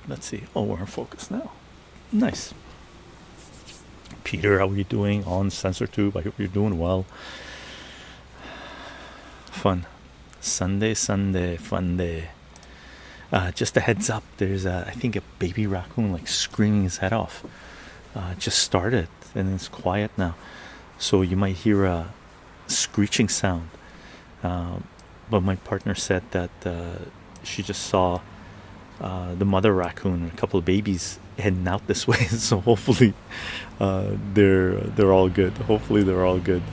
let's see. Oh, we're in focus now. Nice. Peter, how are you doing on SensorTube? I hope you're doing well. Fun. Sunday, fun day. Just a heads up, there's I think a baby raccoon like screaming his head off. Just started and it's quiet now. So you might hear a screeching sound. But my partner said that she just saw the mother raccoon and a couple of babies heading out this way. So hopefully they're all good. Hopefully they're all good.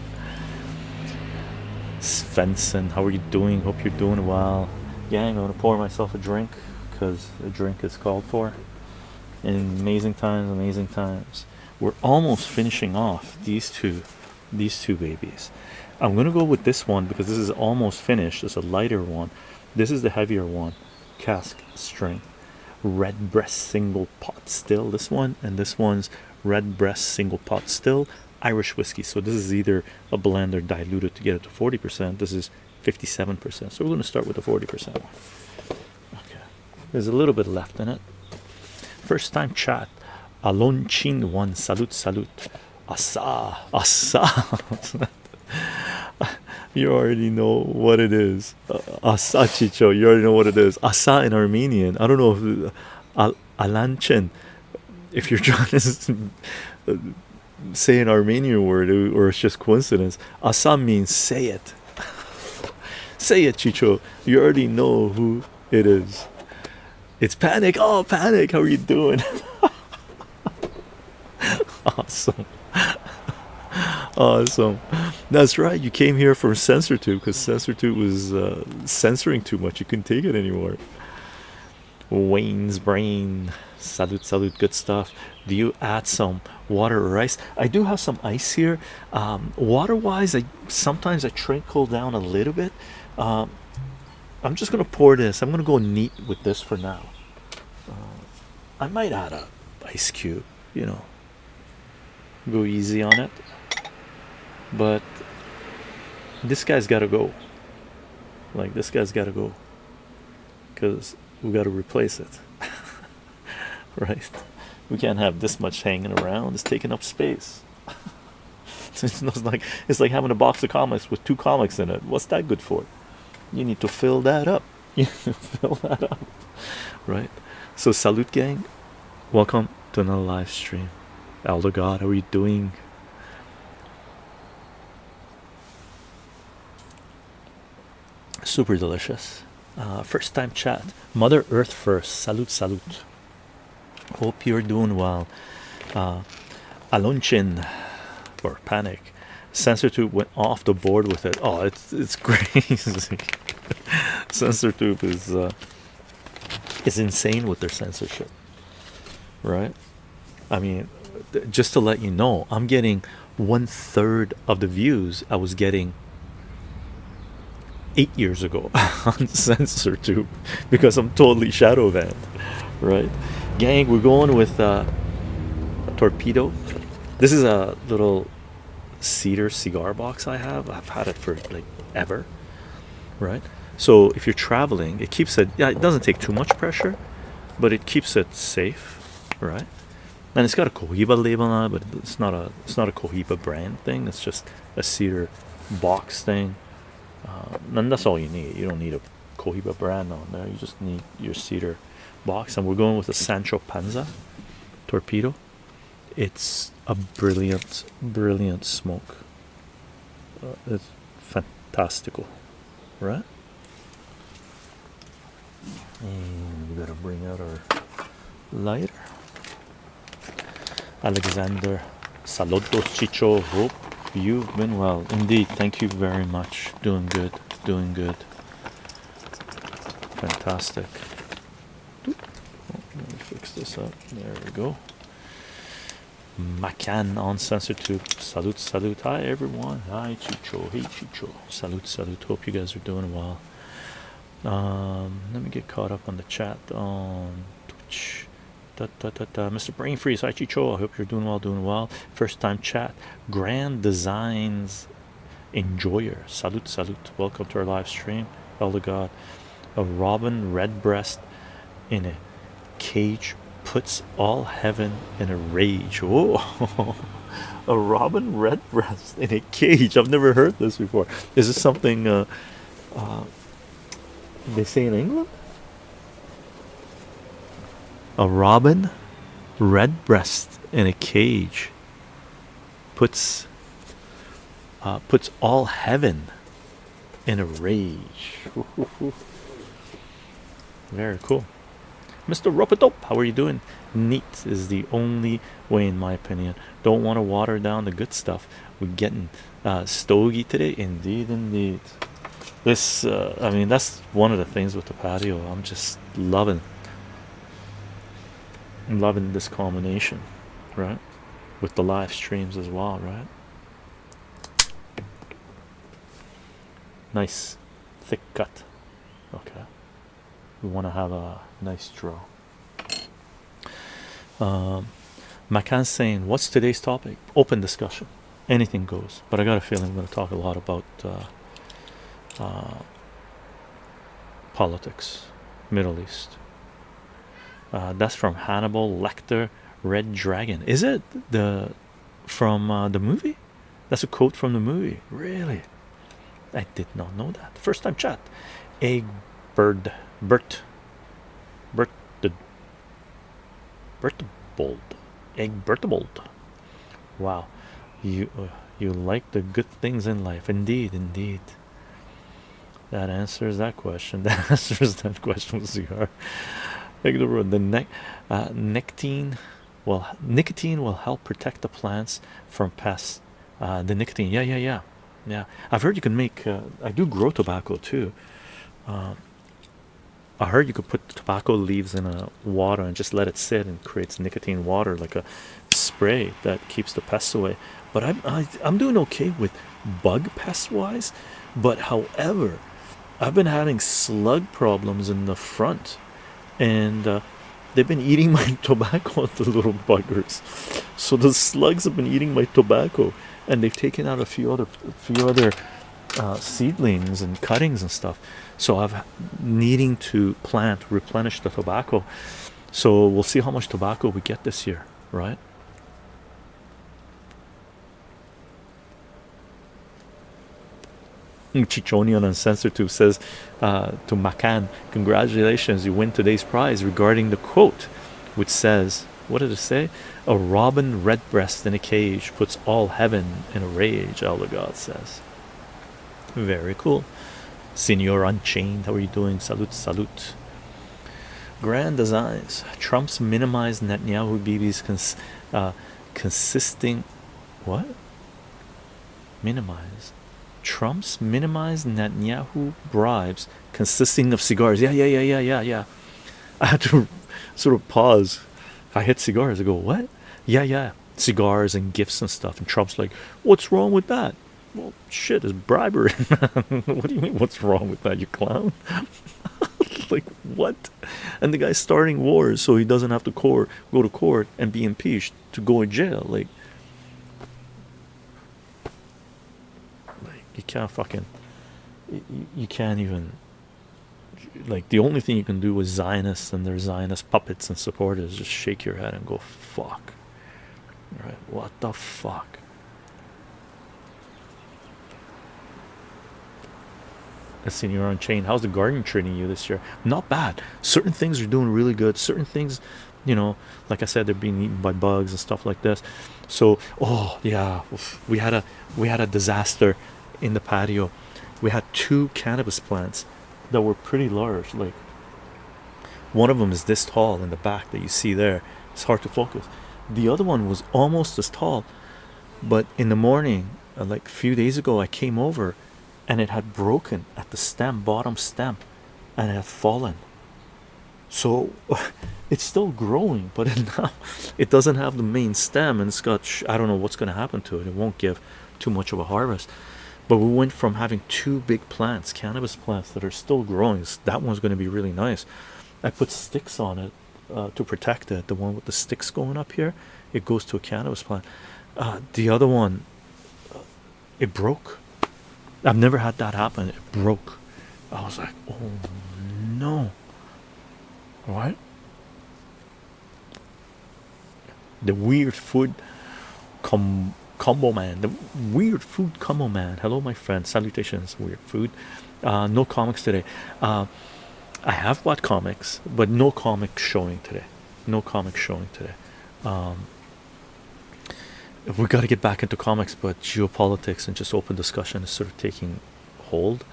Svensson, how are you doing? Hope you're doing well. Gang, I'm gonna pour myself a drink because a drink is called for. And amazing times. We're almost finishing off these two babies. I'm gonna go with this one because this is almost finished. It's a lighter one. This is the heavier one. Cask strength. Red breast single pot still. This one and this one's red breast single pot still. Irish whiskey. So this is either a blend or diluted to get it to 40%. This is 57%. So we're going to start with the 40% one. Okay. There's a little bit left in it. First time chat. Alonchin one. Salute. Asa. You already know what it is. Asa chycho. You already know what it is. Asa in Armenian. I don't know if Alanchin. If you're trying to say an Armenian word or it's just coincidence. Asa means say it. Say it, chycho. You already know who it is. It's Panic. Oh, Panic. How are you doing? Awesome. That's right. You came here from SensorTube because SensorTube was censoring too much. You couldn't take it anymore. Wayne's brain. Salute. Good stuff. Do you add some water or ice? I do have some ice here. Water wise, sometimes I trickle down a little bit. I'm just gonna pour this. I'm gonna go neat with this for now. I might add a ice cube, go easy on it, but this guy's got to go. Like, this guy's got to go because we got to replace it. Right? We can't have this much hanging around. It's taking up space. It's like having a box of comics with 2 comics in it. What's that good for? You need to fill that up. Right? So salute, gang. Welcome to another live stream. Elder God, how are you doing? Super delicious. First time chat. Mother Earth first. Salute. Hope you're doing well. Alonchin or Panic. SensorTube went off the board with it. Oh, it's crazy. SensorTube is insane with their censorship, right? I mean, just to let you know, I'm getting 1/3 of the views I was getting 8 years ago on SensorTube because I'm totally shadow banned, right? Gang, we're going with a torpedo. This is a little cedar cigar box I have. I've had it for like ever, right? So if you're traveling, it keeps it. Yeah, it doesn't take too much pressure, but it keeps it safe, right? And it's got a Cohiba label on it, but it's not a Cohiba brand thing. It's just a cedar box thing. And that's all you need. You don't need a Cohiba brand on there. You just need your cedar box. And we're going with a Sancho Panza torpedo. It's a brilliant smoke. It's fantastical, right? And we gotta bring out our lighter. Alexander, saludos, chycho. Hope you've been well. Indeed, thank you very much. Doing good. Fantastic. Oh, let me fix this up. There we go. Macan on SensorTube. Salute. Hi everyone. Hi chycho. Hey chycho. Salute. Hope you guys are doing well. Let me get caught up on the chat on Twitch. Mr. Brain Freeze, hi chycho. I hope you're doing well. First time chat. Grand Designs Enjoyer. Salute. Welcome to our live stream. Elder God. A robin redbreast in a cage puts all heaven in a rage. Oh, a robin redbreast in a cage. I've never heard this before. Is this something they say in England? A robin redbreast in a cage puts puts all heaven in a rage. Very cool. Mr. Ropedope, how are you doing? Neat is the only way, in my opinion. Don't want to water down the good stuff. We're getting stogie today. Indeed, indeed. This, I mean, that's one of the things with the patio. I'm just loving this combination, right? With the live streams as well, right? Nice, thick cut. Okay. We want to have a nice draw. Macan's saying, what's today's topic? Open discussion. Anything goes. But I got a feeling we're going to talk a lot about politics, Middle East. That's from Hannibal Lecter, Red Dragon. Is it from the movie? That's a quote from the movie. Really? I did not know that. First time chat. Bert Bertbold. Egg Bertbold. Wow. You like the good things in life. Indeed, indeed. That answers that question. That answers that question with cigar. The nicotine will help protect the plants from pests. The nicotine, yeah. I've heard you can make. I do grow tobacco too. I heard you could put tobacco leaves in a water and just let it sit and creates nicotine water, like a spray that keeps the pests away. But I'm doing okay with bug pest wise. But however, I've been having slug problems in the front, and they've been eating my tobacco, the little buggers. So the slugs have been eating my tobacco, and they've taken out a few other seedlings and cuttings and stuff. So I've needing to replenish the tobacco. So we'll see how much tobacco we get this year, right? Chichonian Uncensored Tube says to Macan, congratulations, you win today's prize, regarding the quote, which says, what did it say? A robin redbreast in a cage puts all heaven in a rage, Elder God says. Very cool. Senior Unchained, how are you doing? Salute. Grand Designs. Trump's minimized Netanyahu BB's consisting. What? Minimized. Trump's minimized Netanyahu bribes consisting of cigars. Yeah. I had to sort of pause. I hit cigars. I go, what? Yeah. Cigars and gifts and stuff. And Trump's like, what's wrong with that? Well, shit, it's bribery. What do you mean, what's wrong with that, you clown? Like, what? And the guy's starting wars so he doesn't have to go to court and be impeached to go in jail. Like you can't fucking, you can't even, like, the only thing you can do with Zionists and their Zionist puppets and supporters is just shake your head and go, fuck. Right? What the fuck? Senior Unchained, how's the garden treating you this year? Not bad. Certain things are doing really good. Certain things, like I said, they're being eaten by bugs and stuff like this. So, oh yeah, we had a disaster in the patio. We had 2 cannabis plants that were pretty large. Like, one of them is this tall in the back that you see there. It's hard to focus. The other one was almost as tall, but in the morning, like a few days ago, I came over and it had broken at the bottom stem, and it had fallen. So it's still growing, but now it doesn't have the main stem, and it's got, I don't know what's going to happen to it. It won't give too much of a harvest. But we went from having 2 big plants, cannabis plants, that are still growing. That one's going to be really nice. I put sticks on it to protect it. The one with the sticks going up here, it goes to a cannabis plant. The other one, it broke. I've never had that happen. It broke. I was like, oh no. What? The weird food combo man. The weird food combo man. Hello, my friend. Salutations, weird food. No comics today. I have bought comics, but no comic showing today. No comic showing today. We got to get back into comics, but geopolitics and just open discussion is sort of taking hold.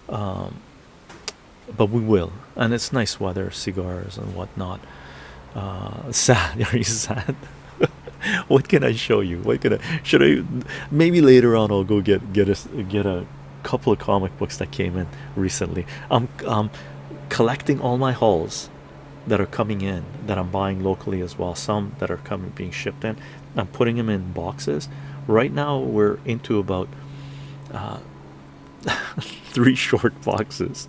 But we will, and it's nice weather, cigars and whatnot. Sad? Are you sad? What can I show you? What can I? Should I? Maybe later on I'll go get a couple of comic books that came in recently. I'm collecting all my hauls that are coming in that I'm buying locally as well. Some that are coming being shipped in. I'm putting them in boxes. Right now we're into about 3 short boxes.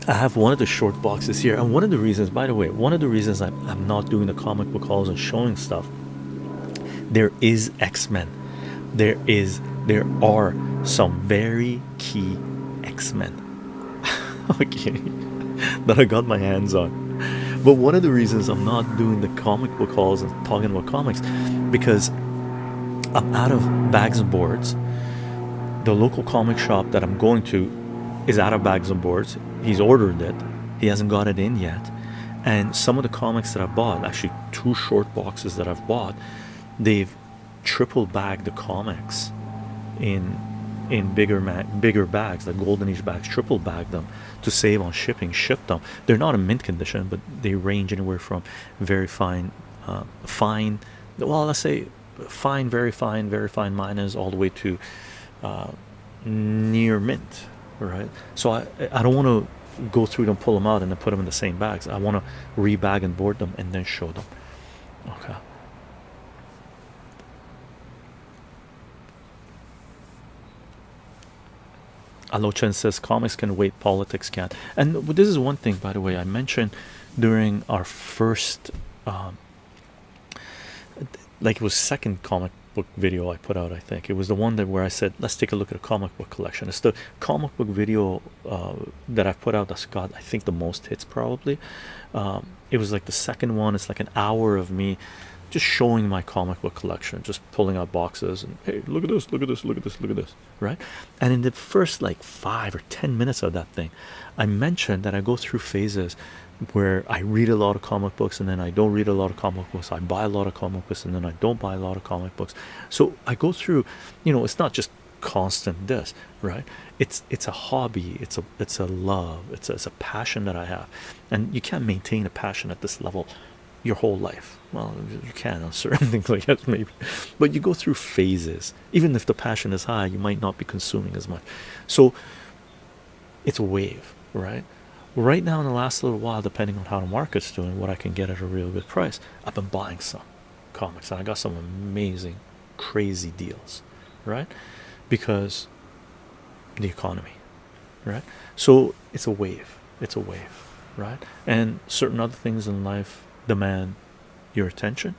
I have one of the short boxes here, and one of the reasons, by the way, I'm not doing the comic book hauls and showing stuff. There is X-Men. There are some very key X-Men. Okay, that I got my hands on. But one of the reasons I'm not doing the comic book hauls and talking about comics, because I'm out of bags and boards. The local comic shop that I'm going to is out of bags and boards. He's ordered it. He hasn't got it in yet. And some of the comics that I've bought, actually 2 short boxes that I've bought, they've triple bagged the comics in bigger bags, like golden age bags, triple bagged them to save on shipping, shipped them. They're not in mint condition, but they range anywhere from very fine, well, let's say fine, very fine minus, all the way to near mint, right? So I don't want to go through them, pull them out, and then put them in the same bags. I want to rebag and board them and then show them. Okay. Alochen says comics can wait, politics can't. And this is one thing, by the way, I mentioned during our first like it was second comic book video I put out. I think it was the one that where I said let's take a look at a comic book collection. It's the comic book video that I've put out that's got, I think, the most hits probably. It was like the second one. It's like an hour of me just showing my comic book collection, just pulling out boxes and, hey, look at this, look at this, look at this, look at this, right? And in the first like 5 or 10 minutes of that thing, I mentioned that I go through phases where I read a lot of comic books and then I don't read a lot of comic books. I buy a lot of comic books and then I don't buy a lot of comic books. So I go through, it's not just constant this, right? It's a hobby, it's a love, it's a passion that I have, and you can't maintain a passion at this level your whole life. Well, you can on certain things, I guess, maybe, but you go through phases. Even if the passion is high, you might not be consuming as much. So it's a wave, right? Right now, in the last little while, depending on how the market's doing, what I can get at a real good price, I've been buying some comics, and I got some amazing, crazy deals, right? Because the economy, right? So it's a wave, right? And certain other things in life demand your attention,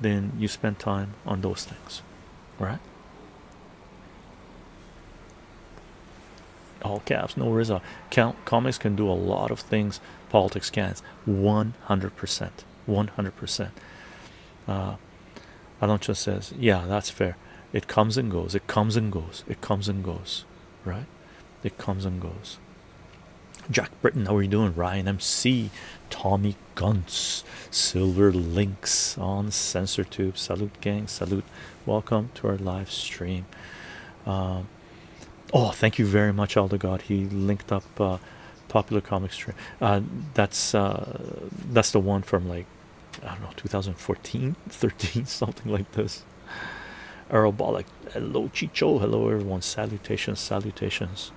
then you spend time on those things, right? All caps, no Rizza. Comics can do a lot of things politics can't. 100%. 100%. Alonso says, yeah, that's fair. It comes and goes. It comes and goes. It comes and goes. Right? It comes and goes. Jack Britton, how are you doing? Ryan MC, Tommy Gunts, Silver Links on SensorTube. Salute, gang. Salute. Welcome to our live stream. Oh, thank you very much, Aldegod. He linked up popular comic stream. That's the one from, like, I don't know, 2014, 13, something like this. Earl Bollock, hello chycho, hello everyone, salutations, salutations.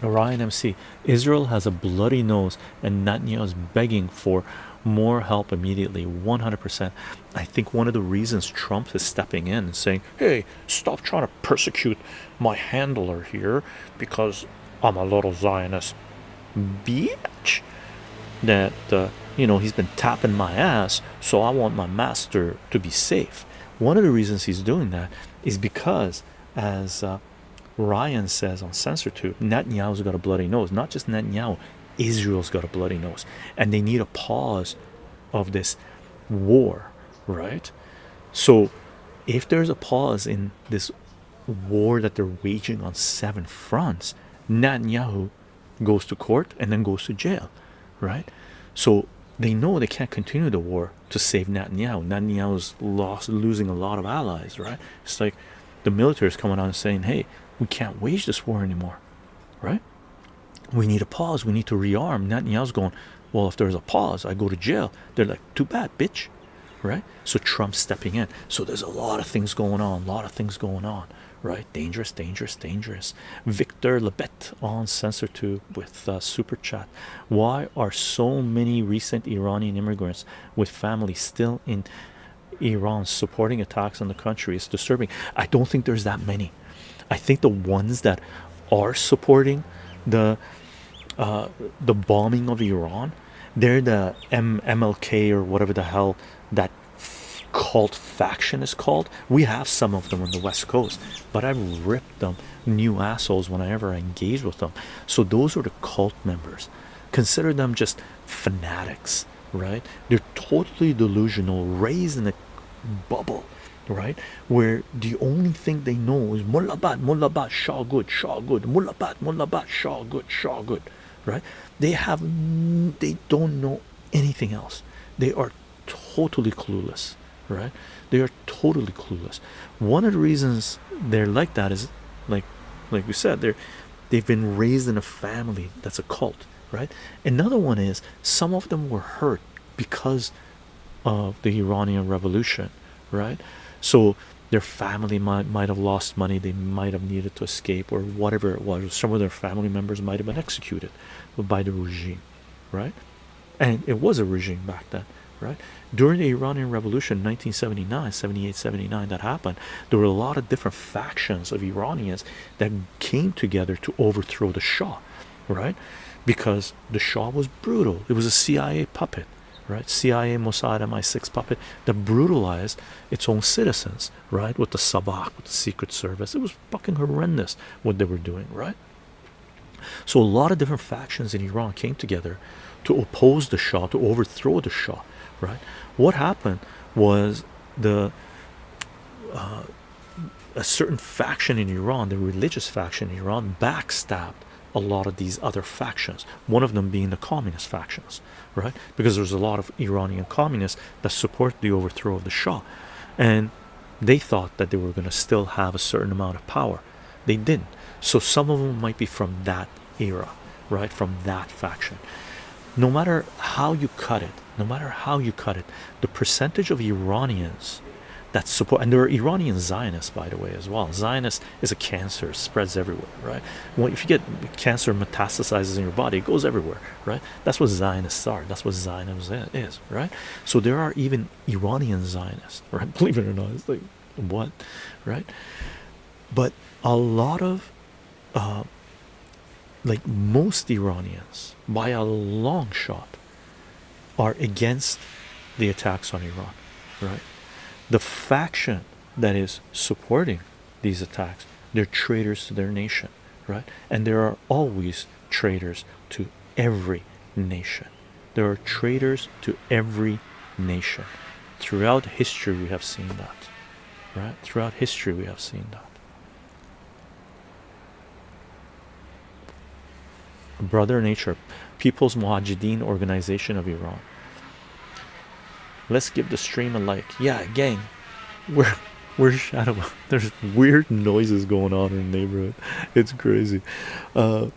Orion MC, Israel has a bloody nose and Netanyahu is begging for more help immediately. 100%. I think one of the reasons Trump is stepping in and saying, hey, stop trying to persecute my handler here because I'm a little Zionist bitch, that he's been tapping my ass, so I want my master to be safe. One of the reasons he's doing that is because, as Ryan says on CensorTube, Netanyahu's got a bloody nose. Not just Netanyahu, Israel's got a bloody nose, and they need a pause of this war, right? So if there's a pause in this war that they're waging on 7 fronts, Netanyahu goes to court and then goes to jail, right? So they know they can't continue the war to save Netanyahu. Netanyahu's losing a lot of allies, right? It's like the military is coming out and saying, hey, we can't wage this war anymore, right? We need a pause. We need to rearm. Netanyahu's going, well, if there's a pause, I go to jail. They're like, too bad, bitch, right? So Trump's stepping in. So there's a lot of things going on, right? Dangerous. Victor Lebet on CensorTube with super chat. Why are so many recent Iranian immigrants with families still in Iran supporting attacks on the country? It's disturbing. I don't think there's that many. I think the ones that are supporting the bombing of Iran, they're the MLK or whatever the hell that cult faction is called. We have some of them on the West Coast, but I've ripped them new assholes whenever I engage with them. So those are the cult members. Consider them just fanatics, right? They're totally delusional, raised in a bubble, right, where the only thing they know is Mullabad, Shah good, Mullabad, Shah good, right? They don't know anything else. They are totally clueless, right? They are totally clueless. One of the reasons they're like that is like we said, they've been raised in a family that's a cult, right? Another one is some of them were hurt because of the Iranian Revolution, right? So their family might have lost money, they might have needed to escape, or whatever it was. Some of their family members might have been executed by the regime, right? And it was a regime back then, right? During the Iranian Revolution, 1979, 78, 79, that happened, there were a lot of different factions of Iranians that came together to overthrow the Shah, right? Because the Shah was brutal. It was a CIA puppet, right? CIA, Mossad, MI6 puppet that brutalized its own citizens, right? With the Savak, with the Secret Service. It was fucking horrendous what they were doing, right? So a lot of different factions in Iran came together to oppose the Shah, to overthrow the Shah, right? What happened was a certain faction in Iran, the religious faction in Iran, backstabbed a lot of these other factions, one of them being the communist factions, right? Because there's a lot of Iranian communists that support the overthrow of the Shah, and they thought that they were going to still have a certain amount of power. They didn't. So some of them might be from that era, right? From that faction. No matter how you cut it, the percentage of Iranians that support, and there are Iranian Zionists, by the way, as well. Zionist is a cancer, it spreads everywhere, right? Well, if you get cancer metastasizes in your body, it goes everywhere, right? That's what Zionists are. That's what Zionism is, right? So there are even Iranian Zionists, right? Believe it or not, it's like, what, right? But a lot of like most Iranians, by a long shot, are against the attacks on Iran, right? The faction that is supporting these attacks, they're traitors to their nation, right? And there are always traitors to every nation. There are traitors to every nation. Throughout history we have seen that, right? Throughout history we have seen that. Brother Nature, People's Mujahideen Organization of Iran. Let's give the stream a like. Yeah, gang, we're shadow. There's weird noises going on in the neighborhood. It's crazy. I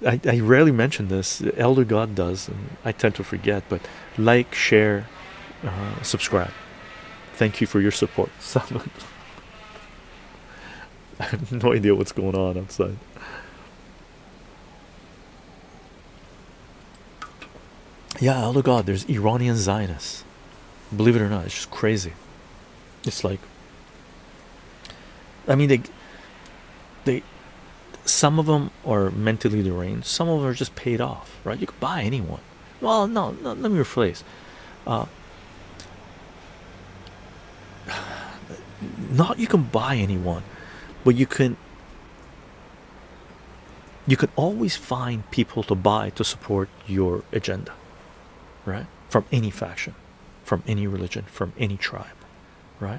rarely mention this. Elder God does, and I tend to forget. But like, share, subscribe. Thank you for your support. I have no idea what's going on outside. Yeah, Elder God, there's Iranian Zionists. Believe it or not, it's just crazy. It's like, I mean, they some of them are mentally deranged, some of them are just paid off, right? You could buy anyone. Well, no, let me rephrase. Not you can buy anyone, but you can always find people to buy to support your agenda, right? From any faction, from any religion, from any tribe, right?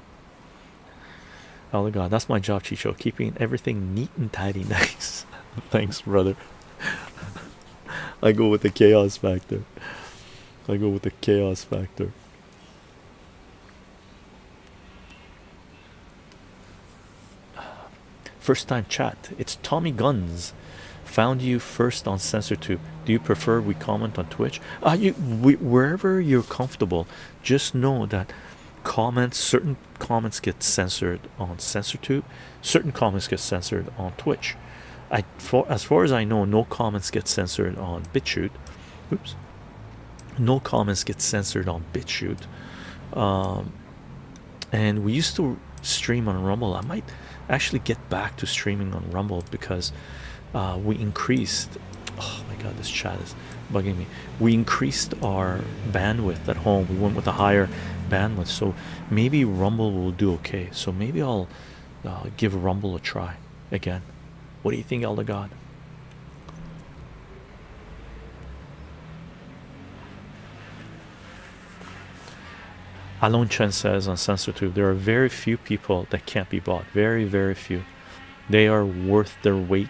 Oh god, that's my job, Chycho, keeping everything neat and tidy. Nice. Thanks, brother. I go with the chaos factor. I go with the chaos factor. First time chat, it's Tommy Guns. Found you first on CensorTube. Do you prefer we comment on Twitch? Wherever you're comfortable, just know that certain comments get censored on CensorTube, certain comments get censored on Twitch. As far as I know, no comments get censored on BitChute. Oops. No comments get censored on BitChute. And we used to stream on Rumble. I might actually get back to streaming on Rumble because we increased. Oh my god, this chat is bugging me. We increased our bandwidth at home. We went with a higher bandwidth, so maybe Rumble will do okay. So maybe I'll give Rumble a try again. What do you think, Elder God? Alon Chen says on CensorTube, there are very few people that can't be bought. Very, very few. They are worth their weight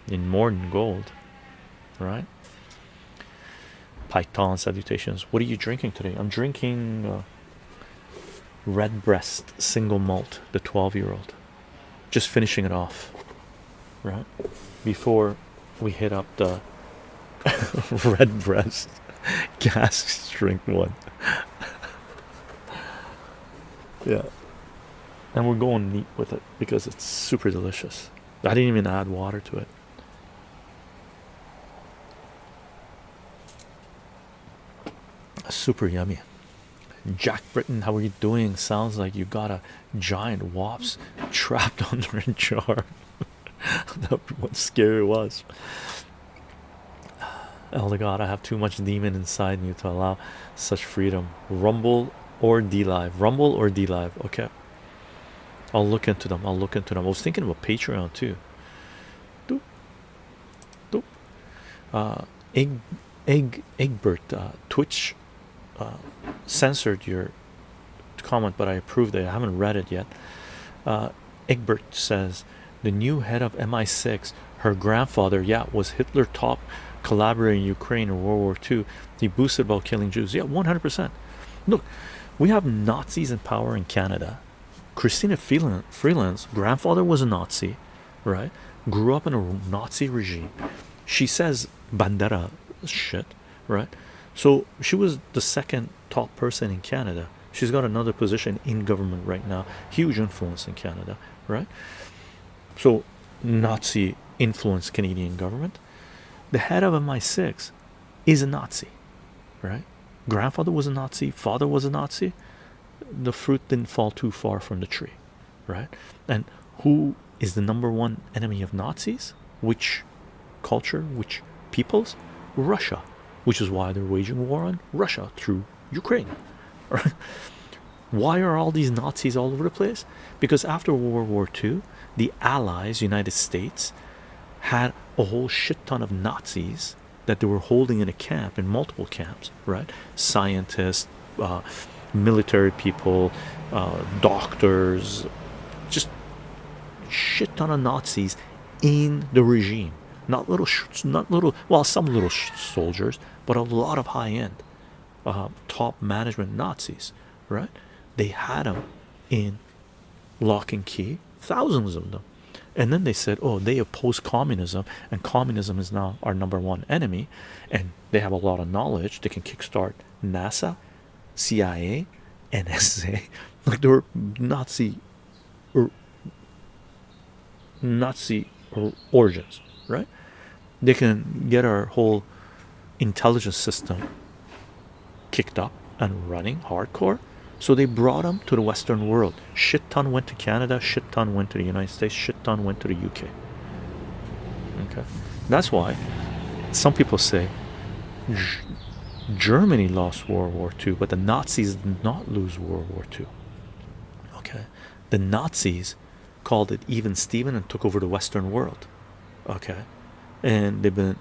in more than gold, right? Python salutations. What are you drinking today? I'm drinking Redbreast single malt, the 12-year-old. Just finishing it off, right? Before we hit up the Redbreast gas strength one. Yeah, and we're going neat with it because it's super delicious. I didn't even add water to it. Super yummy. Jack Britton, how are you doing? Sounds like you got a giant wasp trapped under a jar. That's what scary was. Elder God, I have too much demon inside me to allow such freedom. Rumble or D-Live? Rumble or D-Live? Okay. I'll look into them. I was thinking about Patreon too. Doop. Doop. Egbert, Twitch censored your comment, but I approved it. I haven't read it yet. Egbert says the new head of MI6, her grandfather, was Hitler top collaborator in Ukraine in World War II. He boosted about killing Jews. 100%. Look, we have Nazis in power in Canada. Christina Freeland's grandfather was a Nazi, right? Grew up in a Nazi regime. She says Bandera shit, right? So she was the second top person in Canada. She's got another position in government right now. Huge influence in Canada, right? So Nazi influenced Canadian government. The head of MI6 is a Nazi, right? Grandfather was a Nazi, father was a Nazi. The fruit didn't fall too far from the tree, right? And who is the number one enemy of Nazis? Which culture, which peoples? Russia, which is why they're waging war on Russia through Ukraine, right? Why are all these Nazis all over the place? Because after World War II, the Allies, United States, had a whole shit ton of Nazis that they were holding in a camp, in multiple camps, right? Scientists, military people, doctors, just shit ton of Nazis in the regime. Not little, well, some little soldiers, but a lot of high-end, top management Nazis, right? They had them in lock and key, thousands of them. And then they said, oh, they oppose communism, and communism is now our number one enemy, and they have a lot of knowledge. They can kickstart NASA, CIA, NSA. Like they were Nazi origins, right? They can get our whole intelligence system kicked up and running hardcore. So they brought them to the Western world. Shit ton went to Canada, shit ton went to the United States, shit ton went to the UK. Okay, that's why some people say Germany lost World War II, but the Nazis did not lose World War II. Okay, the Nazis called it Even Steven and took over the Western world. Okay, and they've been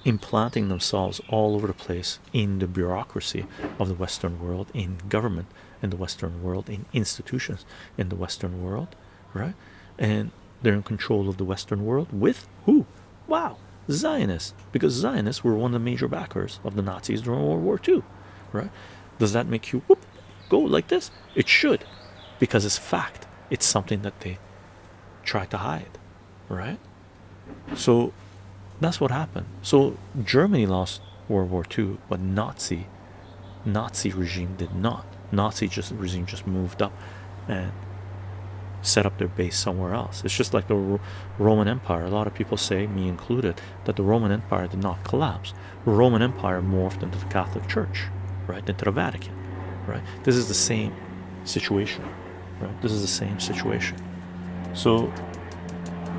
implanting themselves all over the place in the bureaucracy of the Western world, in government in the Western world, in institutions in the Western world, right? And they're in control of the Western world with who? Wow, Zionists, because Zionists were one of the major backers of the Nazis during World War II, right? Does that make you whoop, go like this? It should, because it's fact. It's something that they try to hide, right? So that's what happened. So Germany lost World War II, but Nazi regime did not. Regime just moved up and set up their base somewhere else. It's just like the Roman Empire. A lot of people say, me included, that the Roman Empire did not collapse. The Roman Empire morphed into the Catholic Church, right? Into the Vatican, right? This is the same situation, right? This is the same situation. So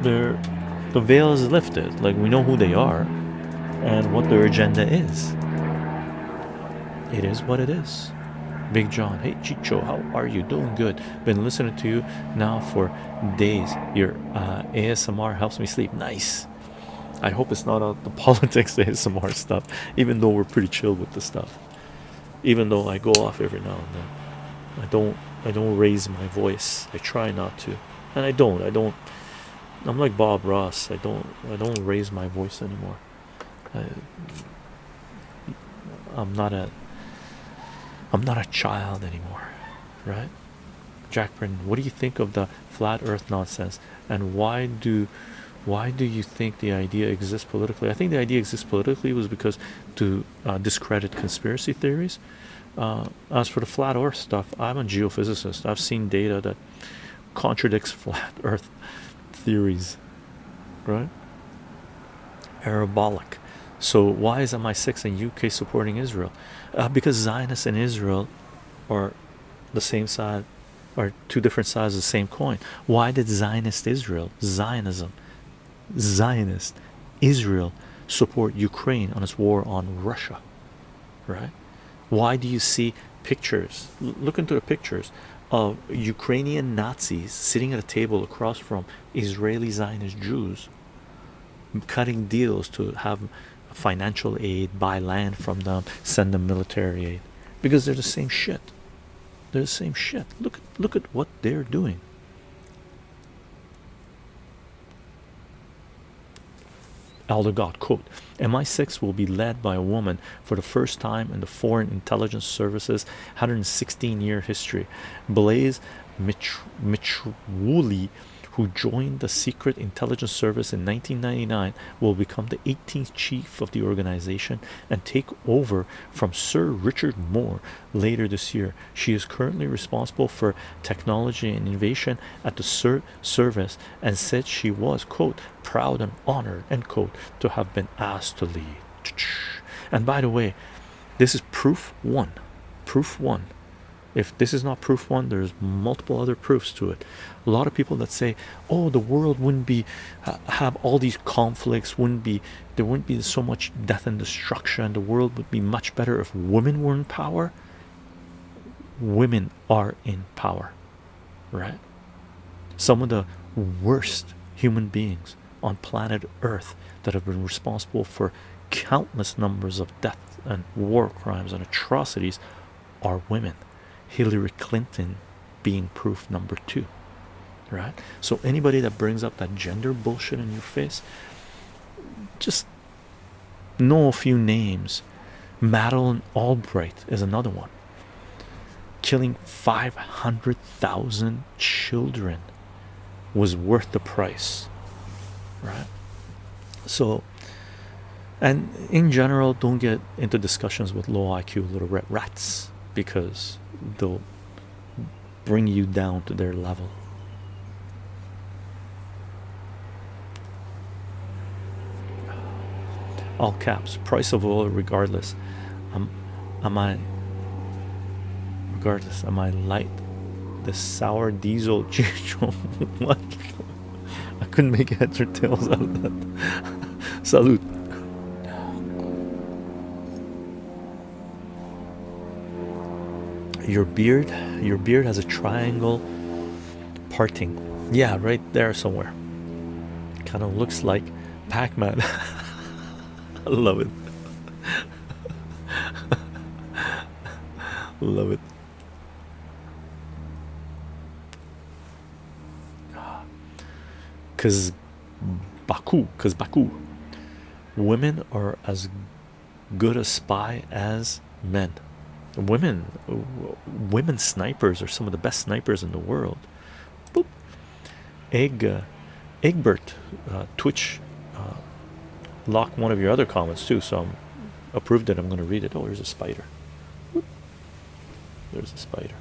the veil is lifted. Like, we know who they are and what their agenda is. It is what it is. Big John, hey Chycho, how are you? Doing good. Been listening to you now for days. Your ASMR helps me sleep. Nice. I hope it's not the politics ASMR stuff, even though we're pretty chill with the stuff. Even though I go off every now and then. I don't raise my voice. I try not to. And I don't. I'm like Bob Ross. I don't raise my voice anymore. I'm not a child anymore, right? Jack Britton, what do you think of the flat earth nonsense, and why do you think the idea exists politically? I think the idea exists politically was because to discredit conspiracy theories. As for the flat earth stuff, I'm a geophysicist. I've seen data that contradicts flat earth theories, right? Parabolic. So why is MI6 and UK supporting Israel? Because Zionists and Israel are the same side, or two different sides of the same coin. Why did Zionist Israel support Ukraine on its war on Russia, right? Why do you see pictures, look into the pictures of Ukrainian Nazis sitting at a table across from Israeli Zionist Jews, cutting deals to have financial aid, buy land from them, send them military aid? Because they're the same shit. They're the same shit. Look at what they're doing. Elder God, quote, MI6 will be led by a woman for the first time in the Foreign Intelligence Service's 116-year history. Blaise Mitrouli, who joined the Secret Intelligence Service in 1999, will become the 18th chief of the organization and take over from Sir Richard Moore later this year. She is currently responsible for technology and innovation at the service, and said she was, quote, proud and honored, end quote, to have been asked to lead. And by the way, this is proof one. If this is not proof one, there's multiple other proofs to it. A lot of people that say, oh, the world wouldn't be have all these conflicts, there wouldn't be so much death and destruction, the world would be much better if women were in power. Women are in power, right? Some of the worst human beings on planet Earth that have been responsible for countless numbers of death and war crimes and atrocities are women. Hillary Clinton being proof number 2, right? So anybody that brings up that gender bullshit in your face, just know a few names. Madeleine Albright is another one. Killing 500,000 children was worth the price, right? So, and in general, don't get into discussions with low IQ little rats, because they'll bring you down to their level. All caps, price of oil regardless. Am I light the sour diesel chycho? What? I couldn't make heads or tails out of that. Salute. Your beard has a triangle parting. Yeah, right there somewhere. Kind of looks like Pac-Man. I love it. Love it. Cause Baku. Women are as good a spy as men. Women snipers are some of the best snipers in the world. Boop. Egbert, Twitch, locked one of your other comments too, so I'm approved it. I'm going to read it. Oh, there's a spider. Whoop. There's a spider.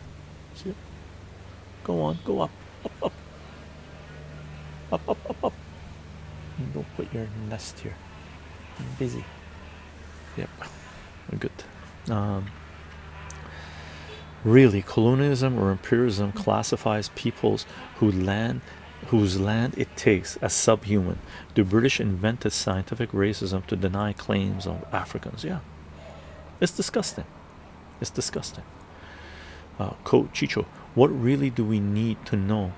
See it? Go on, go up, up, up. Don't put your nest here. I'm busy. Yep, we're good. Really, colonialism or imperialism classifies peoples whose land it takes as subhuman. The British invented scientific racism to deny claims of Africans. Yeah, it's disgusting. It's disgusting. Chycho, what really do we need to know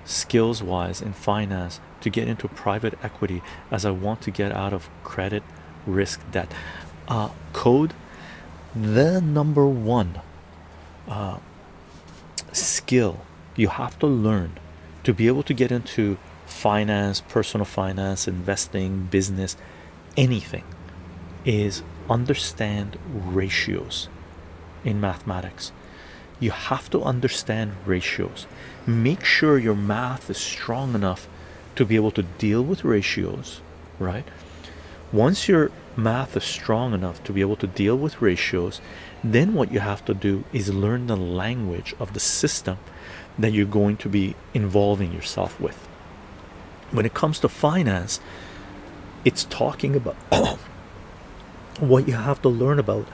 skills wise in finance to get into private equity, as I want to get out of credit risk debt? Code, the number one skill you have to learn to be able to get into finance, personal finance, investing, business, anything, is understand ratios in mathematics. You have to understand ratios. Make sure your math is strong enough to be able to deal with ratios, right? Once your math is strong enough to be able to deal with ratios, then what you have to do is learn the language of the system that you're going to be involving yourself with. When it comes to finance, it's talking about what you have to learn about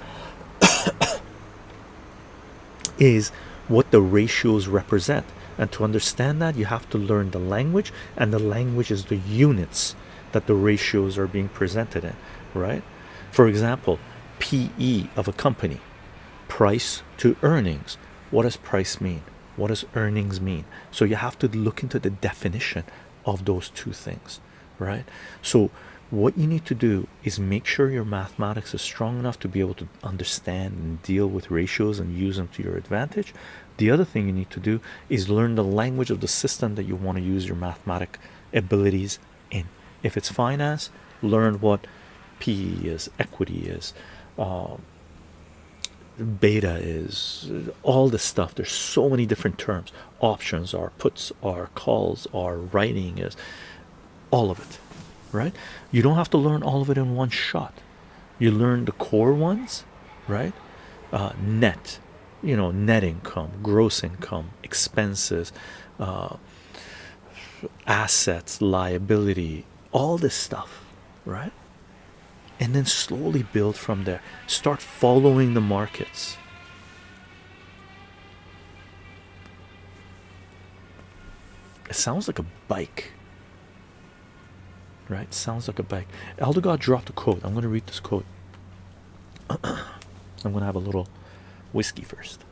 is what the ratios represent. And to understand that, you have to learn the language, and the language is the units that the ratios are being presented in, right? For example, PE of a company, price to earnings. What does price mean? What does earnings mean? So you have to look into the definition of those two things, right? So what you need to do is make sure your mathematics is strong enough to be able to understand and deal with ratios and use them to your advantage. The other thing you need to do is learn the language of the system that you want to use your mathematic abilities in. If it's finance, learn what PE is, equity is, beta is, all this stuff. There's so many different terms. Options are, puts are, calls are, writing is, all of it, right? You don't have to learn all of it in one shot. You learn the core ones, right? Net, net income, gross income, expenses, assets, liability, all this stuff, right? And then slowly build from there. Start following the markets. It sounds like a bike, right? Sounds like a bike. Elder God dropped a quote. I'm going to read this quote. I'm going to have a little whiskey first.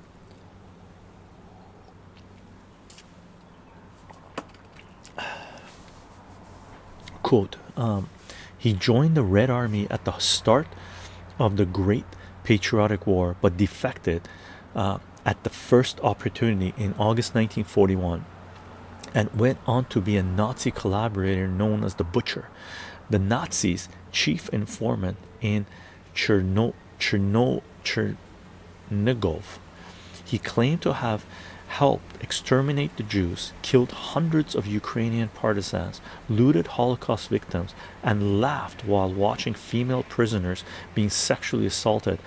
Quote, he joined the Red Army at the start of the Great Patriotic War, but defected at the first opportunity in August 1941, and went on to be a Nazi collaborator known as the Butcher, the Nazis' chief informant in Chernigov. He claimed to have helped exterminate the Jews, killed hundreds of Ukrainian partisans, looted Holocaust victims, and laughed while watching female prisoners being sexually assaulted,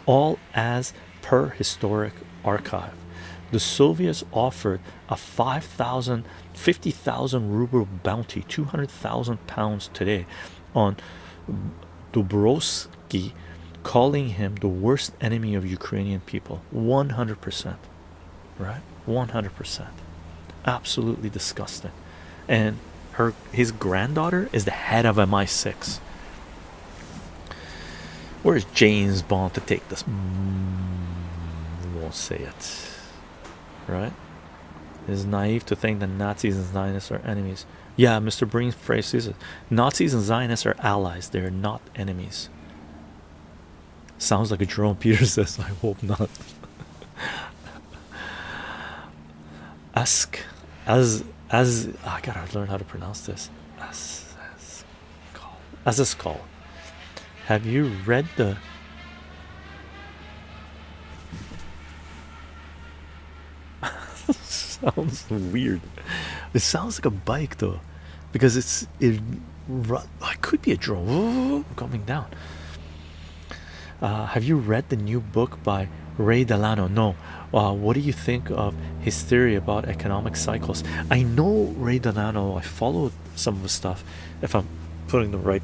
all as per historic archive. The Soviets offered a 50,000 ruble bounty, 200,000 pounds today, on Dubrovsky, calling him the worst enemy of Ukrainian people. 100%, right? 100%. Absolutely disgusting. And his granddaughter is the head of MI6. Where's James Bond to take this? Won't say it, right? It is naive to think that Nazis and Zionists are enemies. Yeah, Mr. Breen phrases it. Nazis and Zionists are allies. They're not enemies. Sounds like a Jerome Peter says. I hope not. Ask as I gotta learn how to pronounce this. As a call. Have you read the sounds weird. It sounds like a bike though, because it could be a drone coming down. Have you read the new book by Ray Delano? No. What do you think of his theory about economic cycles? I know Ray Delano. I followed some of his stuff. If I'm putting the right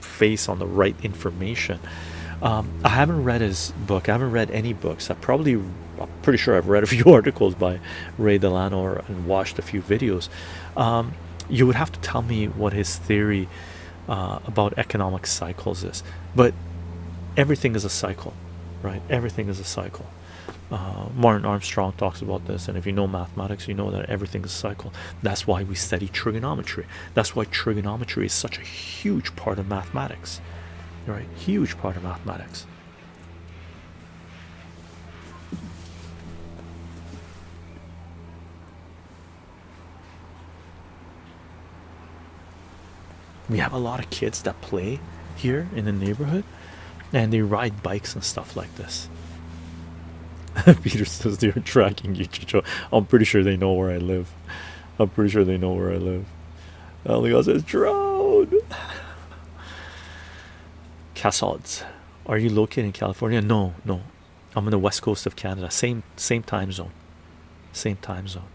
face on the right information. I haven't read his book. I haven't read any books. I'm pretty sure I've read a few articles by Ray Delano and watched a few videos. You would have to tell me what his theory about economic cycles is. But everything is a cycle, right? Everything is a cycle. Martin Armstrong talks about this, and if you know mathematics, you know that everything is a cycle. That's why we study trigonometry. That's why trigonometry is such a huge part of mathematics, right? Huge part of mathematics. We have a lot of kids that play here in the neighborhood, and they ride bikes and stuff like this. Peter says they're tracking you, chycho. I'm pretty sure they know where I live. I'm pretty sure they know where I live. Leo says drone. Cassods, are you located in California? No, no. I'm on the west coast of Canada. Same time zone. Same time zone.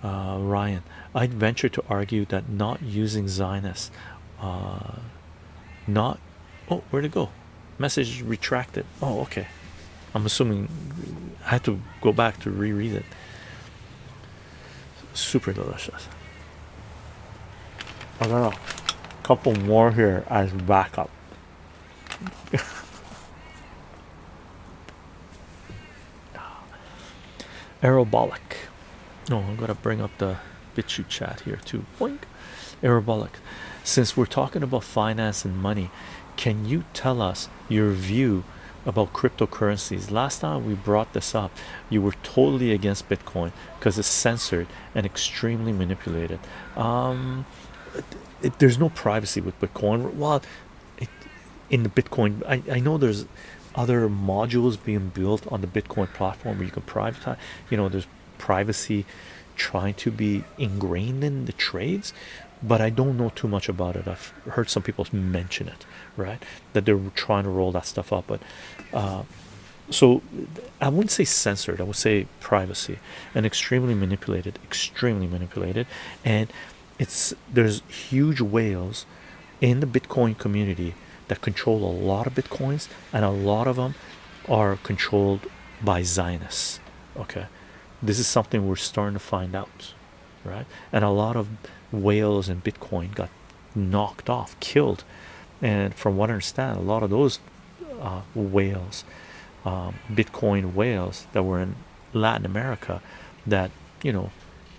Ryan, I'd venture to argue that not using Zionists, not. Oh, where'd it go? Message retracted. Oh, okay. I'm assuming I had to go back to reread it. Super delicious. I got a couple more here as backup. Aerobolic. Oh, I'm gonna bring up the BitChute chat here too. Boink. Aerobolic. Since we're talking about finance and money, can you tell us your view about cryptocurrencies? Last time we brought this up, you were totally against Bitcoin because it's censored and extremely manipulated. There's no privacy with Bitcoin. Well, in the Bitcoin, I know there's other modules being built on the Bitcoin platform where you can privatize. There's privacy trying to be ingrained in the trades, but I don't know too much about it. I've heard some people mention it, right? That they're trying to roll that stuff up, but so I wouldn't say censored. I would say privacy and extremely manipulated, and there's huge whales in the Bitcoin community that control a lot of Bitcoins, and a lot of them are controlled by Zionists. Okay, this is something we're starting to find out, right? And a lot of whales in Bitcoin got knocked off, killed, and from what I understand, a lot of those whales, Bitcoin whales that were in Latin America, that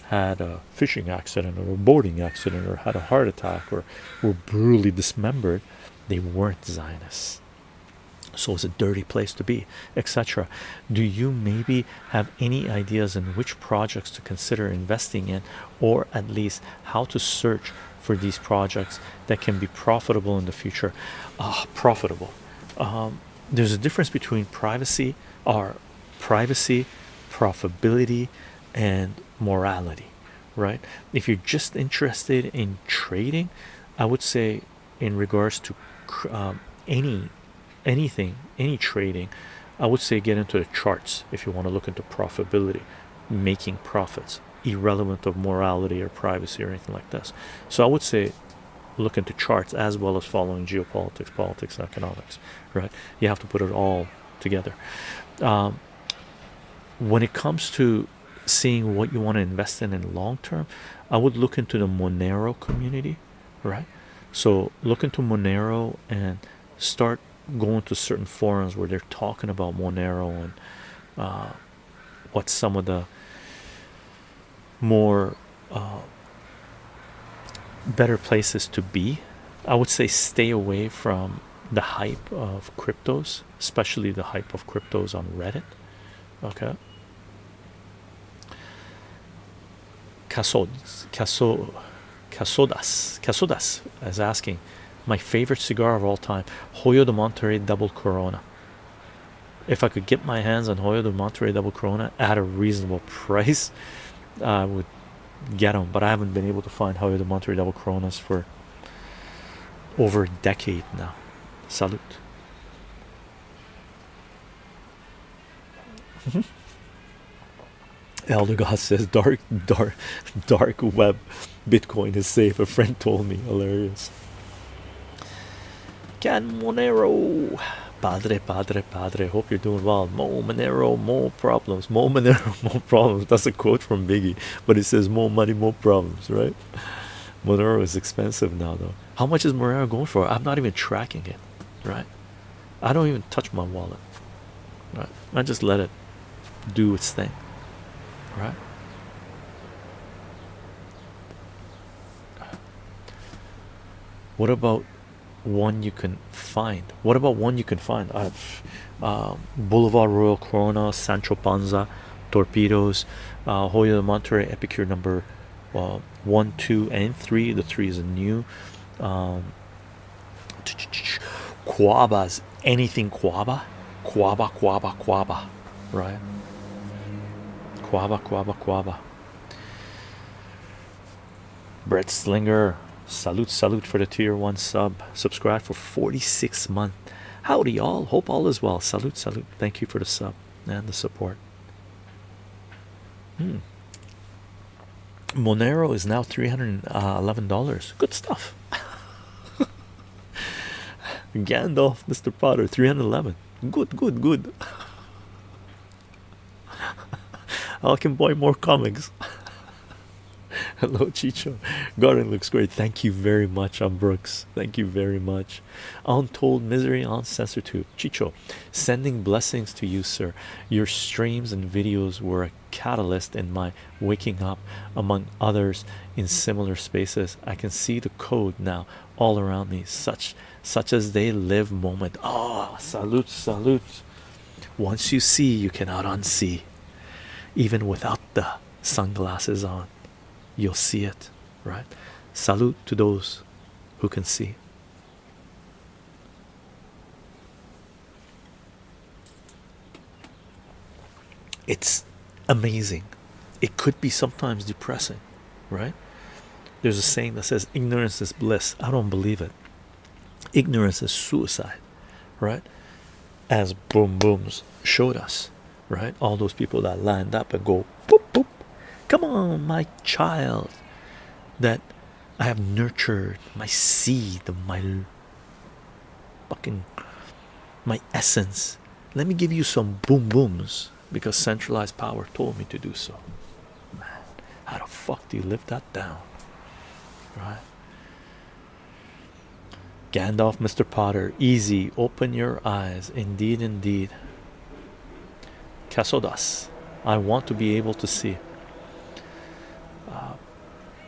had a fishing accident or a boating accident or had a heart attack or were brutally dismembered, they weren't Zionists. So it's a dirty place to be, etc. Do you maybe have any ideas in which projects to consider investing in, or at least how to search for these projects that can be profitable in the future? Profitable. There's a difference between privacy, profitability, and morality, right? If you're just interested in trading, I would say in regards to any trading, I would say get into the charts if you want to look into profitability, making profits, irrelevant of morality or privacy or anything like this. So I would say look into charts as well as following geopolitics, politics, and economics, right? You have to put it all together. When it comes to seeing what you want to invest in long term, I would look into the Monero community, right? So look into Monero and start going to certain forums where they're talking about Monero and what some of the more better places to be. I would say stay away from the hype of cryptos, especially the hype of cryptos on Reddit. Okay. Casodas is asking, my favorite cigar of all time, Hoyo de Monterrey Double Corona. If I could get my hands on Hoyo de Monterrey Double Corona at a reasonable price, I would get them, but I haven't been able to find Hoyo de Monterrey Double Coronas for over a decade now. Salute. Elder God says dark web Bitcoin is safe. A friend told me. Hilarious. Can Monero. Padre. Hope you're doing well. Mo Monero, more problems. Mo Monero, more problems. That's a quote from Biggie, but it says more money, more problems, right? Monero is expensive now, though. How much is Monero going for? I'm not even tracking it, right? I don't even touch my wallet, right? I just let it do its thing, right? What about one you can find? Boulevard Royal Corona, Sancho Panza, Torpedoes, Hoyo de Monterrey Epicure number 1, 2, and 3. The 3 is a new. Quabas, anything Quaba, right? Quaba. Brett Slinger, salute for the tier 1 sub. Subscribe for 46 months. Howdy y'all, hope all is well. Salute. Thank you for the sub and the support. Monero is now $311. Good stuff. Gandalf, Mr. Potter, 311. Good. I can buy more comics. Hello, Chycho. Garden looks great. Thank you very much. I'm Brooks. Thank you very much. Untold Misery on CensorTube. Chycho, sending blessings to you, sir. Your streams and videos were a catalyst in my waking up, among others in similar spaces. I can see the code now all around me, such as they live moment. Salute. Once you see, you cannot unsee. Even without the sunglasses on, you'll see it, right? Salute to those who can see. It's amazing. It could be sometimes depressing, right? There's a saying that says ignorance is bliss. I don't believe it. Ignorance is suicide, right? As Boom Booms showed us, right? All those people that land up and go boop boop. Come on, my child, that I have nurtured, my seed, my essence. Let me give you some boom booms because centralized power told me to do so. Man, how the fuck do you live that down, right? Gandalf, Mr. Potter, easy, open your eyes. Indeed. Casodas, I want to be able to see.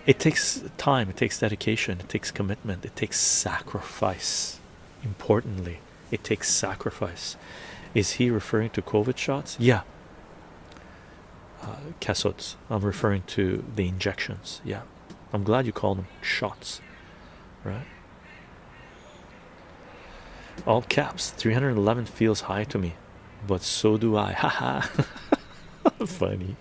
It takes time, it takes dedication, it takes commitment, it takes sacrifice. Importantly, it takes sacrifice. Is he referring to COVID shots? Yeah. Casods, I'm referring to the injections. Yeah, I'm glad you called them shots, right? All caps. 311 feels high to me, but so do I. Haha. Funny.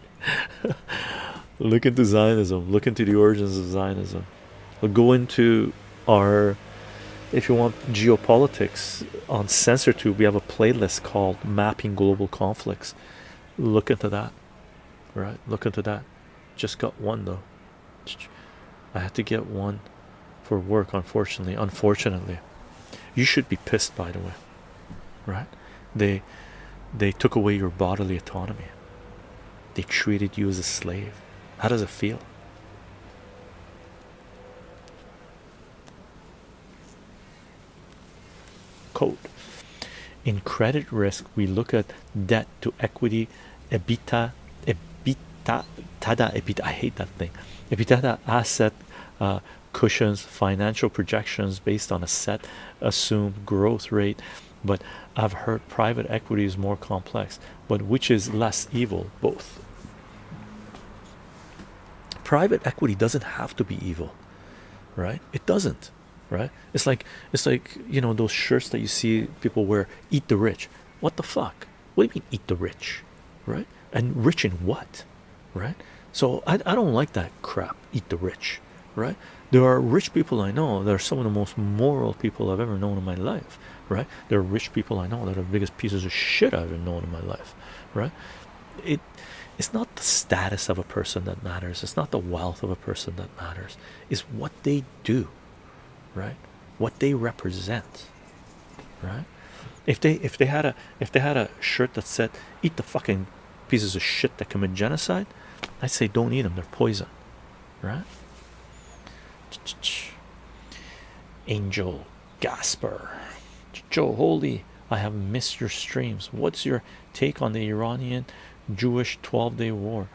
Look into Zionism. Look into the origins of Zionism. We'll go into our, if you want geopolitics on CensorTube, we have a playlist called Mapping Global Conflicts. Look into that, right? Look into that. Just got one though. I had to get one for work, unfortunately. You should be pissed, by the way, right? They took away your bodily autonomy. They treated you as a slave. How does it feel? Code. In credit risk, we look at debt to equity, EBITDA, I hate that thing. Epitada asset cushions financial projections based on a set assumed growth rate, but I've heard private equity is more complex. But which is less evil? Both. Private equity doesn't have to be evil, right? It doesn't, right? It's like you know those shirts that you see people wear, eat the rich. What the fuck? What do you mean eat the rich, right? And rich in what, right? So I don't like that crap, eat the rich, right? There are rich people I know that are some of the most moral people I've ever known in my life, right? There are rich people I know that are the biggest pieces of shit I've ever known in my life, right? it it's not the status of a person that matters, it's not the wealth of a person that matters, it's what they do, right? What they represent, right? If they had a shirt that said eat the fucking pieces of shit that commit genocide, I'd say don't eat them, they're poison, right? Angel Gasper, Joe Holy, I have missed your streams. What's your take on the Iranian Jewish 12-day war?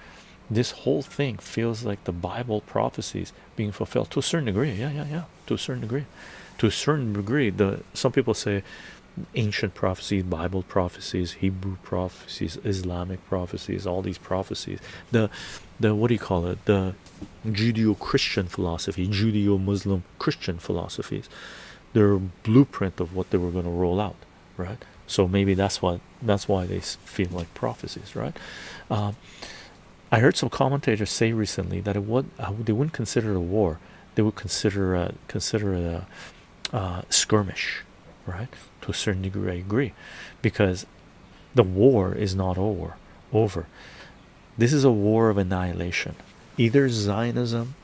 This whole thing feels like the Bible prophecies being fulfilled to a certain degree. Yeah, to a certain degree. To a certain degree, some people say ancient prophecies, Bible prophecies, Hebrew prophecies, Islamic prophecies, all these prophecies. The what do you call it? The Judeo-Christian philosophy, Judeo-Muslim Christian philosophies. They're a blueprint of what they were going to roll out, right? So maybe that's why they feel like prophecies, right? I heard some commentators say recently that they wouldn't consider it a war, they would consider a skirmish, right? To a certain degree, I agree, because the war is not over. This is a war of annihilation. Either Zionism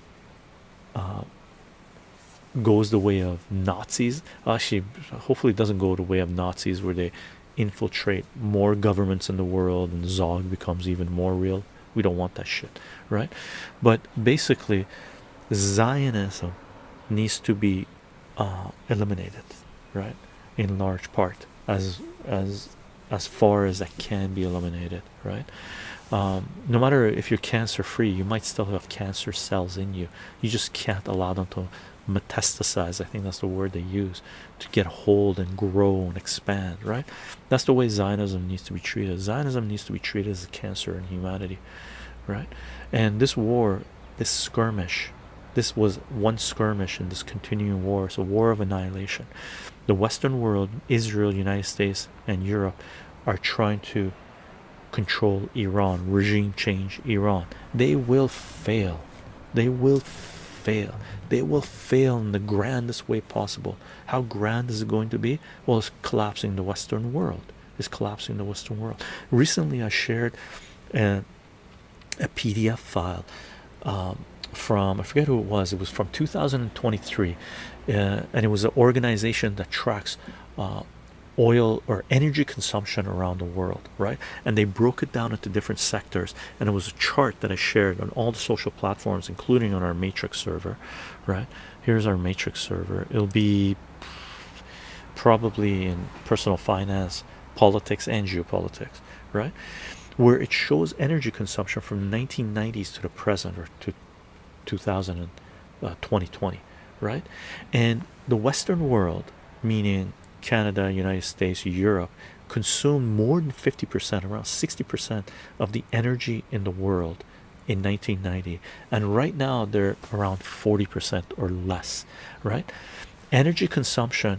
goes the way of Nazis. Actually, hopefully it doesn't go the way of Nazis where they infiltrate more governments in the world and Zog becomes even more real. We don't want that shit, right? But basically Zionism needs to be eliminated, right? In large part, as far as that can be eliminated, right? No matter if you're cancer free, you might still have cancer cells in you. You just can't allow them to metastasize. I think that's the word they use, to get hold and grow and expand, right? That's the way Zionism needs to be treated. Zionism needs to be treated as a cancer in humanity, right? And this war, this skirmish, this was one skirmish in this continuing war. It's a war of annihilation. The Western world, Israel, United States, and Europe are trying to control Iran, regime change Iran. They will fail. They will fail. They will fail in the grandest way possible. How grand is it going to be? Well, it's collapsing the Western world. It's collapsing the Western world. Recently, I shared a PDF file from, I forget who it was. It was from 2023, and it was an organization that tracks oil or energy consumption around the world, right? And they broke it down into different sectors, and it was a chart that I shared on all the social platforms, including on our Matrix server, right? Here's our Matrix server. It'll be probably in personal finance, politics, and geopolitics, right? Where it shows energy consumption from the 1990s to the present, or to 2020, right? And the Western world, meaning Canada, United States, Europe, consumed more than 50%, around 60% of the energy in the world in 1990, and right now they're around 40% or less, right? Energy consumption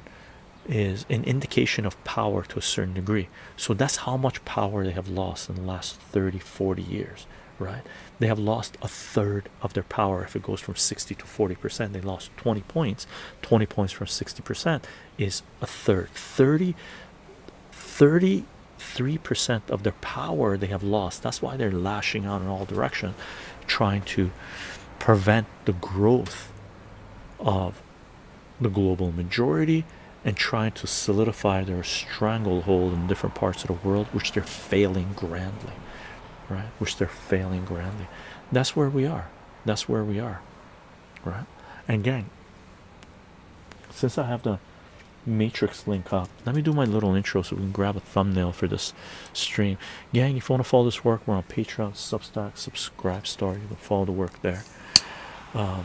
is an indication of power to a certain degree. So that's how much power they have lost in the last 30-40 years, right? They have lost a third of their power. If it goes from 60 to 40%, they lost 20 points. 20 points from 60% is a third. 33% of their power they have lost. That's why they're lashing out in all directions, trying to prevent the growth of the global majority and trying to solidify their stranglehold in different parts of the world, which they're failing grandly, right? Which they're failing grandly. That's where we are. That's where we are, right? And gang, since I have the matrix link up. Let me do my little intro so we can grab a thumbnail for this stream. Gang, if you want to follow this work, we're on Patreon, Substack, Subscribestar. You can follow the work there. I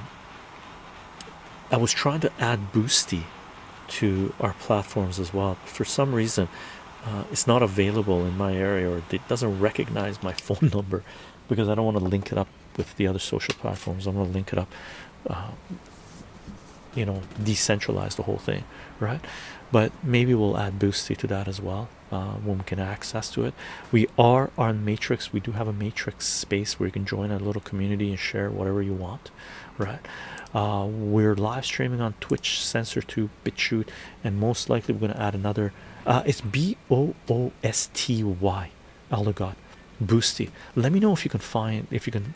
was trying to add Boosty to our platforms as well, but for some reason it's not available in my area, or it doesn't recognize my phone number, because I don't want to link it up with the other social platforms. I want to link it up, you know, decentralize the whole thing, right? But maybe we'll add Boosty to that as well when we can access to it. We are on Matrix. We do have a Matrix space where you can join a little community and share whatever you want, right? We're live streaming on Twitch, SensorTube, BitChute, and most likely we're going to add another. It's Boosty, Elder God, Boosty. Let me know if you can find, if you can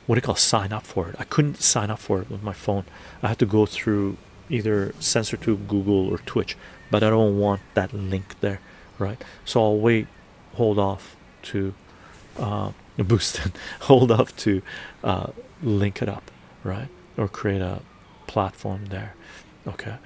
what do you call, sign up for it. I couldn't sign up for it with my phone. I had to go through either SensorTube, Google, or Twitch, but I don't want that link there, right? So I'll wait, hold off to boost it, hold off to link it up, right? Or create a platform there. Okay,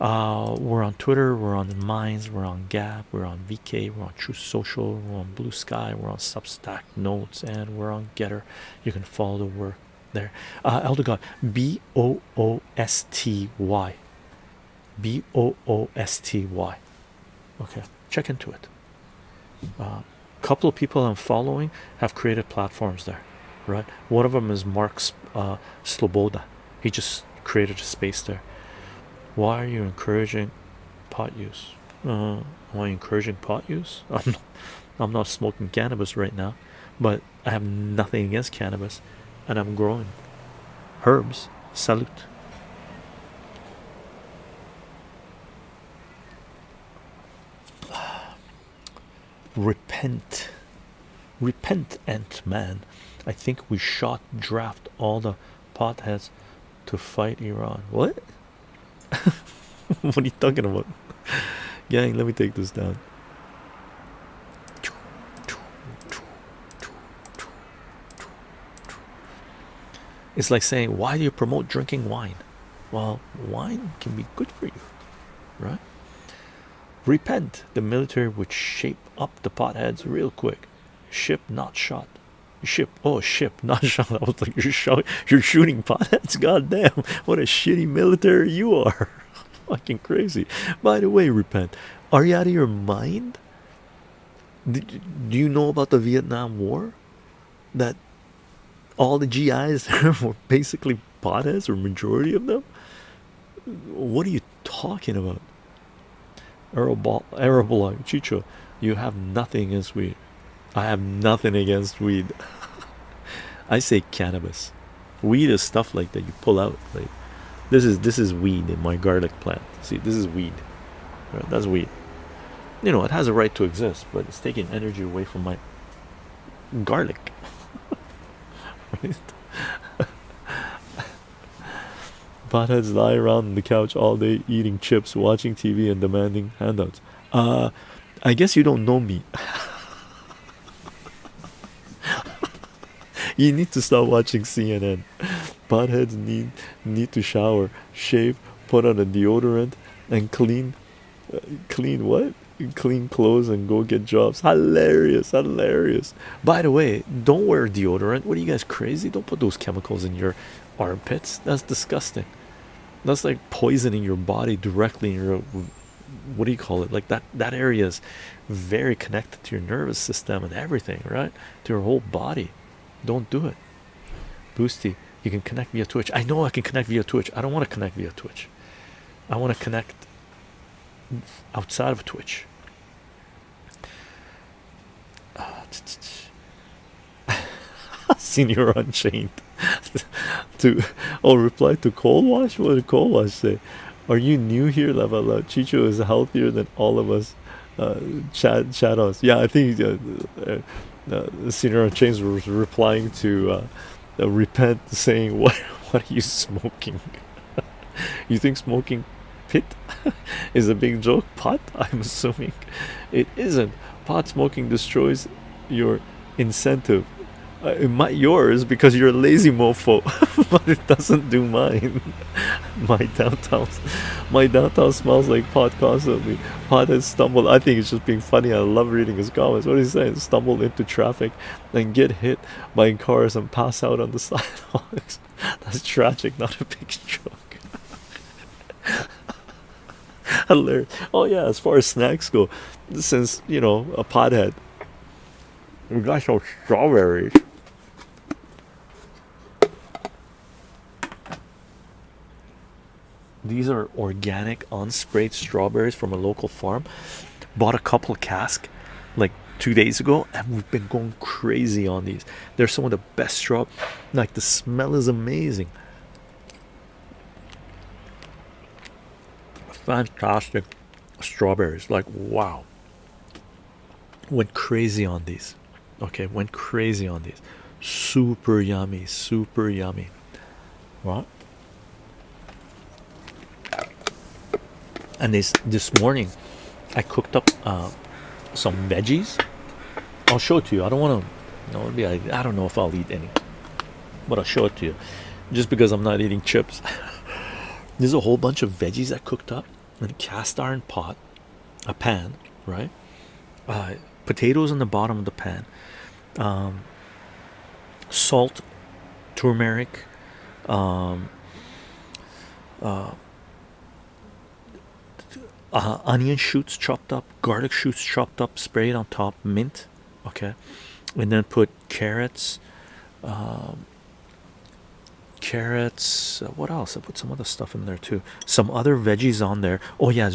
we're on Twitter, we're on Minds, we're on Gab, we're on VK, we're on Truth Social, we're on Blue Sky, we're on Substack Notes, and we're on Getter. You can follow the work there. Elder God, Boosty, Boosty. Okay, check into it. Couple of people I'm following have created platforms there, right? One of them is Mark Sloboda. He just created a space there. Why are you encouraging pot use? Am I encouraging pot use? I'm not smoking cannabis right now, but I have nothing against cannabis, and I'm growing herbs. Salute. Repent, Ant-Man. I think we shot draft all the potheads to fight Iran. What? What are you talking about? Gang, let me take this down. It's like saying, why do you promote drinking wine? Well, wine can be good for you, right? Repent. The military would shape up the potheads real quick. Ship not shot. Ship, oh, ship not shot. I was like, you're shooting potheads. Goddamn, what a shitty military you are. Fucking crazy. By the way, Repent, are you out of your mind? Do you know about the Vietnam War? That all the GIs were basically potheads, or majority of them? What are you talking about? Arable chycho, you have nothing against weed. I have nothing against weed. I say cannabis. Weed is stuff like that you pull out. Like this is weed in my garlic plant. See, this is weed. Right? That's weed. You know, it has a right to exist, but it's taking energy away from my garlic. Right? Potheads lie around on the couch all day eating chips, watching TV, and demanding handouts. I guess you don't know me. You need to stop watching CNN. Potheads need to shower, shave, put on a deodorant, and clean what? Clean clothes and go get jobs. Hilarious. By the way, don't wear deodorant. What are you guys, crazy? Don't put those chemicals in your armpits. That's disgusting. That's like poisoning your body directly in your, what do you call it, like that area is very connected to your nervous system and everything, right? To your whole body. Don't do it. Boosty, you can connect via Twitch. I know I can connect via Twitch. I don't want to connect via Twitch. I want to connect outside of Twitch. Senior Unchained. Reply to Cold Wash. What did Cold Wash say? Are you new here, Lava? Chycho is healthier than all of us. Shadows. Yeah, I think Senior Unchained was replying to Repent, saying, what are you smoking? You think smoking pit is a big joke? Pot? I'm assuming it isn't. Pot smoking destroys your incentive. It might yours because you're a lazy mofo, but it doesn't do mine. My downtown, my downtown smells like pot constantly. Pot has stumbled. I think it's just being funny. I love reading his comments. What is he saying? Stumbled into traffic and get hit by cars and pass out on the sidewalks. That's tragic, not a big joke. Hilarious. Oh yeah, as far as snacks go, since a pothead, we got some strawberries. These are organic, unsprayed strawberries from a local farm. Bought a couple of casks like 2 days ago, and we've been going crazy on these. They're some of the best straw. Like the smell is amazing. Fantastic strawberries. Like wow. Went crazy on these. Okay, went crazy on these. Super yummy, super yummy. Right? And this morning, I cooked up some veggies. I'll show it to you. I don't want to. I don't know if I'll eat any, but I'll show it to you. Just because I'm not eating chips. There's a whole bunch of veggies I cooked up in a cast iron pot, a pan, right? Potatoes in the bottom of the pan. Salt, turmeric, onion shoots chopped up, garlic shoots chopped up, sprayed on top, mint, okay, and then put carrots, what else? I put some other stuff in there too, some other veggies on there. Oh yeah,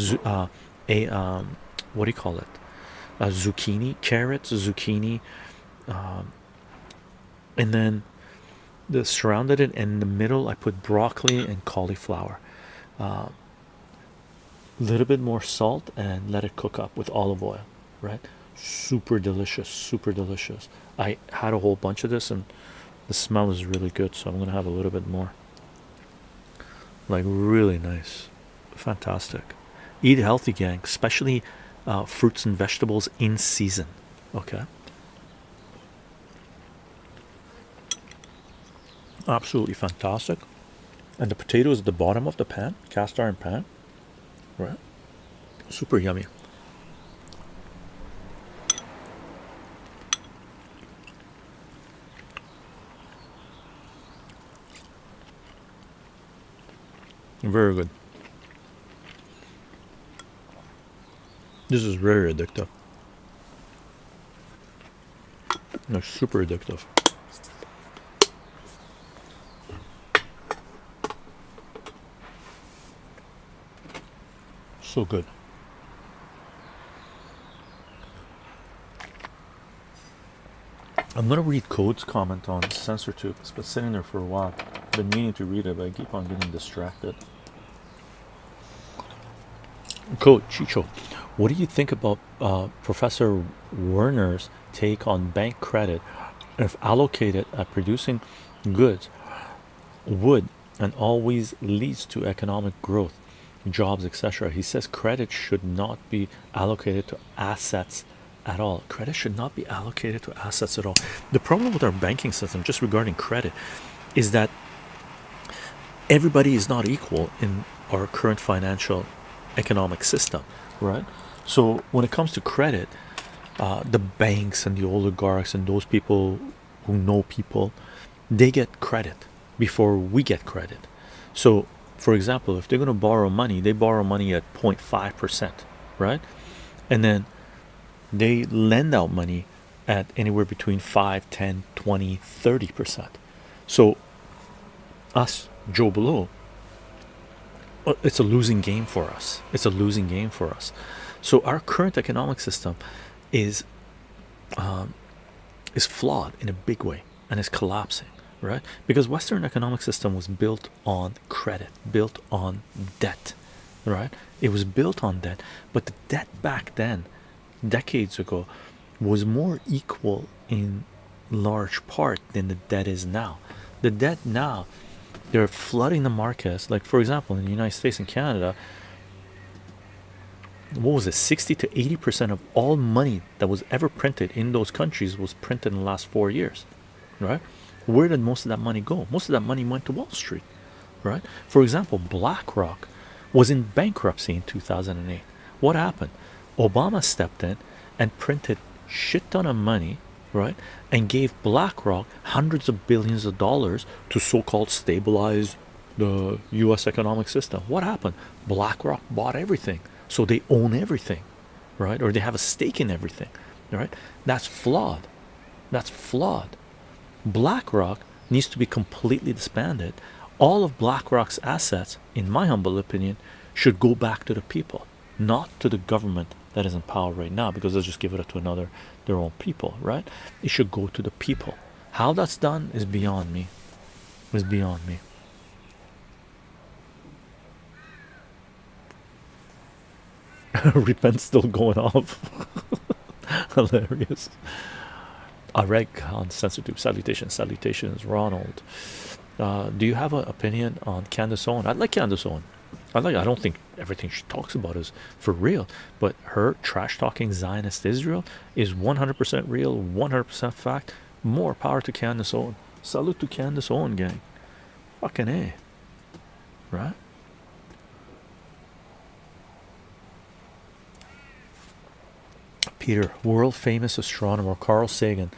what do you call it? Zucchini, carrots, zucchini, and then surrounded it, and in the middle I put broccoli and cauliflower. Little bit more salt and let it cook up with olive oil, right? Super delicious, super delicious. I had a whole bunch of this and the smell is really good, so I'm gonna have a little bit more. Like really nice, fantastic. Eat healthy, gang, especially fruits and vegetables in season. Okay, absolutely fantastic. And the potatoes at the bottom of the pan, cast iron pan, right? Super yummy. Very good. This is very addictive. No, super addictive. So good. I'm gonna read Code's comment on CensorTube. It's been sitting there for a while. I've been meaning to read it, but I keep on getting distracted. Code chycho, what do you think about Professor Werner's take on bank credit if allocated at producing goods would and always leads to economic growth, jobs, etc.? He says credit should not be allocated to assets at all. Credit should not be allocated to assets at all. The problem with our banking system, just regarding credit, is that everybody is not equal in our current financial economic system, right? So when it comes to credit, the banks and the oligarchs and those people who know people, they get credit before we get credit. So for example, if they're going to borrow money, they borrow money at 0.5%, right? And then they lend out money at anywhere between 5, 10, 20, 30%. So us, Joe Blow, it's a losing game for us. It's a losing game for us. So our current economic system is flawed in a big way and is collapsing, right? Because Western economic system was built on credit, built on debt, right? It was built on debt, but the debt back then, decades ago, was more equal in large part than the debt is now. The debt now, they're flooding the markets. Like for example, in the United States and Canada, what was it, 60 to 80% of all money that was ever printed in those countries was printed in the last 4 years, right? Where did most of that money go? Most of that money went to Wall Street, right? For example, BlackRock was in bankruptcy in 2008. What happened? Obama stepped in and printed shit ton of money, right, and gave BlackRock hundreds of billions of dollars to so-called stabilize the US economic system. What happened? BlackRock bought everything, so they own everything, right? Or they have a stake in everything, right? That's flawed. That's flawed. BlackRock needs to be completely disbanded. All of BlackRock's assets, in my humble opinion, should go back to the people, not to the government that is in power right now, because they'll just give it to their own people, right? It should go to the people. How that's done is beyond me. Is beyond me. Repent still going off. Hilarious. Reg on SensorTube. Salutations, Ronald. Do you have an opinion on Candace Owen? I like Candace Owen. I don't think everything she talks about is for real, but her trash talking Zionist Israel is 100% real, 100% fact. More power to Candace Owen. Salute to Candace Owen, gang. Fucking A. Right? Peter, world famous astronomer Carl Sagan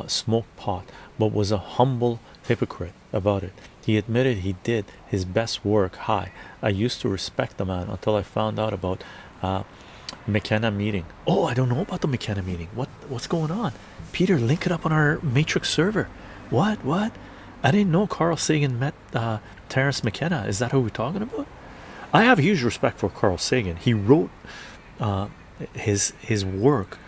smoked pot, but was a humble hypocrite about it. He admitted he did his best work. Hi, I used to respect the man until I found out about McKenna meeting. Oh, I don't know about the McKenna meeting. What's going on? Peter, link it up on our Matrix server. What? I didn't know Carl Sagan met Terence McKenna. Is that who we're talking about? I have huge respect for Carl Sagan. He wrote his work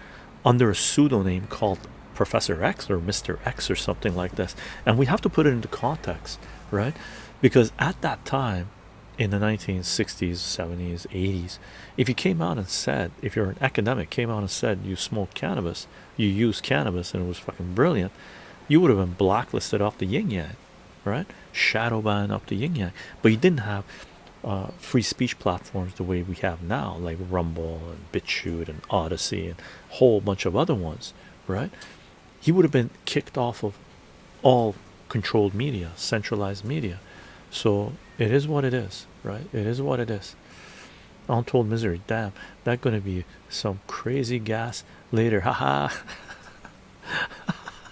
under a pseudonym called Professor X or Mr. X or something like this, and we have to put it into context, right? Because at that time in the 1960s, 70s, 80s, if you came out and said, if you're an academic, came out and said you smoke cannabis, you use cannabis, and it was fucking brilliant, you would have been blacklisted off the yin yang, right? Shadow banned off the yin yang. But you didn't have free speech platforms the way we have now, like Rumble and BitChute and Odyssey and a whole bunch of other ones, right? He would have been kicked off of all controlled media, centralized media. So it is what it is, right? It is what it is. Untold misery. Damn, that's gonna be some crazy gas later. Haha.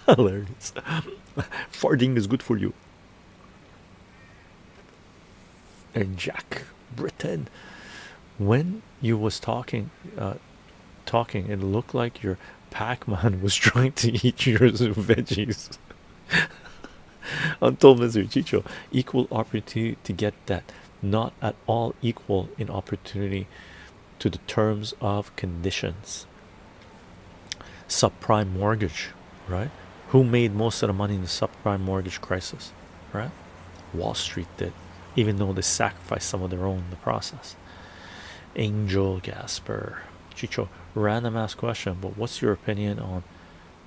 Hilarious. Farting is good for you. And Jack Britain, when you was talking, it looked like your Pac-Man was trying to eat your veggies. Untold misery. Chycho, equal opportunity to get that, not at all equal in opportunity to the terms of conditions. Subprime mortgage, right? Who made most of the money in the subprime mortgage crisis, right? Wall Street did, even though they sacrificed some of their own in the process. Angel Gasper. Chycho, random ass question, but what's your opinion on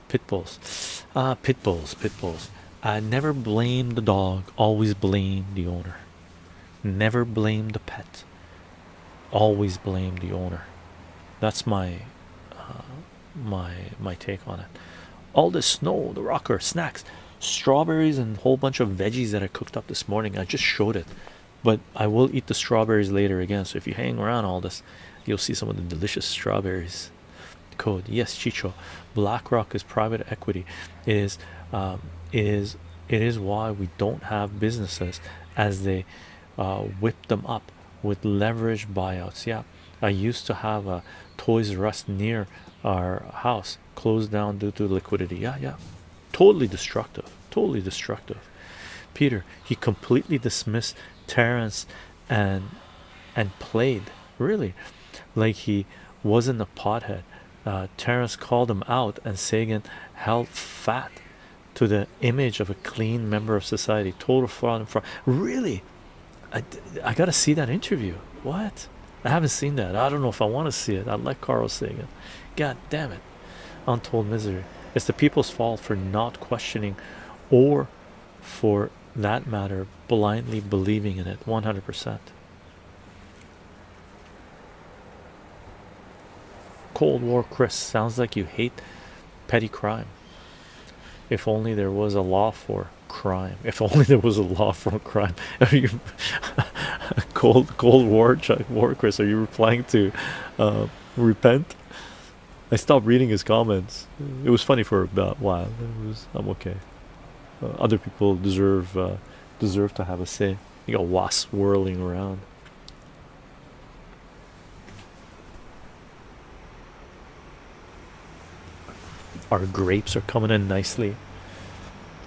pit bulls? Pit bulls. I never blame the dog, always blame the owner. Never blame the pet, always blame the owner. That's my my take on it. All this snow, the rocker, snacks, strawberries, and a whole bunch of veggies that I cooked up this morning. I just showed it, but I will eat the strawberries later again. So if you hang around all this, you'll see some of the delicious strawberries. Code, yes, Chycho. BlackRock is private equity. It is why we don't have businesses, as they whip them up with leverage buyouts. Yeah, I used to have a Toys R Us near our house, closed down due to liquidity. Yeah, totally destructive. Peter, he completely dismissed Terence and played, really, like he wasn't a pothead. Terence called him out, and Sagan held fat to the image of a clean member of society. Total fraud and fraud. Really? I gotta see that interview. What? I haven't seen that. I don't know if I want to see it. I like Carl Sagan. God damn it. Untold misery. It's the people's fault for not questioning, or for that matter, blindly believing in it. 100%. Cold War Chris, sounds like you hate petty crime. If only there was a law for crime. If only there was a law for crime. Are you Cold War, Chris? Are you replying to repent? I stopped reading his comments. It was funny for about a while. I'm okay. Other people deserve to have a say. You got wasps whirling around. Our grapes are coming in nicely.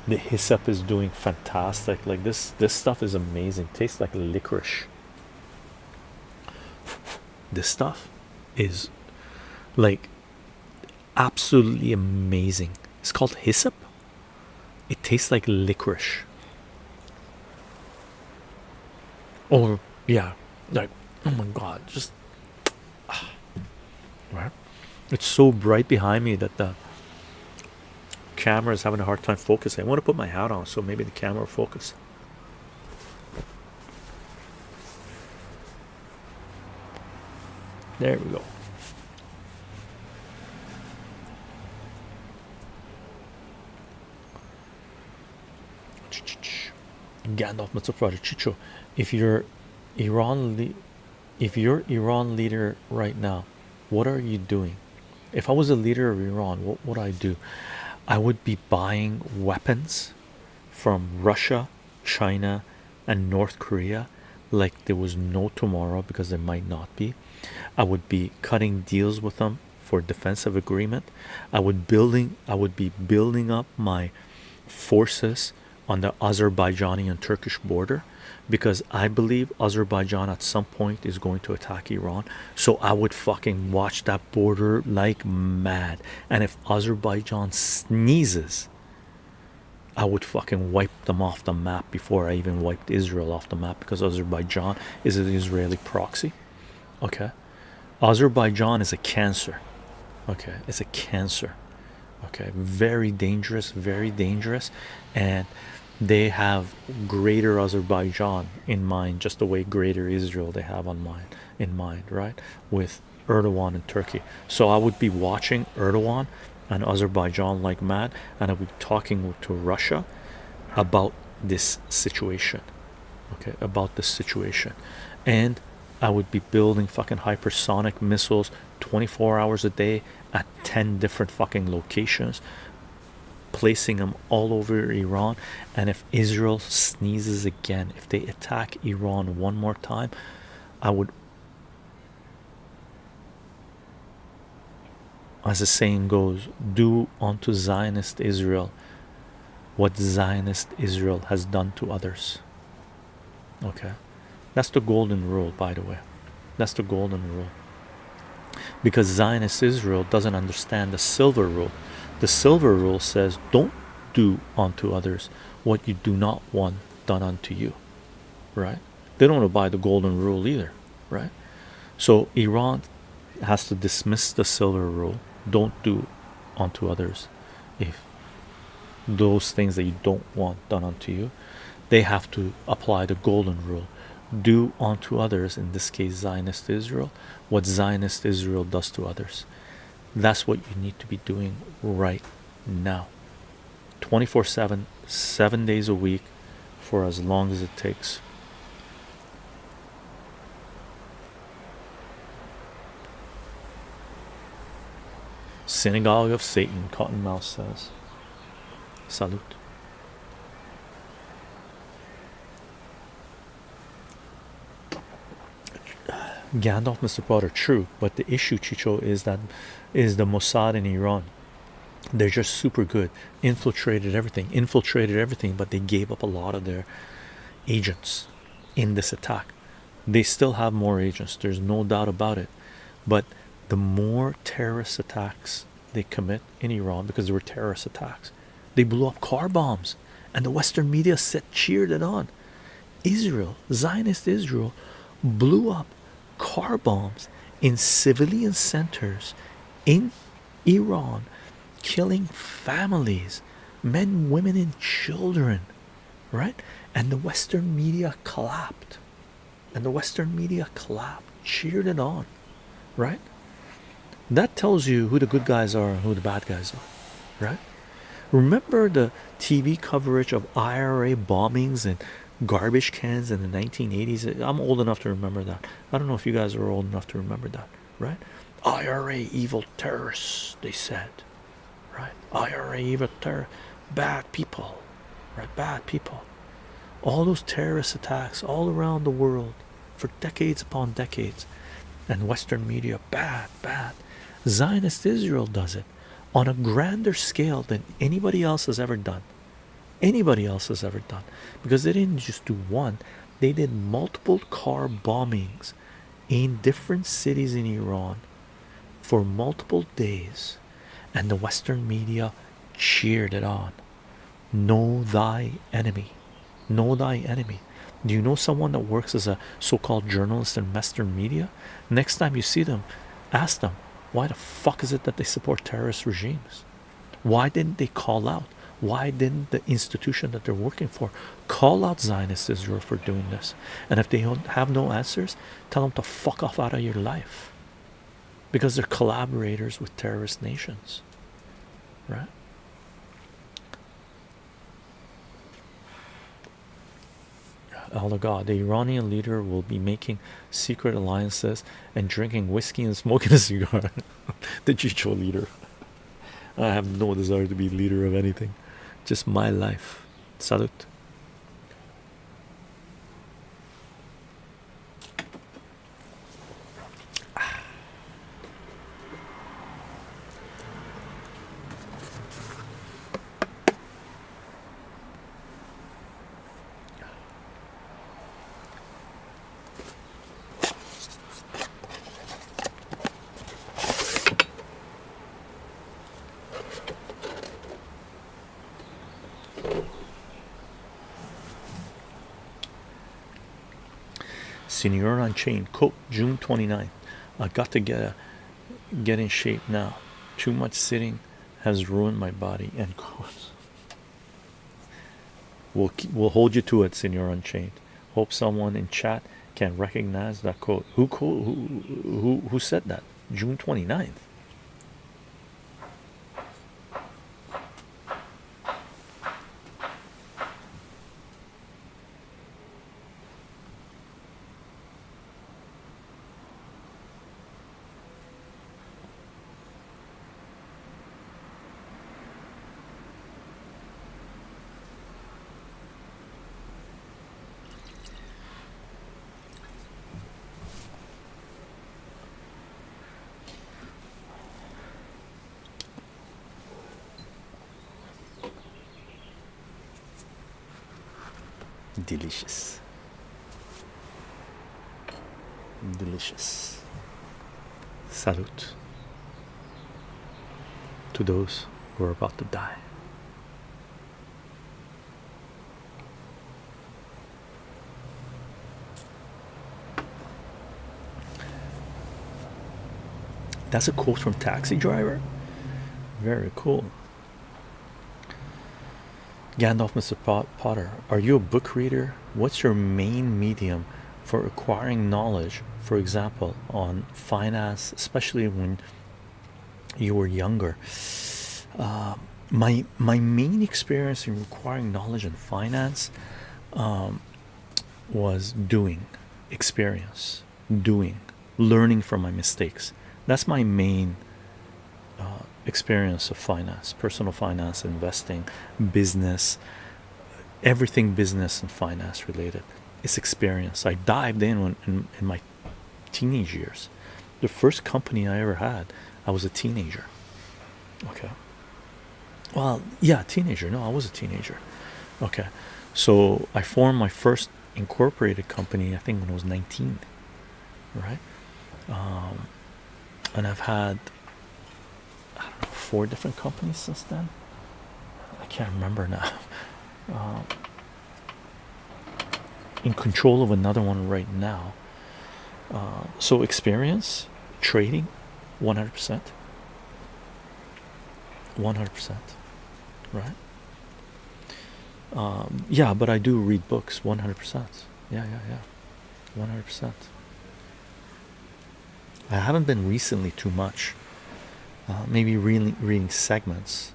The hyssop is doing fantastic. Like this stuff is amazing. Tastes like licorice. This stuff is like absolutely amazing. It's called hyssop. It tastes like licorice. Oh yeah, like oh my god, just right. It's so bright behind me that the camera is having a hard time focusing. I want to put my hat on so maybe the camera will focus. There we go. Gandalf Mitzvah Project chycho. If you're Iran leader right now, what are you doing? If I was a leader of Iran, what would I do? I would be buying weapons from Russia, China, and North Korea like there was no tomorrow, because there might not be. I would be cutting deals with them for defensive agreement. I would be building up my forces on the Azerbaijani and Turkish border, because I believe Azerbaijan at some point is going to attack Iran. So I would fucking watch that border like mad. And if Azerbaijan sneezes, I would fucking wipe them off the map before I even wiped Israel off the map, because Azerbaijan is an Israeli proxy. Okay, Azerbaijan is a cancer. Okay, it's a cancer. Okay, very dangerous, and they have greater Azerbaijan in mind, just the way greater Israel they have in mind, right? With Erdogan and Turkey. So I would be watching Erdogan and Azerbaijan like mad, and I would be talking to Russia about this situation. Okay, about this situation. And I would be building fucking hypersonic missiles 24 hours a day at 10 different fucking locations, placing them all over Iran. And if Israel sneezes again, if they attack Iran one more time, I would, as the saying goes, do unto Zionist Israel what Zionist Israel has done to others. Okay, that's the golden rule, by the way. That's the golden rule, because Zionist Israel doesn't understand the silver rule. The silver rule says don't do unto others what you do not want done unto you, right? They don't abide the golden rule either, right? So Iran has to dismiss the silver rule. Don't do unto others if those things that you don't want done unto you. They have to apply the golden rule. Do unto others, in this case Zionist Israel, what Zionist Israel does to others. That's what you need to be doing right now, 24/7, 7 days a week, for as long as it takes. Synagogue of Satan, Cottonmouth says. Salute. Gandalf, Mr. Potter, true, but the issue, chycho, is the Mossad in Iran. They're just super good. Infiltrated everything, but they gave up a lot of their agents in this attack. They still have more agents, there's no doubt about it, but the more terrorist attacks they commit in Iran, because there were terrorist attacks, they blew up car bombs, and the Western media cheered it on. Israel, Zionist Israel, blew up car bombs in civilian centers in Iran, killing families, men, women, and children, right? And the Western media clapped, cheered it on, right? That tells you who the good guys are and who the bad guys are, right? Remember the TV coverage of IRA bombings and garbage cans in the 1980s? I'm old enough to remember that. I don't know if you guys are old enough to remember that, right? IRA evil terrorists, they said, right? IRA evil terror, bad people, right? Bad people. All those terrorist attacks all around the world for decades upon decades, and Western media, bad, bad. Zionist Israel does it on a grander scale than anybody else has ever done. Anybody else has ever done. Because they didn't just do one, they did multiple car bombings in different cities in Iran for multiple days, and the Western media cheered it on. Know thy enemy. Know thy enemy. Do you know someone that works as a so-called journalist in Western media? Next time you see them, ask them, why the fuck is it that they support terrorist regimes? Why didn't they call out? Why didn't the institution that they're working for call out Zionist Israel for doing this? And if they don't have no answers, tell them to fuck off out of your life, because they're collaborators with terrorist nations, right? Elder God, the Iranian leader will be making secret alliances and drinking whiskey and smoking a cigar. The chycho leader. I have no desire to be leader of anything, just my life. Salute. Senior Unchained, quote, June 29th. I got to get in shape now. Too much sitting has ruined my body. End quote. We'll hold you to it, Senior Unchained. Hope someone in chat can recognize that quote. Who said that? June 29th. Delicious. Delicious. Salute to those who are about to die. That's a quote from Taxi Driver. Very cool. Gandalf, Mr. Potter, are you a book reader? What's your main medium for acquiring knowledge, for example, on finance, especially when you were younger? My main experience in acquiring knowledge in finance was doing, experience, doing, learning from my mistakes. That's my main experience of finance, personal finance, investing, business, everything business and finance related. It's experience. I dived in in my teenage years. The first company I ever had, I was a teenager. Okay. Well, yeah, teenager. No, I was a teenager. Okay. So I formed my first incorporated company, I think, when I was 19. Right. And I've had, I don't know, 4 different companies since then. I can't remember now. In control of another one right now. So experience, trading, 100%. 100%. Right? Yeah, but I do read books, 100%. Yeah. 100%. I haven't been recently too much. Maybe reading segments,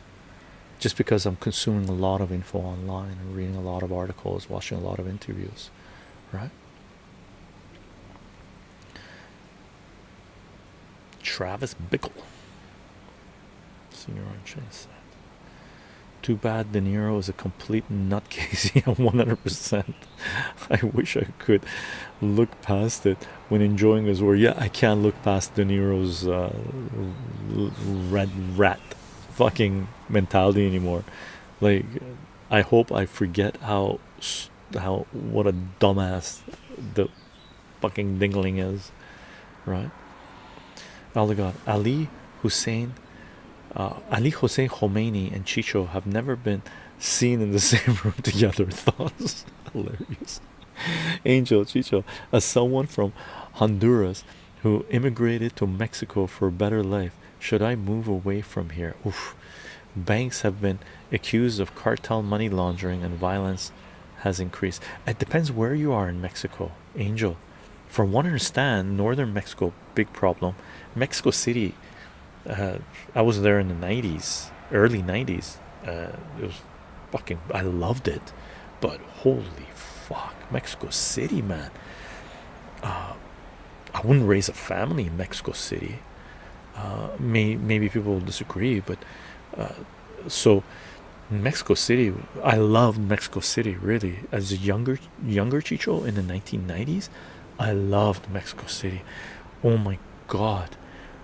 just because I'm consuming a lot of info online and reading a lot of articles, watching a lot of interviews, right? Travis Bickle, senior on Chase. Too bad De Niro is a complete nutcase. Yeah, 100%. I wish I could look past it when enjoying his work. Yeah, I can't look past De Niro's red rat fucking mentality anymore. Like, I hope I forget how what a dumbass the fucking dingling is, right? Oh my God, Ali Hussein Khomeini and Chycho have never been seen in the same room together. Thoughts? Hilarious. Angel Chycho, as someone from Honduras who immigrated to Mexico for a better life, should I move away from here? Oof. Banks have been accused of cartel money laundering and violence has increased. It depends where you are in Mexico, Angel. From what I understand, northern Mexico, big problem. Mexico City, I was there in the 90s, early 90s. It was fucking, I loved it. But holy fuck, Mexico City, man. I wouldn't raise a family in Mexico City. Maybe people will disagree, but so Mexico City, I loved Mexico City really. As a younger Chicho in the 1990s, I loved Mexico City. Oh my God,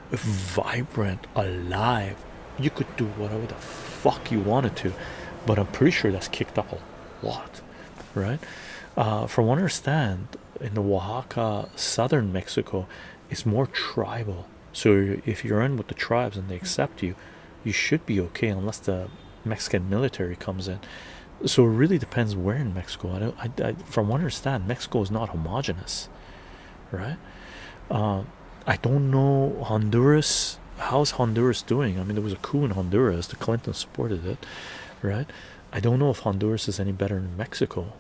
vibrant, alive. You could do whatever the fuck you wanted to, but I'm pretty sure that's kicked up a lot, right? From what I understand, in the Oaxaca, southern Mexico, it's more tribal. So if you're in with the tribes and they accept you, you should be okay unless the Mexican military comes in. So it really depends where in Mexico. From what I understand, Mexico is not homogenous, right? I don't know Honduras. How's Honduras doing? I mean, there was a coup in Honduras. The Clintons supported it, right? I don't know if Honduras is any better than Mexico.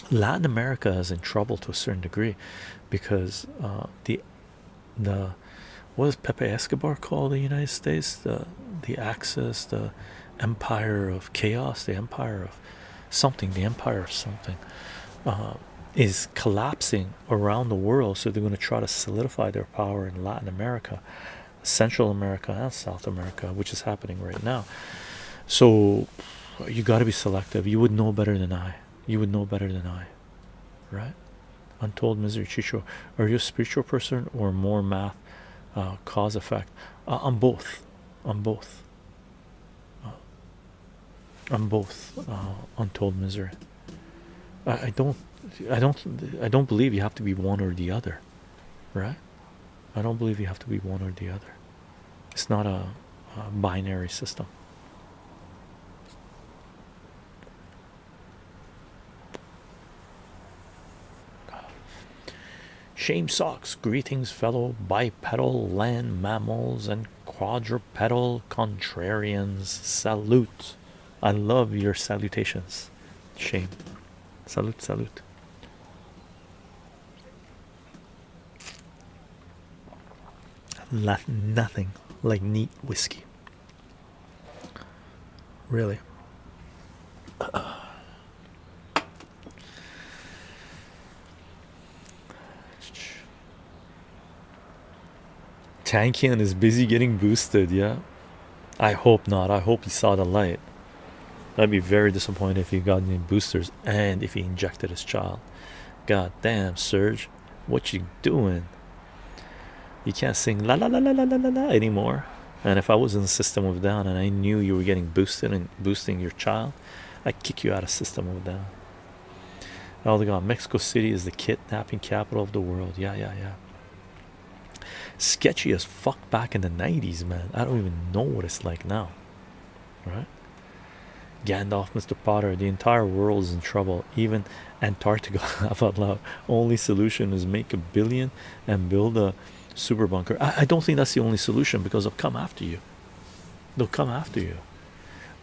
Latin America is in trouble to a certain degree because the what is Pepe Escobar called the United States? The Axis, the Empire of Chaos, the Empire of something, the Empire of something, is collapsing around the world. So they're going to try to solidify their power in Latin America, Central America, and South America, which is happening right now. So you got to be selective. You would know better than I. You would know better than I, right? Untold Misery Chicho, are you a spiritual person or more math, cause effect? I'm both. I'm both. I'm both. Untold Misery. I don't believe you have to be one or the other, right? I don't believe you have to be one or the other. It's not a binary system. Shame socks, greetings, fellow bipedal land mammals and quadrupedal contrarians. Salute. I love your salutations. Shame. Salute, salute. Nothing like neat whiskey. Really. Tankian is busy getting boosted, yeah. I hope not. I hope he saw the light. I'd be very disappointed if he got any boosters and if he injected his child. God damn, Serge, what you doing? You can't sing la la la la la la la la anymore. And if I was in the System of a Down and I knew you were getting boosted and boosting your child, I'd kick you out of System of a Down. Oh my God, Mexico City is the kidnapping capital of the world. Yeah. Sketchy as fuck back in the 90s, man. I don't even know what it's like now, right? Gandalf, Mr. Potter, the entire world is in trouble. Even Antarctica, laugh out loud. Only solution is make 1 billion and build a super bunker. I don't think that's the only solution because they'll come after you. They'll come after you.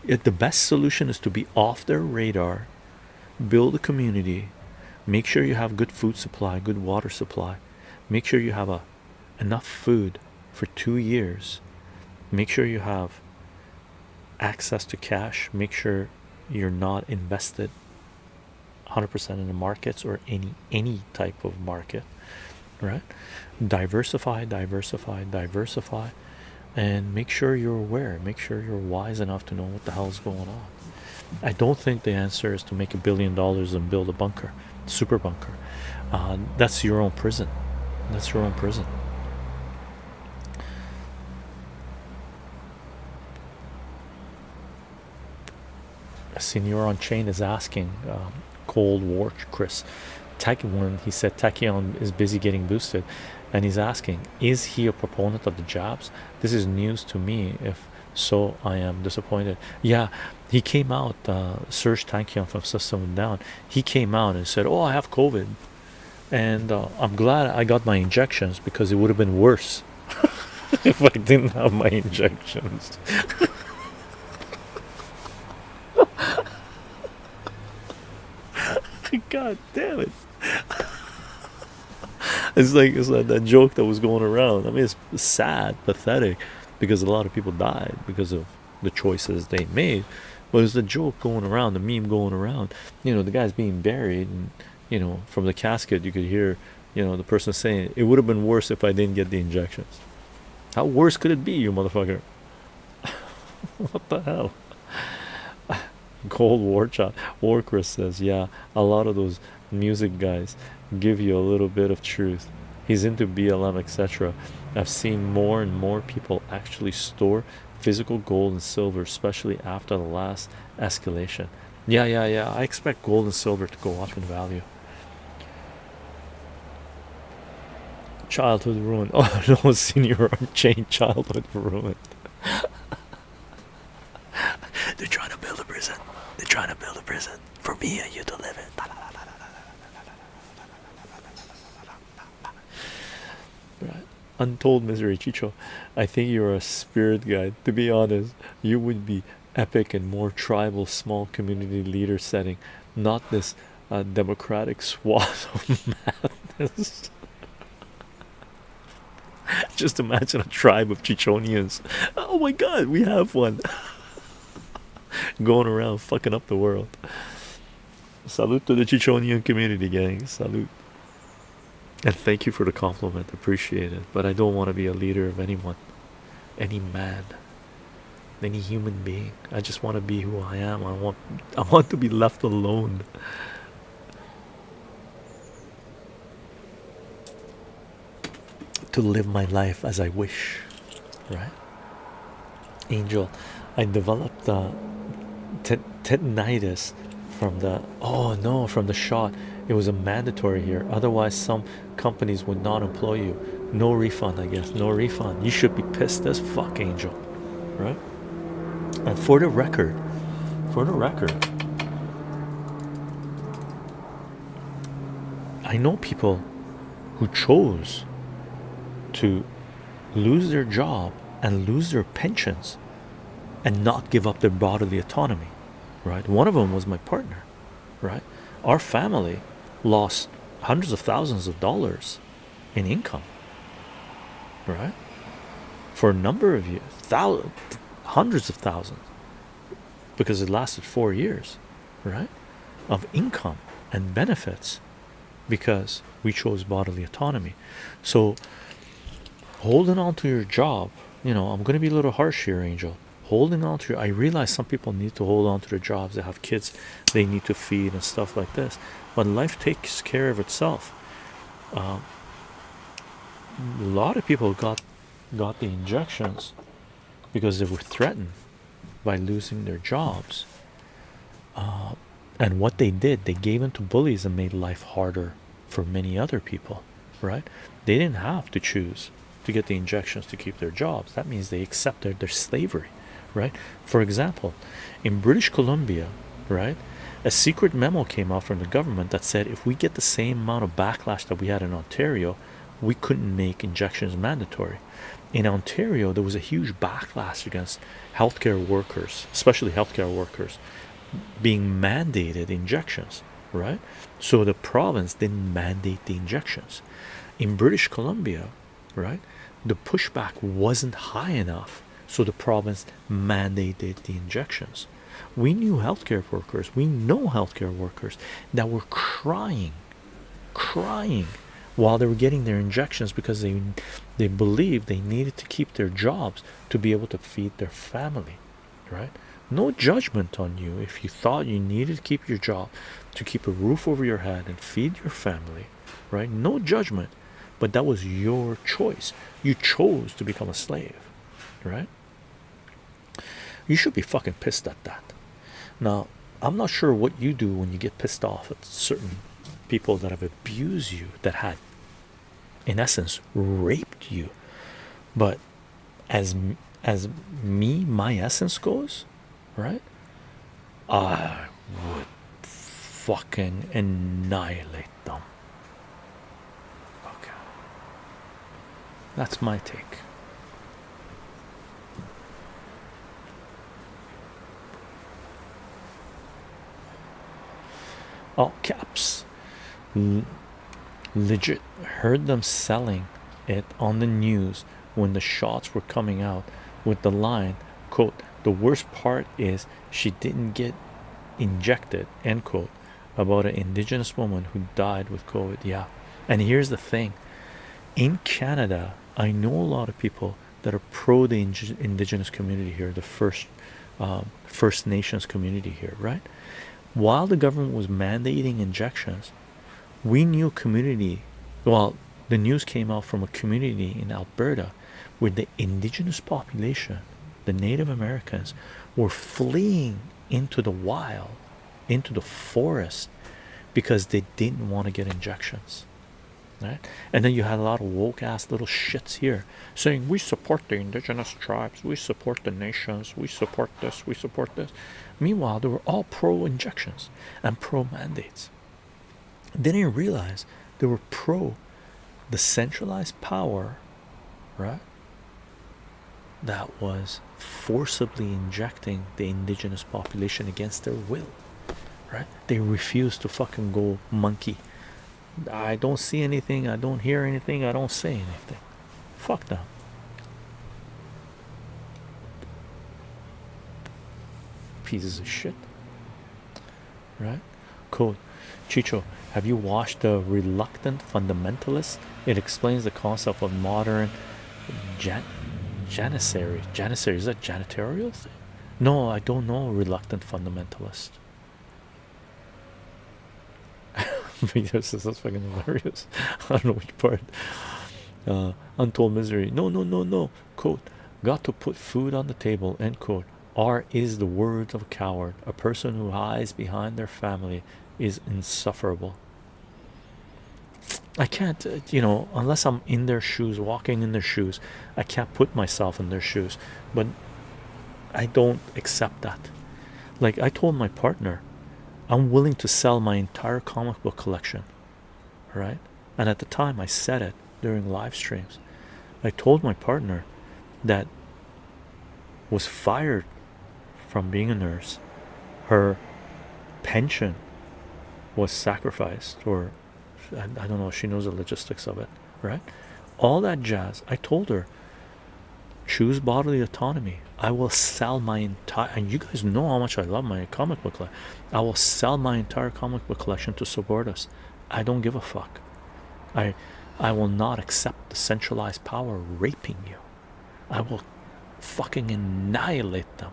The best solution is to be off their radar, build a community, make sure you have good food supply, good water supply, make sure you have enough food for 2 years, make sure you have access to cash, make sure you're not invested 100% in the markets or any type of market, right? Diversify, diversify, diversify, and make sure you're aware, make sure you're wise enough to know what the hell's going on. I don't think the answer is to make $1 billion and build a bunker, super bunker. That's your own prison. That's your own prison. Senior on Chain is asking, Cold War Chris, when he said Tachyon is busy getting boosted, and he's asking, is he a proponent of the jabs? This is news to me. If so, I am disappointed. Yeah, he came out, Serge Tankian from System Down. He came out and said, "Oh, I have COVID, and I'm glad I got my injections because it would have been worse if I didn't have my injections." God damn it. It's like that joke that was going around. I mean, it's sad, pathetic, because a lot of people died because of the choices they made. But it's the joke going around, the meme going around. The guy's being buried, and from the casket you could hear, the person saying, "It would have been worse if I didn't get the injections." How worse could it be, you motherfucker? What the hell? Cold War chat. Warcris says, yeah, a lot of those music guys give you a little bit of truth. He's into BLM, etc. I've seen more and more people actually store physical gold and silver, especially after the last escalation. Yeah. I expect gold and silver to go up in value. Childhood ruined. Oh no, Senior on Chain, childhood ruined. They're trying to build a prison. They're trying to build a prison for me and you to live in. Right. Untold Misery, Chycho. I think you're a spirit guide. To be honest, you would be epic and more tribal, small community leader setting, not this democratic swath of madness. Just imagine a tribe of Chichonians. Oh my god, we have one. Going around fucking up the world. Salute to the Chichonian community, gang. Salute. And thank you for the compliment. Appreciate it. But I don't want to be a leader of anyone, any man, any human being. I just want to be who I am. I want to be left alone. To live my life as I wish, right? Angel, I developed tendinitis from the shot. It was a mandatory here, otherwise some companies would not employ you. No refund, I guess. No refund. You should be pissed as fuck, Angel, right? And for the record, I know people who chose to lose their job and lose their pensions and not give up their bodily autonomy, right? One of them was my partner, right? Our family lost hundreds of thousands of dollars in income, right? For a number of years, hundreds of thousands, because it lasted 4 years, right? Of income and benefits because we chose bodily autonomy. So holding on to your job, I'm going to be a little harsh here, Angel. Holding on to I realize some people need to hold on to their jobs. They have kids they need to feed and stuff like this, but life takes care of itself. A lot of people got the injections because they were threatened by losing their jobs, and what they did, they gave in to bullies and made life harder for many other people, right? They didn't have to choose to get the injections to keep their jobs. That means they accepted their slavery, right? For example, in British Columbia, right, a secret memo came out from the government that said if we get the same amount of backlash that we had in Ontario, we couldn't make injections mandatory. In Ontario, there was a huge backlash against healthcare workers, especially healthcare workers, being mandated injections, right? So the province didn't mandate the injections. In British Columbia, right, the pushback wasn't high enough So the province mandated the injections. We knew healthcare workers, we know healthcare workers that were crying while they were getting their injections because they believed they needed to keep their jobs to be able to feed their family, right? No judgment on you if you thought you needed to keep your job to keep a roof over your head and feed your family, right? No judgment, but that was your choice. You chose to become a slave, right? You should be fucking pissed at that. Now, I'm not sure what you do when you get pissed off at certain people that have abused you, that had, in essence, raped you. But as me, my essence goes, right? I would fucking annihilate them. Okay, that's my take. All caps. Legit heard them selling it on the news when the shots were coming out, with the line, quote, the worst part is she didn't get injected, end quote, about an indigenous woman who died with COVID. Yeah. And here's the thing, in Canada, I know a lot of people that are pro the indigenous community here, the First Nations community here, right? While the government was mandating injections, we knew community, well, the news came out from a community in Alberta where the indigenous population, the Native Americans, were fleeing into the wild, into the forest, because they didn't want to get injections, right? And then you had a lot of woke ass little shits here saying we support the indigenous tribes, we support the nations, we support this, we support this. Meanwhile, they were all pro injections and pro mandates. They didn't realize they were pro the centralized power, right, that was forcibly injecting the indigenous population against their will, right? They refused to fucking go monkey. I don't see anything, I don't hear anything, I don't say anything. Fuck them. Pieces of shit, right? Code. Chycho, have you watched The Reluctant Fundamentalist? It explains the concept of modern janissary. Janissary, is that janitorial thing? No, I don't know. Reluctant Fundamentalist. This is fucking hilarious. I don't know which part. Untold misery. No. Quote, got to put food on the table, end quote. R is the words of a coward. A person who hides behind their family is insufferable. I can't, unless I'm in their shoes, walking in their shoes, I can't put myself in their shoes. But I don't accept that. Like, I told my partner, I'm willing to sell my entire comic book collection, right? And at the time, I said it during live streams. I told my partner that was fired from being a nurse, her pension was sacrificed, or I don't know, she knows the logistics of it, right? All that jazz. I told her, choose bodily autonomy. I will sell my entire, and you guys know how much I love my comic book collection. I will sell my entire comic book collection to support us. I don't give a fuck. I will not accept the centralized power raping you. I will fucking annihilate them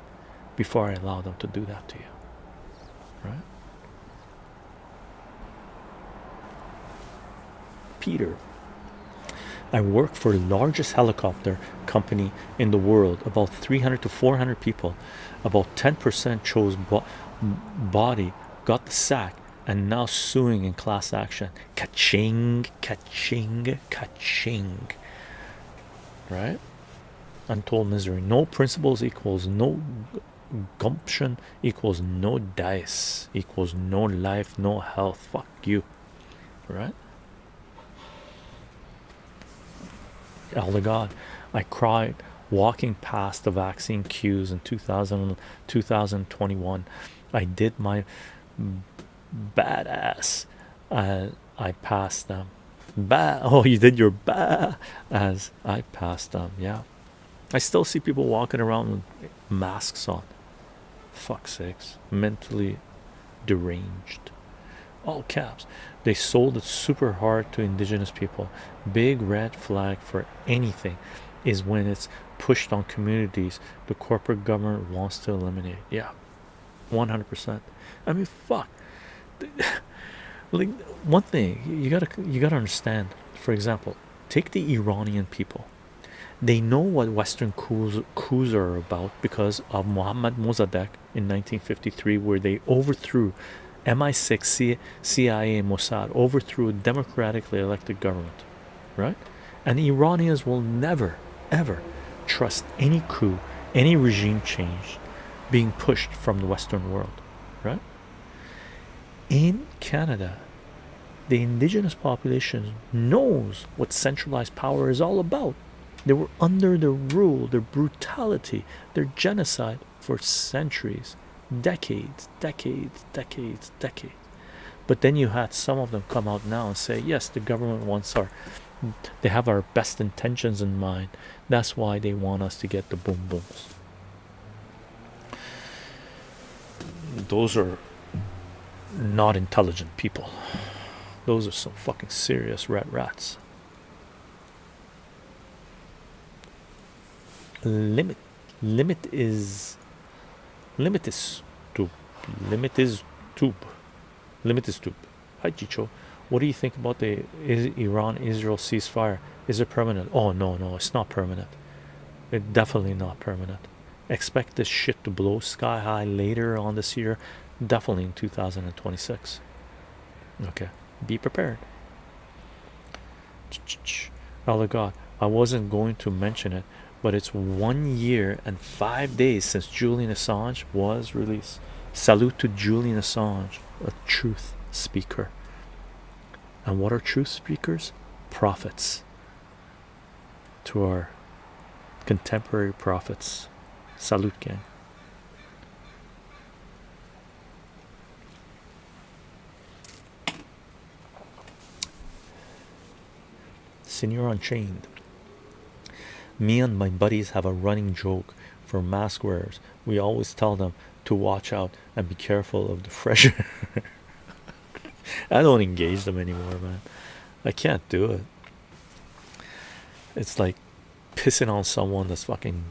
before I allow them to do that to you, right? Peter, I work for the largest helicopter company in the world, about 300 to 400 people. About 10% chose body, got the sack, and now suing in class action. Ka-ching, ka-ching, ka-ching. Right? Untold misery. No principles equals no gumption equals no dice equals no life, no health. Fuck you. Right? Elder God, I cried walking past the vaccine queues in 2021. I did my badass. I passed them. Oh, you did your as I passed them. Yeah. I still see people walking around with masks on. Fuck sakes. Mentally deranged. All caps. They sold it super hard to indigenous people. Big red flag for anything is when it's pushed on communities the corporate government wants to eliminate. Yeah, 100%. I mean, fuck. Like, one thing you gotta understand. For example, take the Iranian people. They know what Western coups are about because of Mohammad Mossadegh in 1953, where they overthrew MI6, CIA, Mossad, overthrew a democratically elected government, right? And Iranians will never, ever trust any coup, any regime change being pushed from the Western world, right? In Canada, the indigenous population knows what centralized power is all about. They were under their rule, their brutality, their genocide for centuries, decades, decades, decades, decades. But then you had some of them come out now and say, yes, the government they have our best intentions in mind. That's why they want us to get the boom booms. Those are not intelligent people. Those are some fucking serious rats. Limit is tube. Limit is tube. Hi chycho, what do you think about the Iran-Israel ceasefire? Is it permanent? Oh no, it's not permanent. It's definitely not permanent. Expect this shit to blow sky high later on this year, definitely in 2026. Okay, be prepared. Oh God, I wasn't going to mention it, but it's 1 year and 5 days since Julian Assange was released. Salute to Julian Assange, a truth speaker. And what are truth speakers? Prophets. To our contemporary prophets. Salute, gang. Senior Unchained. Me and my buddies have a running joke for mask wearers. We always tell them to watch out and be careful of the fresh air. I don't engage them anymore, man. I can't do it. It's like pissing on someone that's fucking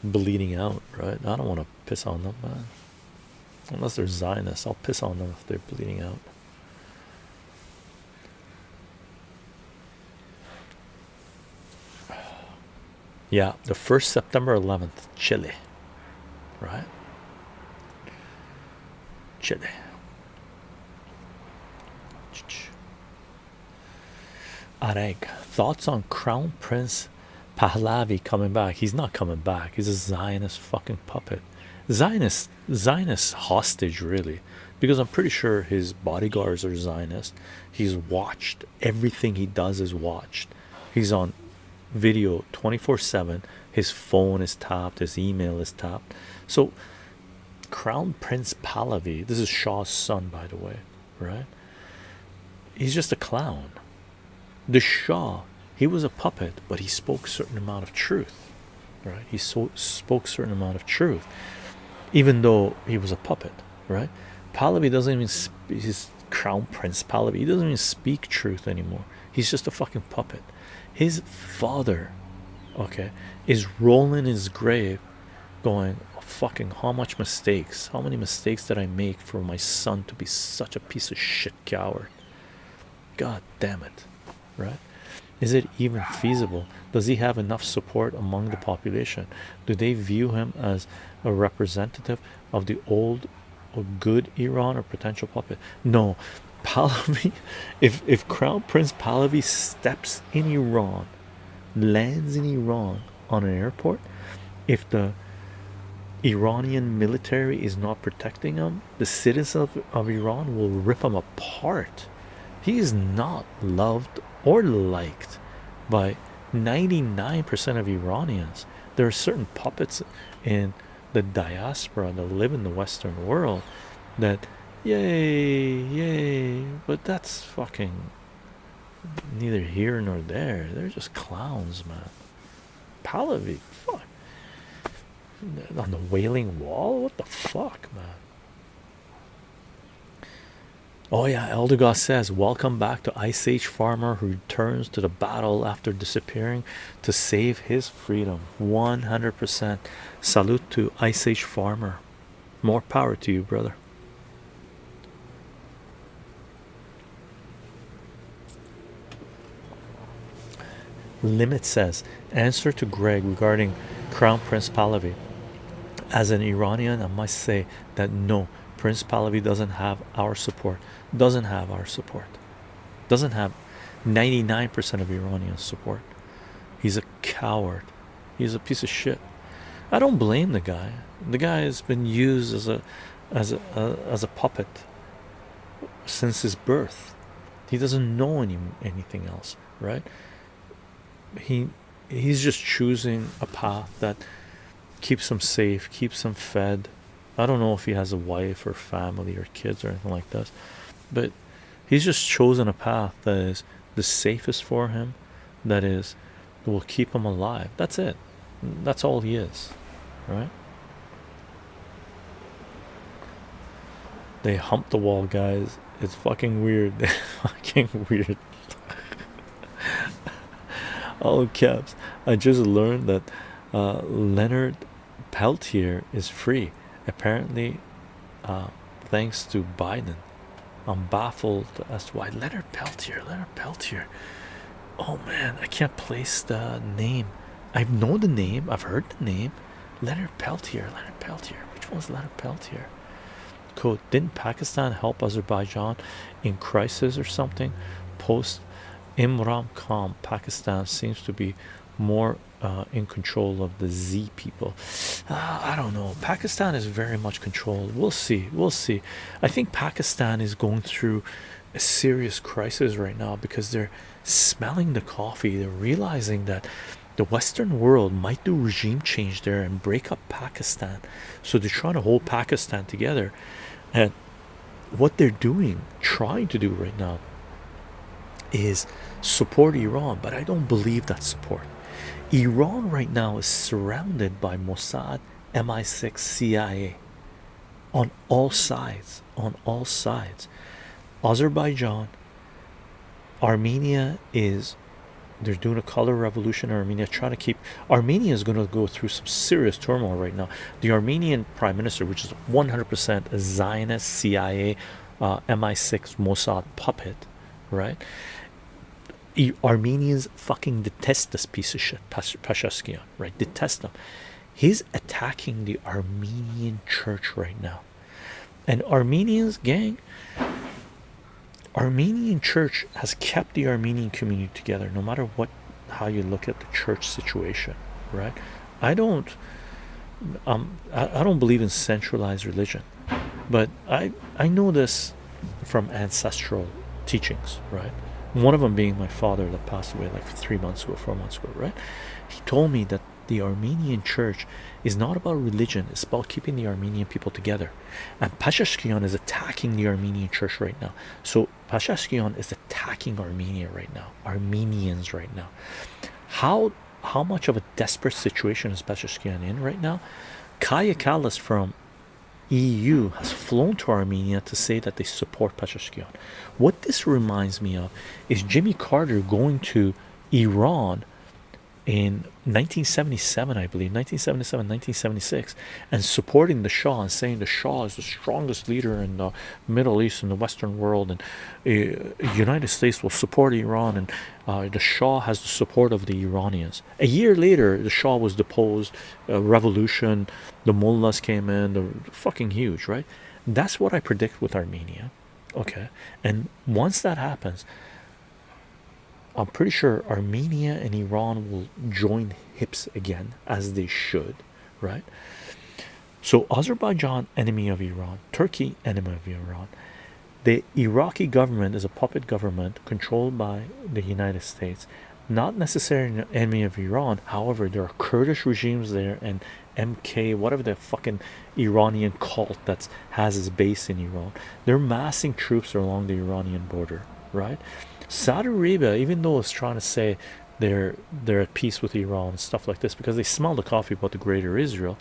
bleeding out, right? I don't want to piss on them, man. Unless they're Zionists, I'll piss on them if they're bleeding out. Yeah, the first September 11th, Chile, right? Chile. Areg, thoughts on Crown Prince Pahlavi coming back? He's not coming back. He's a Zionist fucking puppet. Zionist hostage, really, because I'm pretty sure his bodyguards are Zionist. He's watched. Everything he does is watched. He's on video 24/7. His phone is tapped, his email is tapped. So Crown Prince Pahlavi, this is Shah's son, by the way, right? He's just a clown. The Shah, he was a puppet, but he spoke a certain amount of truth, right? He spoke a certain amount of truth, even though he was a puppet, right? Pahlavi doesn't even he's Crown Prince Pahlavi, he doesn't even speak truth anymore. He's just a fucking puppet. His father, okay, is rolling in his grave going, oh, fucking how many mistakes did I make for my son to be such a piece of shit coward? God damn it, right? Is it even feasible? Does he have enough support among the population? Do they view him as a representative of the old or good Iran or potential puppet? No. Pahlavi, if Crown Prince Pahlavi steps in Iran, lands in Iran on an airport, if the Iranian military is not protecting him, the citizens of Iran will rip him apart. He is not loved or liked by 99% of Iranians. There are certain puppets in the diaspora that live in the Western world that yay, but that's fucking neither here nor there. They're just clowns, man. Pahlavi, fuck. On the Wailing Wall? What the fuck, man? Oh yeah, Eldegoss says, welcome back to Ice Age farmer who returns to the battle after disappearing to save his freedom. 100%. Salute to Ice Age farmer. More power to you, brother. Limit says, answer to Greg regarding Crown Prince Pahlavi. As an Iranian, I must say that no, Prince Pahlavi doesn't have our support. Doesn't have our support. Doesn't have 99% of Iranians' support. He's a coward. He's a piece of shit. I don't blame the guy. The guy has been used as a puppet since his birth. He doesn't know anything else, right? He's just choosing a path that keeps him safe, keeps him fed. I don't know if he has a wife or family or kids or anything like this, but he's just chosen a path that is the safest for him, that will keep him alive. That's it. That's all he is, right? They hump the wall, guys. It's fucking weird. They're fucking weird. Oh, caps. I just learned that Leonard Peltier is free, apparently, thanks to Biden. I'm baffled as to why. Leonard Peltier. Oh man, I can't place the name. I know the name, I've heard the name. Leonard Peltier. Which one's Leonard Peltier? Code. Didn't Pakistan help Azerbaijan in crisis or something? Post Imran Khan, Pakistan seems to be more in control of the Z people. I don't know. Pakistan is very much controlled. We'll see. I think Pakistan is going through a serious crisis right now because they're smelling the coffee. They're realizing that the Western world might do regime change there and break up Pakistan. So they're trying to hold Pakistan together. And what they're trying to do right now is support Iran, but I don't believe that support. Iran right now is surrounded by Mossad, MI6, CIA on all sides. Azerbaijan, Armenia they're doing a color revolution in Armenia, trying to keep Armenia is going to go through some serious turmoil right now. The Armenian prime minister, which is 100% a Zionist, CIA, MI6, Mossad puppet, right? Armenians fucking detest this piece of shit, Pashashkian, right? Detest him. He's attacking the Armenian church right now. And Armenians, gang, Armenian church has kept the Armenian community together no matter how you look at the church situation, right? I don't believe in centralized religion, but I know this from ancestral teachings, right? One of them being my father that passed away like 4 months ago, right? He told me that the Armenian church is not about religion, it's about keeping the Armenian people together. And Pashashkian is attacking the Armenian church right now. So Pashashkian is attacking Armenia right now, Armenians right now. How much of a desperate situation is Pashashkian in right now? Kaya Kallas from EU has flown to Armenia to say that they support Pashashkian. What this reminds me of is Jimmy Carter going to Iran in 1977, I believe, 1977, 1976, and supporting the Shah and saying the Shah is the strongest leader in the Middle East and the Western world, and United States will support Iran, and the Shah has the support of the Iranians. A year later, the Shah was deposed, revolution, the mullahs came in, the fucking huge, right? That's what I predict with Armenia, okay? And once that happens, I'm pretty sure Armenia and Iran will join hips again, as they should, right? So Azerbaijan, enemy of Iran. Turkey, enemy of Iran. The Iraqi government is a puppet government controlled by the United States, not necessarily an enemy of Iran. However, there are Kurdish regimes there, and MK, whatever the fucking Iranian cult that has its base in Iran, they're massing troops along the Iranian border, right? Saudi Arabia, even though it's trying to say they're at peace with Iran and stuff like this because they smell the coffee about the greater Israel.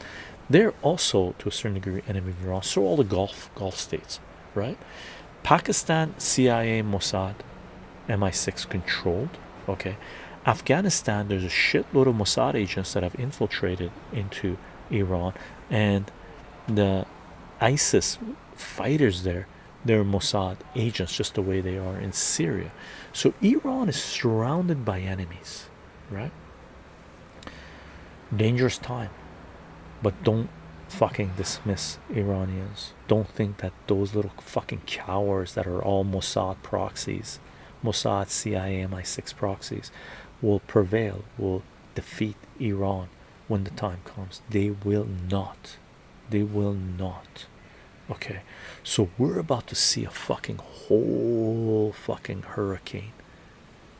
They're also to a certain degree enemy of Iran. So all the Gulf states, right? Pakistan, CIA, Mossad, MI6 controlled. Okay, Afghanistan, there's a shitload of Mossad agents that have infiltrated into Iran, and the ISIS fighters there, they're Mossad agents, just the way they are in Syria. So Iran is surrounded by enemies, right? Dangerous time, but don't fucking dismiss Iranians. Don't think that those little fucking cowards that are all Mossad proxies, Mossad, CIA, MI6 proxies, will prevail, will defeat Iran when the time comes. They will not. They will not. Okay, so we're about to see a fucking whole fucking hurricane.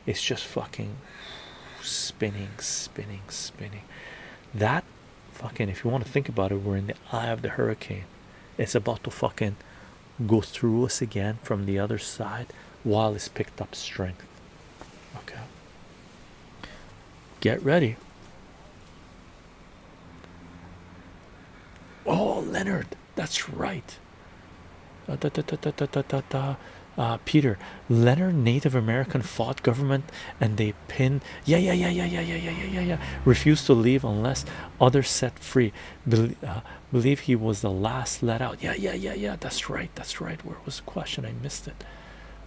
It's just fucking spinning. That fucking, if you want to think about it, we're in the eye of the hurricane. It's about to fucking go through us again from the other side while it's picked up strength. Okay, get ready. Oh, Leonard, that's right. Peter, Leonard, Native American fought government and they pinned. Yeah. Refused to leave unless others set free. Believe he was the last let out. Yeah. That's right. Where was the question? I missed it.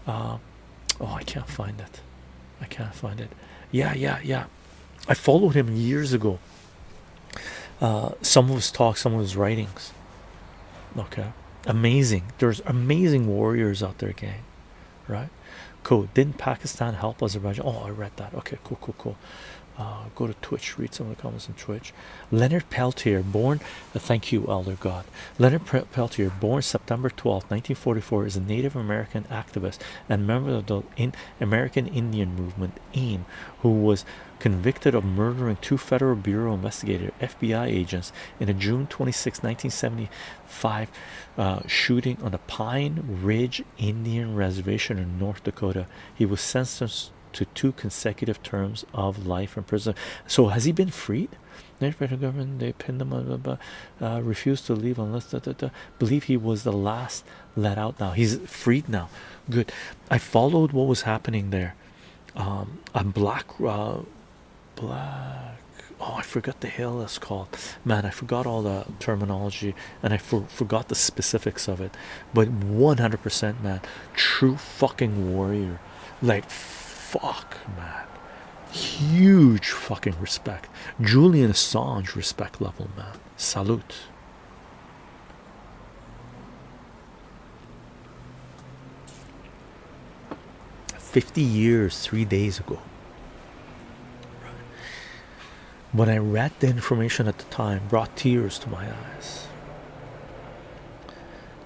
Oh, I can't find it. Yeah. I followed him years ago. Some of his talks, some of his writings. Okay, amazing. There's amazing warriors out there, gang. Right? Cool. Didn't Pakistan help Azerbaijan? Oh, I read that. Okay, cool. Go to Twitch, read some of the comments on Twitch. Leonard Peltier, born, thank you, Elder God. Leonard Peltier, born September 12th, 1944, is a Native American activist and member of the American Indian Movement, AIM, who was convicted of murdering 2 Federal Bureau investigator FBI agents in a June 26, 1975 shooting on the Pine Ridge Indian Reservation in North Dakota. He was sentenced to 2 consecutive terms of life in prison. So has he been freed? Native government, they pinned him, refused to leave unless believe he was the last let out. Now he's freed now. Good. I followed what was happening there. A black oh, I forgot the hill that's called. Man, I forgot all the terminology and I forgot the specifics of it. But 100%, man, true fucking warrior. Like, fuck, man, huge fucking respect. Julian Assange respect level, man. Salute. $50 years 3 days ago. When I read the information at the time, brought tears to my eyes.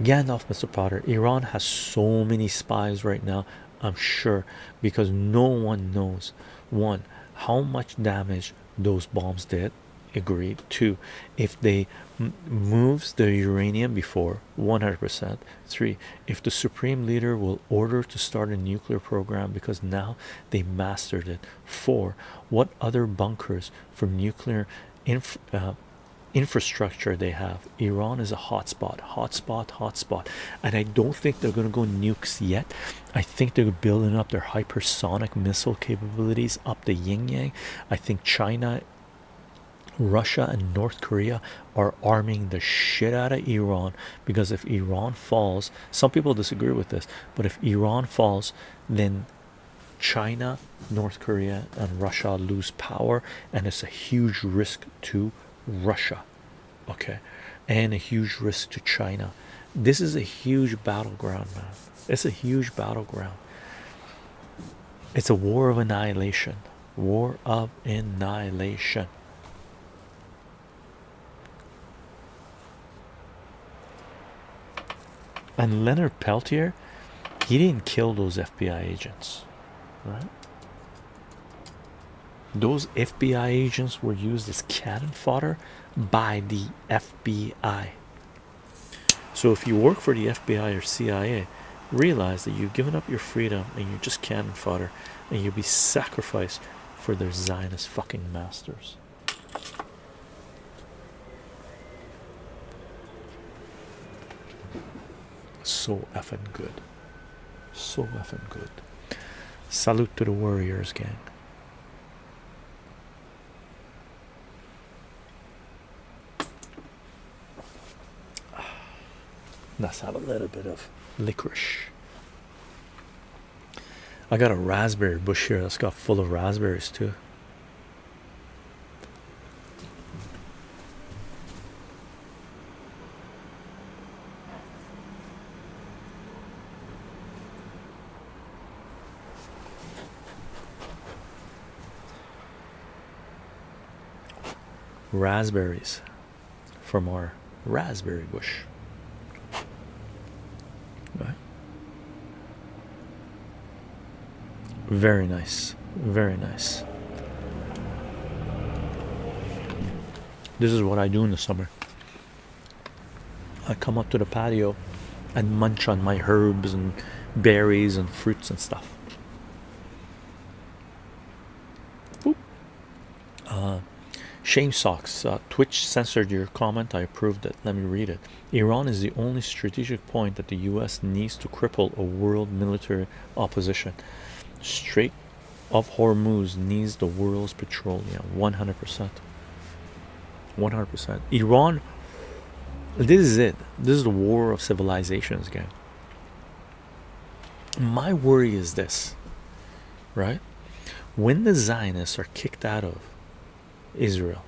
Gandalf, Mr. Potter, Iran has so many spies right now, I'm sure, because no one knows, 1, how much damage those bombs did. Agreed. 2, if they moves the uranium before, 100%. 3, if the supreme leader will order to start a nuclear program because now they mastered it. 4, what other bunkers for nuclear infrastructure they have. Iran is a hotspot, and I don't think they're going to go nukes yet. I think they're building up their hypersonic missile capabilities up the yin yang. I think China, Russia, and North Korea are arming the shit out of Iran, because if Iran falls, some people disagree with this, but if Iran falls, then China, North Korea, and Russia lose power, and it's a huge risk to Russia, okay, and a huge risk to China. This is a huge battleground, man. It's a huge battleground. It's a war of annihilation. And Leonard Peltier, he didn't kill those FBI agents, right? Those FBI agents were used as cannon fodder by the FBI. So if you work for the FBI or CIA, realize that you've given up your freedom and you're just cannon fodder, and you'll be sacrificed for their Zionist fucking masters. So effing good. So effing good. Salute to the warriors, gang. Let's have a little bit of licorice. I got a raspberry bush here that's got full of raspberries too. Raspberries from our raspberry bush. Right. Very nice, very nice. This is what I do in the summer. I come up to the patio and munch on my herbs and berries and fruits and stuff. Shame Socks, Twitch censored your comment. I approved it. Let me read it. Iran is the only strategic point that the US needs to cripple a world military opposition. Strait of Hormuz needs the world's petroleum. 100%. 100%. Iran, this is it. This is the war of civilizations, gang. My worry is this, right? When the Zionists are kicked out of Israel,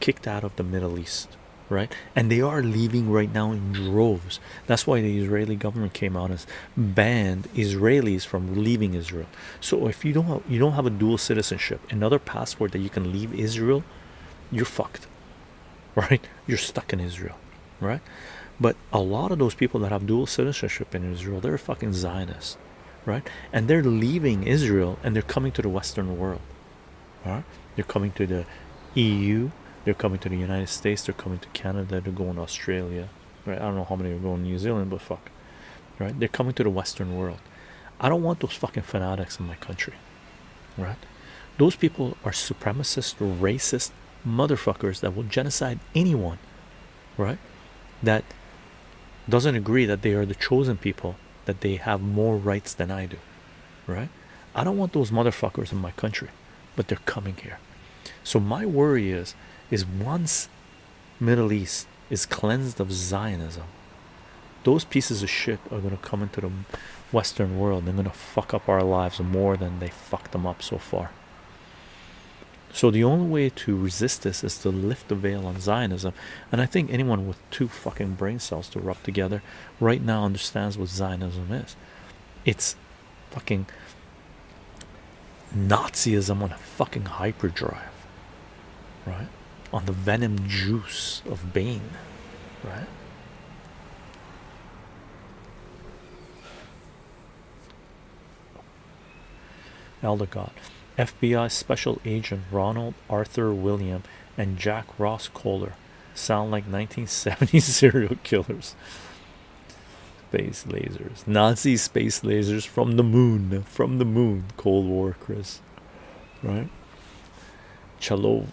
kicked out of the Middle East, right, and they are leaving right now in droves. That's why the Israeli government came out and banned Israelis from leaving Israel. So if you don't have a dual citizenship, another passport that you can leave Israel, you're fucked, right? You're stuck in Israel, right? But a lot of those people that have dual citizenship in Israel, they're fucking Zionists, right? And they're leaving Israel and they're coming to the Western world, right? They're coming to the EU, they're coming to the United States, they're coming to Canada, they're going to Australia, right? I don't know how many are going to New Zealand, but fuck, right? They're coming to the Western world. I don't want those fucking fanatics in my country, right? Those people are supremacist, racist motherfuckers that will genocide anyone, right? That doesn't agree that they are the chosen people, that they have more rights than I do, right? I don't want those motherfuckers in my country, but they're coming here. So my worry is once Middle East is cleansed of Zionism, those pieces of shit are going to come into the Western world. They're going to fuck up our lives more than they fucked them up so far. So the only way to resist this is to lift the veil on Zionism. And I think anyone with two fucking brain cells to rub together right now understands what Zionism is. It's fucking Nazism on a fucking hyperdrive, right? On the venom juice of Bane, right? Elder God. FBI Special Agent Ronald Arthur William and Jack Ross Kohler sound like 1970s serial killers. Space lasers. Nazi space lasers from the moon. From the moon. Cold War, Chris. Right? Chalovic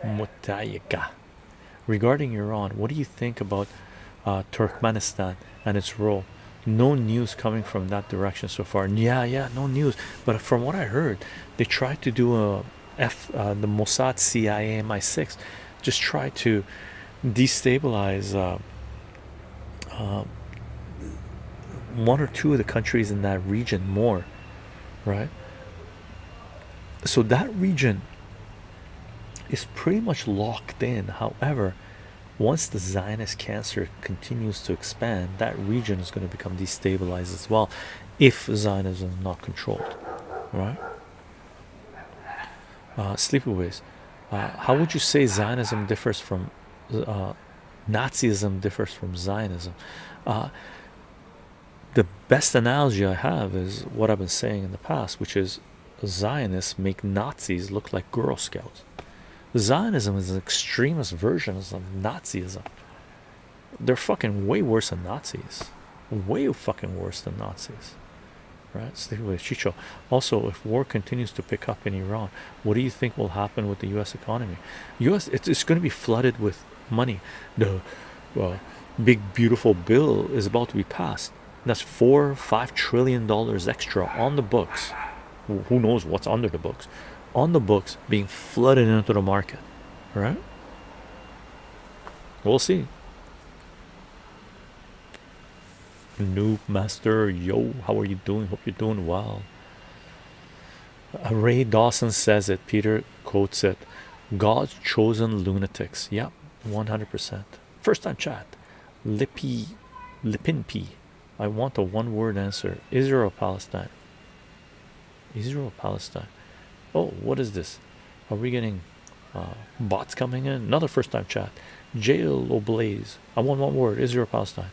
Mutayika. Regarding Iran, what do you think about Turkmenistan and its role? No news coming from that direction so far. Yeah, no news. But from what I heard, they tried to do the Mossad, CIA, MI6, just try to destabilize one or two of the countries in that region more, right? So that region is pretty much locked in. However, once the Zionist cancer continues to expand, that region is going to become destabilized as well, if Zionism is not controlled, right? Sleepyways, how would you say Zionism differs from Nazism differs from Zionism? The best analogy I have is what I've been saying in the past, which is Zionists make Nazis look like Girl Scouts. Zionism is an extremist version of Nazism. They're fucking way worse than Nazis. Way fucking worse than Nazis. right? Stick with chycho. Also, if war continues to pick up in Iran, what do you think will happen with the U.S. economy? It's going to be flooded with money. The uh, big beautiful bill is about to be passed. That's $4 or $5 trillion extra on the books. Who knows what's under the books? On the books, being flooded into the market, right? We'll see. Noob Master, yo, how are you doing? Hope you're doing well. Ray Dawson says it. Peter quotes it. God's chosen lunatics. Yep, 100%. First time chat. Lipinpi. I want a one-word answer. Israel or Palestine? Israel or Palestine? Oh, what is this? Are we getting bots coming in? Another first time chat. Jail O'Blaze. I want one word. Israel or Palestine?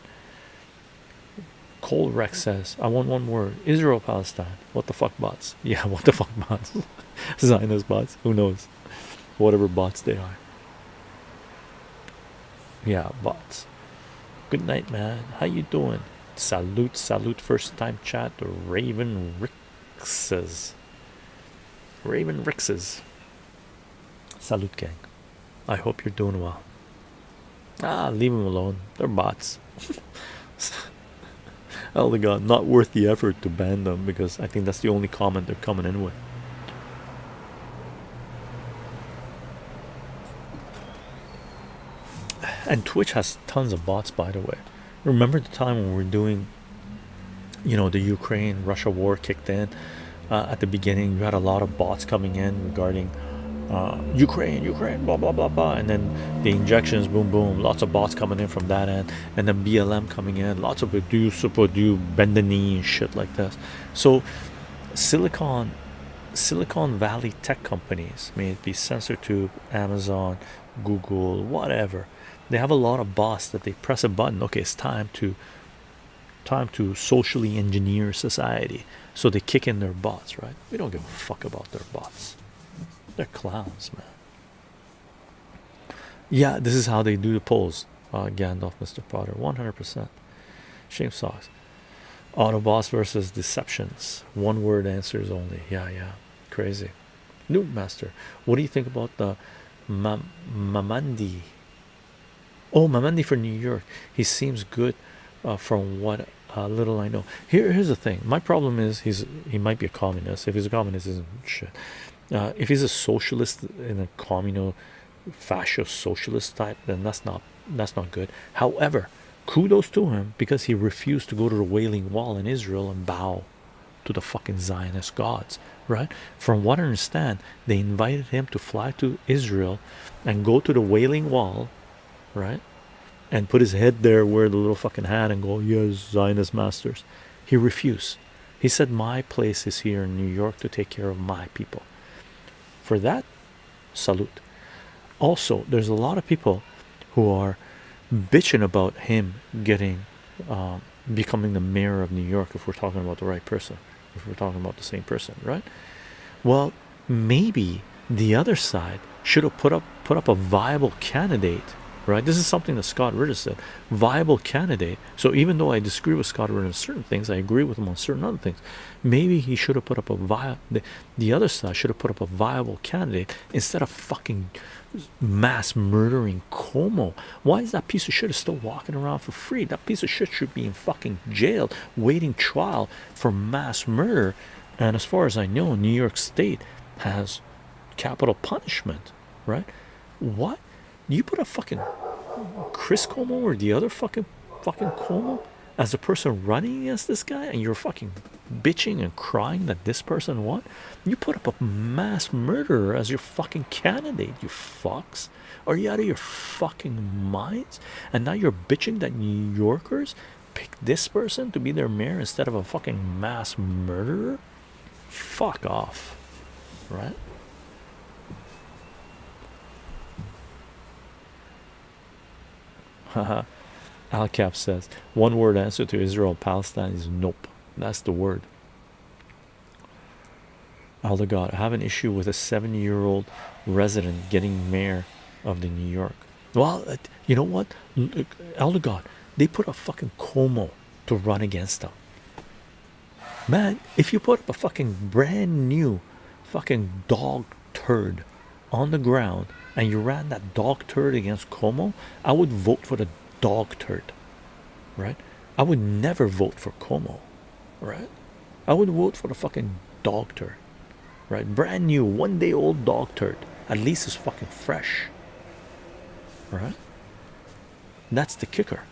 Cole Rex says, I want one word. Israel, Palestine. What the fuck bots? Yeah, what the fuck bots? Zionist bots? Who knows? Whatever bots they are. Yeah, bots. Good night, man. How you doing? Salute. First time chat. Raven Rixes. Salute, gang. I hope you're doing well. Leave them alone. They're bots. Oh my god, not worth the effort to ban them, because I think that's the only comment they're coming in with. And Twitch has tons of bots, by the way. Remember the time when we were doing, the Ukraine Russia war kicked in at the beginning? You had a lot of bots coming in regarding Ukraine, blah blah blah blah, and then the injections, boom, lots of bots coming in from that end, and then BLM coming in, lots of super do bend the knee and shit like this. So Silicon Valley tech companies, may it be SensorTube, Amazon, Google, whatever, they have a lot of bots that they press a button. Okay, it's time to socially engineer society. So they kick in their bots, right? We don't give a fuck about their bots. They're clowns, man. Yeah, this is how they do the polls. Gandalf, Mr. Potter, 100%. Shame socks. Autobots versus deceptions. One word answers only. Yeah. Crazy. Noob Master, what do you think about the Mamandi? Oh, Mamandi for New York. He seems good from what little I know. Here's the thing. My problem is he might be a communist. If he's a communist, isn't shit. If he's a socialist in a communal fascist socialist type, then that's not good. However, kudos to him, because he refused to go to the Wailing Wall in Israel and bow to the fucking Zionist gods, right? From what I understand, they invited him to fly to Israel and go to the Wailing Wall, right, and put his head there, wear the little fucking hat, and go, yes, Zionist masters. He refused. He said, my place is here in New York to take care of my people. For that, salute. Also, there's a lot of people who are bitching about him getting becoming the mayor of New York, if we're talking about the right person, if we're talking about the same person, right? Well, maybe the other side should have put up a viable candidate, right? This is something that Scott Ritter said, viable candidate. So even though I disagree with Scott Ritter on certain things, I agree with him on certain other things. Maybe he should have put up the other side should have put up a viable candidate instead of fucking mass murdering Como. Why is that piece of shit still walking around for free? That piece of shit should be in fucking jail waiting trial for mass murder. And as far as I know, New York State has capital punishment, right? What? You put a fucking Chris Como or the other fucking Como as the person running against this guy, and you're fucking bitching and crying that this person won? You put up a mass murderer as your fucking candidate, you fucks. Are you out of your fucking minds? And now you're bitching that New Yorkers pick this person to be their mayor instead of a fucking mass murderer? Fuck off, right? Haha. Alcap says, one word answer to Israel Palestine is nope. That's the word. Elder God, I have an issue with a 7-year-old resident getting mayor of the New York. Well, you know what, Elder God, they put a fucking Como to run against them. Man, if you put up a fucking brand new fucking dog turd on the ground and you ran that dog turd against Como, I would vote for the dog turd, right? I would never vote for Como, right? I would vote for the fucking dog turd, right? Brand new, 1 day old dog turd. At least it's fucking fresh, right? That's the kicker,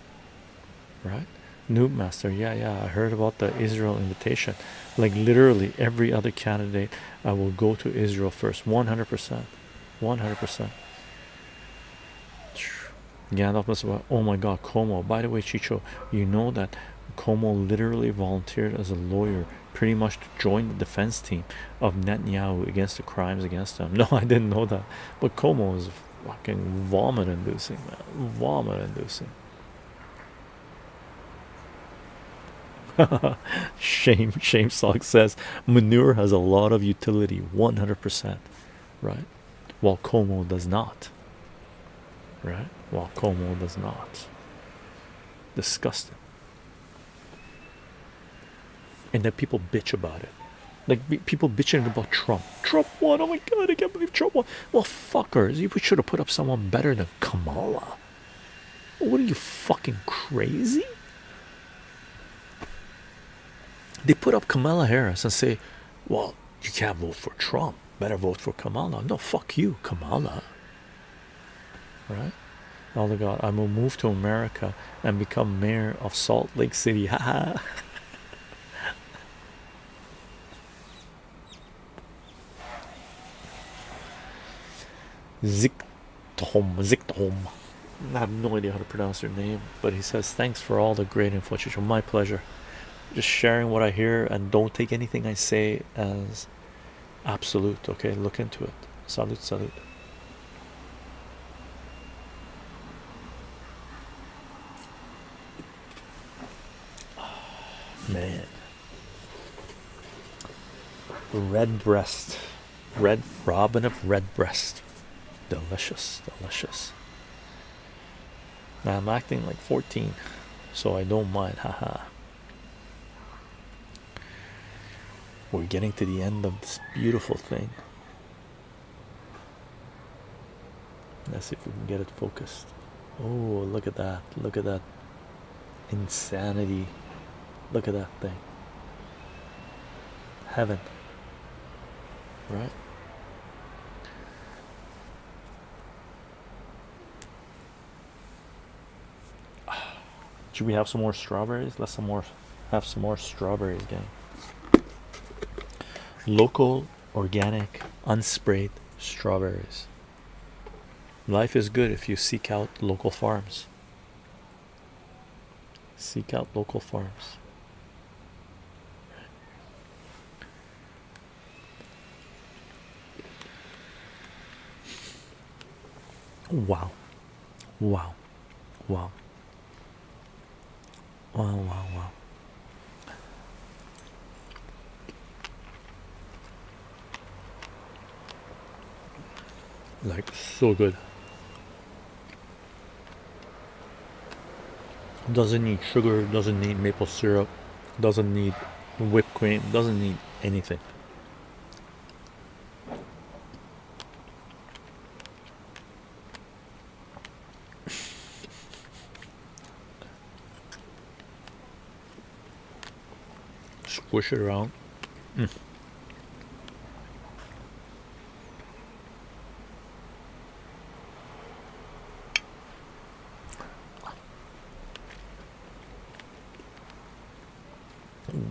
right? Noob Master, yeah, I heard about the Israel invitation. Like literally every other candidate, I will go to Israel first. 100%. 100%. Gandalf must have, oh my god, Como. By the way, Chycho, you know that Como literally volunteered as a lawyer pretty much to join the defense team of Netanyahu against the crimes against him. No, I didn't know that. But Como is fucking vomit inducing, man. Vomit inducing. Shame Sock says manure has a lot of utility, 100%, right? While Como does not, right? While Como does not. Disgusting. And then people bitch about it. Like people bitching about Trump. Trump won. Oh my god, I can't believe Trump won. Well, fuckers, you should have put up someone better than Kamala. What are you, fucking crazy? They put up Kamala Harris and say, well, you can't vote for Trump, better vote for Kamala. No, fuck you, Kamala, right? Oh my god, I will move to America and become mayor of Salt Lake City. Haha. Ziktom. I have no idea how to pronounce your name, but he says thanks for all the great info, Chicho. My pleasure. Just sharing what I hear, and don't take anything I say as absolute. Okay, look into it. Salute, salute. Man, red breast, red robin of redbreast, delicious, delicious. Now I'm acting like 14, so I don't mind. Haha. We're getting to the end of this beautiful thing. Let's see if we can get it focused. Oh, look at that. Look at that insanity. Look at that thing. Heaven. Right? Should we have some more strawberries? Let's have some more strawberries, gang. Local, organic, unsprayed strawberries. Life is good if you seek out local farms. Seek out local farms. Wow. Wow. Wow. Wow, wow, wow. Like, so good. Doesn't need sugar, doesn't need maple syrup, doesn't need whipped cream, doesn't need anything. Squish it around.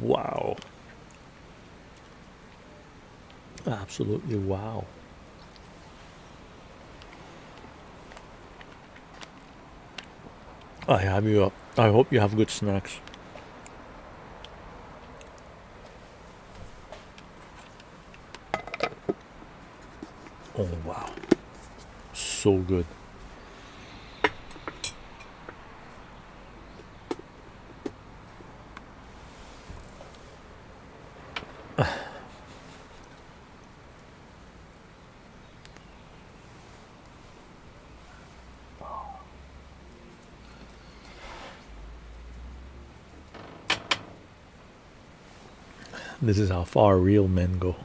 Wow. Absolutely wow. I have you up. I hope you have good snacks. Oh wow. So good. This is how far real men go.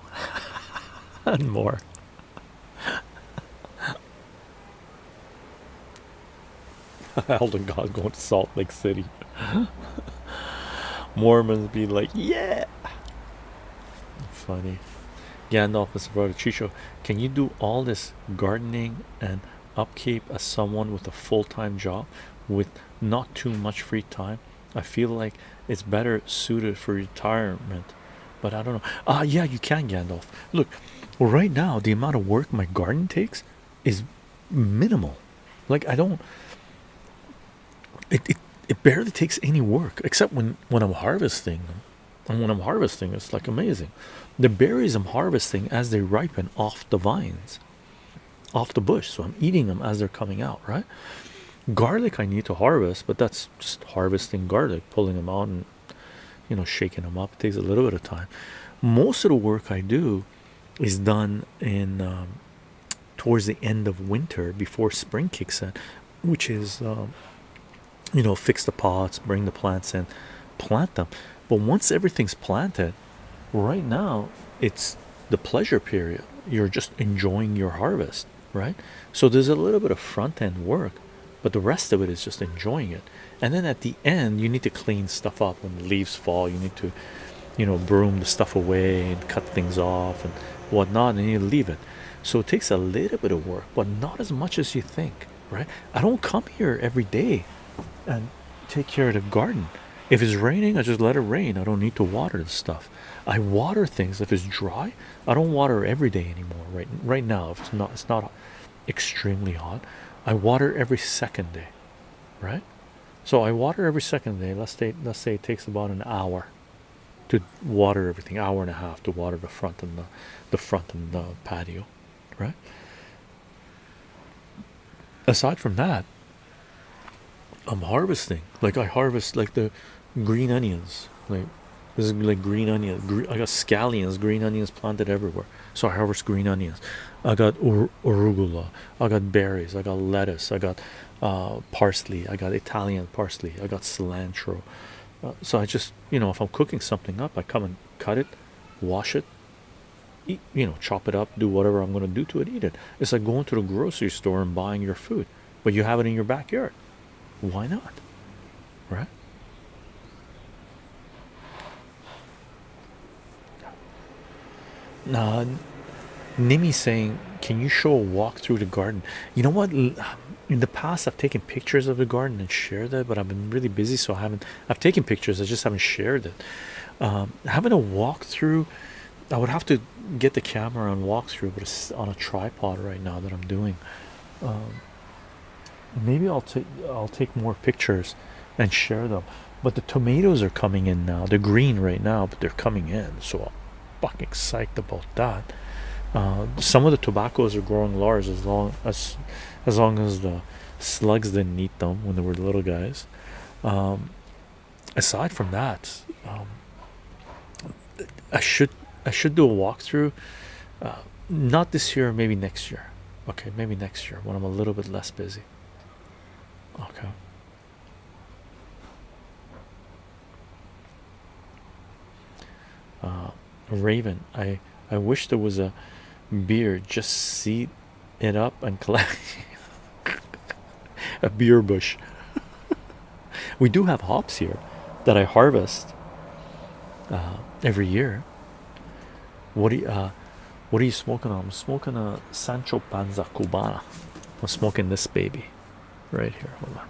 And more. Elton God going to Salt Lake City. Mormons be like, yeah. Funny. Gandalf is brother Chycho. Can you do all this gardening and upkeep as someone with a full-time job with not too much free time? I feel like it's better suited for retirement, but I don't know. Yeah, you can, Gandalf. Look, right now the amount of work my garden takes is minimal. Like I don't. It barely takes any work except when I'm harvesting them. And when I'm harvesting, it's like amazing. The berries I'm harvesting as they ripen off the vines, off the bush. So I'm eating them as they're coming out, right? Garlic I need to harvest, but that's just harvesting garlic, pulling them out and shaking them up. It takes a little bit of time. Most of the work I do is done in towards the end of winter before spring kicks in, which is fix the pots, bring the plants in, plant them. But once everything's planted, right now it's the pleasure period. You're just enjoying your harvest, right? So there's a little bit of front end work, but the rest of it is just enjoying it. And then at the end, you need to clean stuff up. When the leaves fall, you need to broom the stuff away and cut things off and whatnot, and you leave it. So it takes a little bit of work, but not as much as you think, right? I don't come here every day and take care of the garden. If it's raining, I just let it rain. I don't need to water the stuff. I water things if it's dry. I don't water every day anymore. Right now, if it's not extremely hot, I water every second day, right? So I water every second day. Let's say it takes about an hour to water everything, hour and a half to water the front and the patio, right? Aside from that, I'm harvesting. Like I harvest like the green onions. Like this is like green onions. I got scallions, green onions planted everywhere. So I harvest green onions. I got arugula. I got berries. I got lettuce. I got parsley. I got Italian parsley. I got cilantro. So I just if I'm cooking something up, I come and cut it, wash it, eat, chop it up, do whatever I'm going to do to it, eat it. It's like going to the grocery store and buying your food, but you have it in your backyard. Why not, right? Nimi saying, can you show a walk through the garden? You know what, in the past I've taken pictures of the garden and shared it, but I've been really busy, so I've taken pictures, I just haven't shared it. Having a walk through, I would have to get the camera and walk through, but it's on a tripod right now that I'm doing. Maybe I'll take more pictures and share them. But the tomatoes are coming in now. They're green right now, but they're coming in, so I'm fucking psyched about that. Some of the tobaccos are growing large as long as the slugs didn't eat them when they were little guys. Aside from that, I should do a walkthrough. Not this year, maybe next year. Okay, maybe next year when I'm a little bit less busy. Okay. Raven, I wish there was a beer, just seed it up and collect a beer bush. We do have hops here that I harvest every year. What are you smoking on? I'm smoking a Sancho Panza Cubana. I'm smoking this baby right here. Hold on.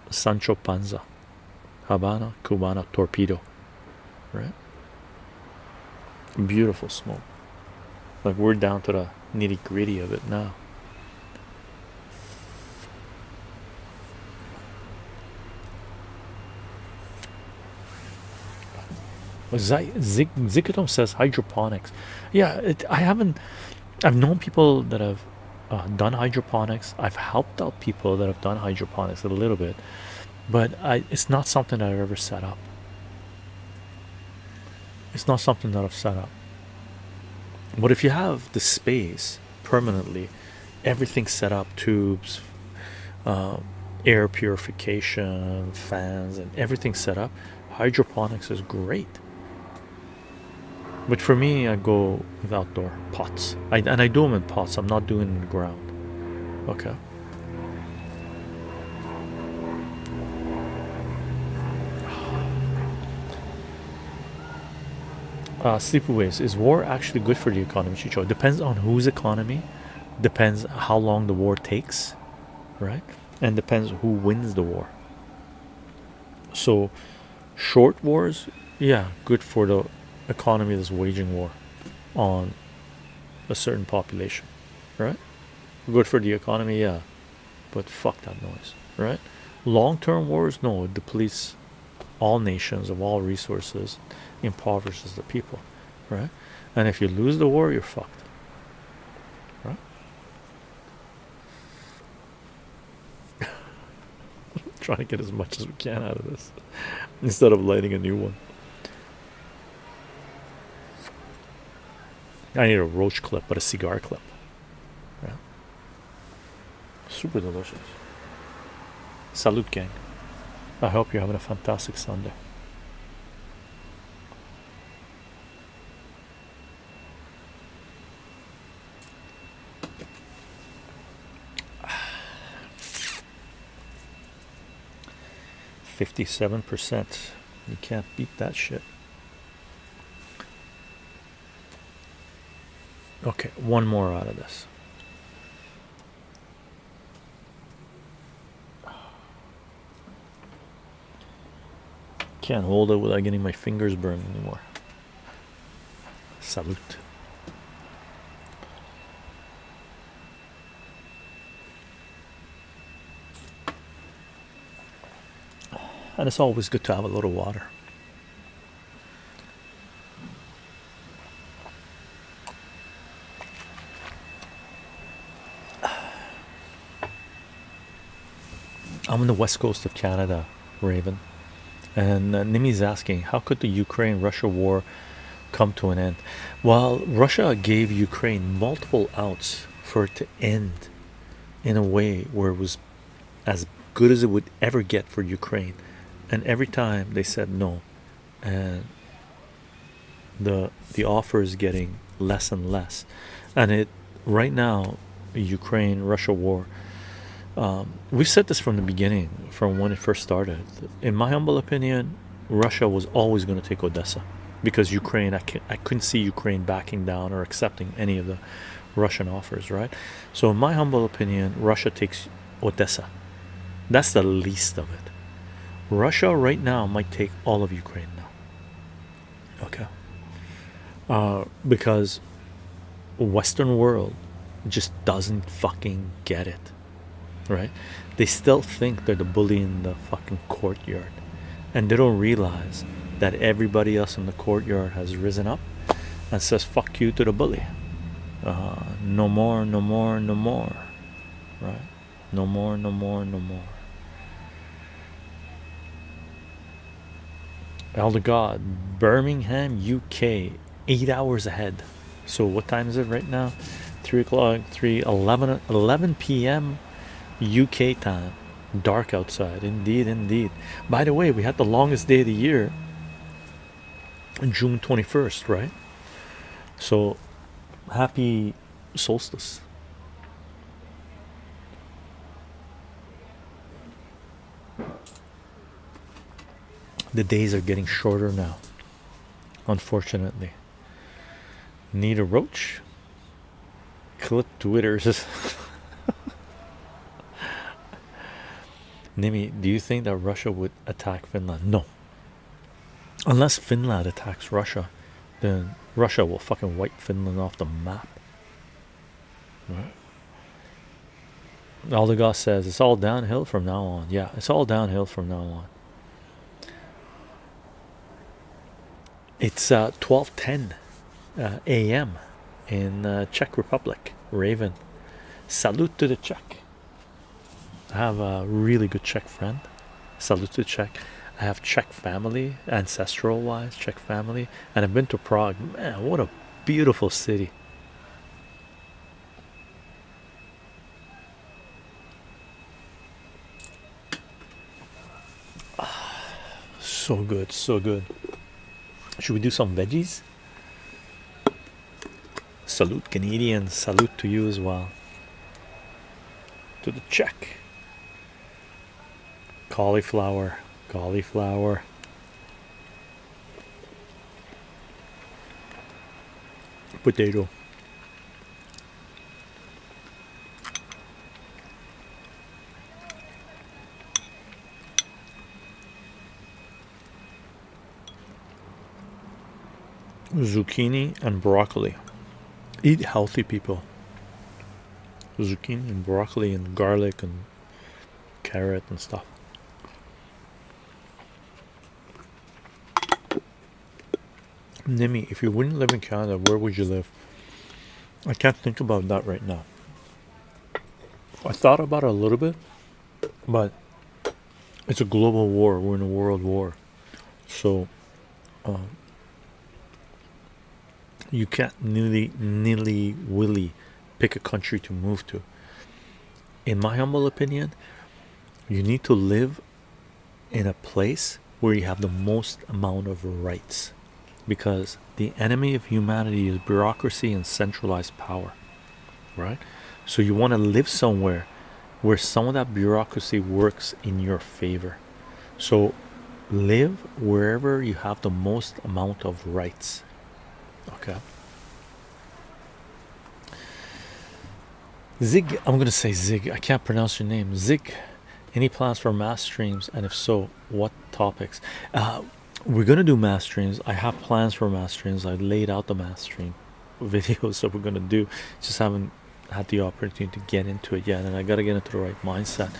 Sancho Panza Habana Cubana Torpedo, right? Beautiful smoke. Like we're down to the nitty-gritty of it now. Zikatom says hydroponics. Yeah, I've known people that have done hydroponics. I've helped out people that have done hydroponics a little bit, but it's not something that I've ever set up. It's not something that I've set up. But if you have the space permanently, everything set up, tubes, air purification, fans, and everything set up, Hydroponics is great. But for me, I go with outdoor pots. And I do them in pots. I'm not doing it in the ground. Okay. Sleepaways. Is war actually good for the economy, Chycho? It depends on whose economy. Depends how long the war takes. Right? And depends who wins the war. So, short wars, yeah, good for the economy that's waging war on a certain population, right? Good for the economy, yeah, but fuck that noise, right? Long-term wars, no, it depletes all nations of all resources, impoverishes the people, right? And if you lose the war, you're fucked, right? Trying to get as much as we can out of this instead of lighting a new one. I need a roach clip, but a cigar clip. Yeah. Super delicious. Salute, gang. I hope you're having a fantastic Sunday. $57%. You can't beat that shit. Okay, one more out of this. Can't hold it without getting my fingers burned anymore. Salute. And it's always good to have a little water. I'm on the west coast of Canada, Raven. And Nimi's asking, how could the Ukraine-Russia war come to an end? Well, Russia gave Ukraine multiple outs for it to end in a way where it was as good as it would ever get for Ukraine. And every time they said no. And the offer is getting less and less. And it right now, Ukraine-Russia war, we've said this from the beginning, from when it first started. In my humble opinion, Russia was always going to take Odessa because Ukraine, I couldn't see Ukraine backing down or accepting any of the Russian offers, right? So in my humble opinion, Russia takes Odessa. That's the least of it. Russia right now might take all of Ukraine now. Okay. Because Western world just doesn't fucking get it. Right? They still think they're the bully in the fucking courtyard, and they don't realize that everybody else in the courtyard has risen up and says fuck you to the bully. No more, no more, no more. Right? No more, no more, no more. Elder God, Birmingham, UK, 8 hours ahead. So what time is it right now? 3 o'clock, 11 p.m. UK time. Dark outside. Indeed, indeed. By the way, we had the longest day of the year, June 21st, right? So happy solstice. The days are getting shorter now, unfortunately. Need a roach? Clip Twitters. Nimi, do you think that Russia would attack Finland? No. Unless Finland attacks Russia, then Russia will fucking wipe Finland off the map. Right? Aldegoss says it's all downhill from now on. Yeah, it's all downhill from now on. It's 12:10 a.m. in Czech Republic. Raven. Salute to the Czech. I have a really good Czech friend. Salute to Czech. I have Czech family, ancestral wise, Czech family, and I've been to Prague. Man, what a beautiful city. So good, so good. Should we do some veggies? Salute Canadians, salute to you as well. To the Czech. Cauliflower, cauliflower. Potato. Zucchini and broccoli. Eat healthy, people. Zucchini and broccoli and garlic and carrot and stuff. Nimi, if you wouldn't live in Canada, where would you live? I can't think about that right now. I thought about it a little bit, but it's a global war. We're in a world war. So you can't nilly-willy pick a country to move to. In my humble opinion, you need to live in a place where you have the most amount of rights, because the enemy of humanity is bureaucracy and centralized power, right? So you want to live somewhere where some of that bureaucracy works in your favor. So live wherever you have the most amount of rights. Okay. Zig, I'm gonna say Zig. I can't pronounce your name. Zig, any plans for mass streams? And if so, what topics? We're gonna do mass streams. I have plans for mass streams. I laid out the mass stream videos that we're gonna do. Just haven't had the opportunity to get into it yet, and I gotta get into the right mindset.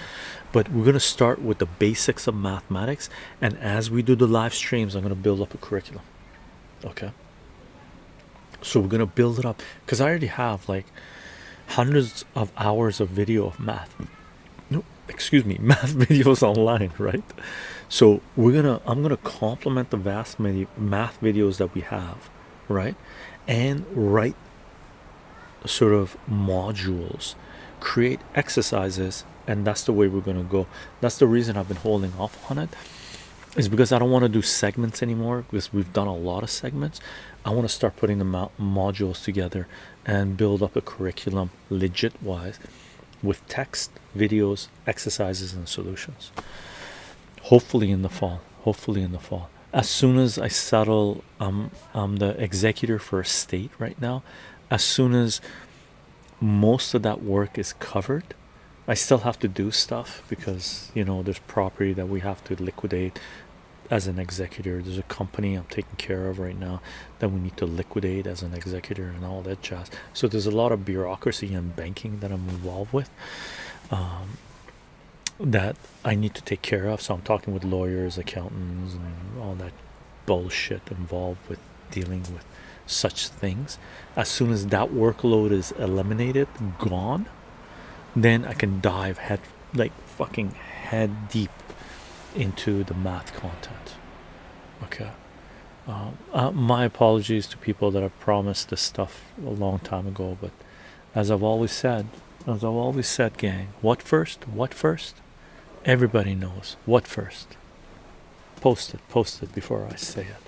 But we're gonna start with the basics of mathematics, and as we do the live streams, I'm gonna build up a curriculum. Okay. So we're gonna build it up, because I already have like hundreds of hours of video of math. No, excuse me, math videos online, right? So I'm gonna complement the vast many math videos that we have, right? And write sort of modules, create exercises, and that's the way we're gonna go. That's the reason I've been holding off on it, is because I don't want to do segments anymore, because we've done a lot of segments. I want to start putting the modules together and build up a curriculum legit wise with text, videos, exercises, and solutions. Hopefully in the fall. Hopefully in the fall. As soon as I settle, I'm the executor for a state right now. As soon as most of that work is covered, I still have to do stuff because, you know, there's property that we have to liquidate as an executor. There's a company I'm taking care of right now that we need to liquidate as an executor and all that jazz. So there's a lot of bureaucracy and banking that I'm involved with, that I need to take care of. So I'm talking with lawyers, accountants, and all that bullshit involved with dealing with such things. As soon as that workload is eliminated, gone, then I can dive fucking head deep into the math content. Okay. My apologies to people that have promised this stuff a long time ago, but as I've always said, gang, what first? Everybody knows what first. Post it before I say it.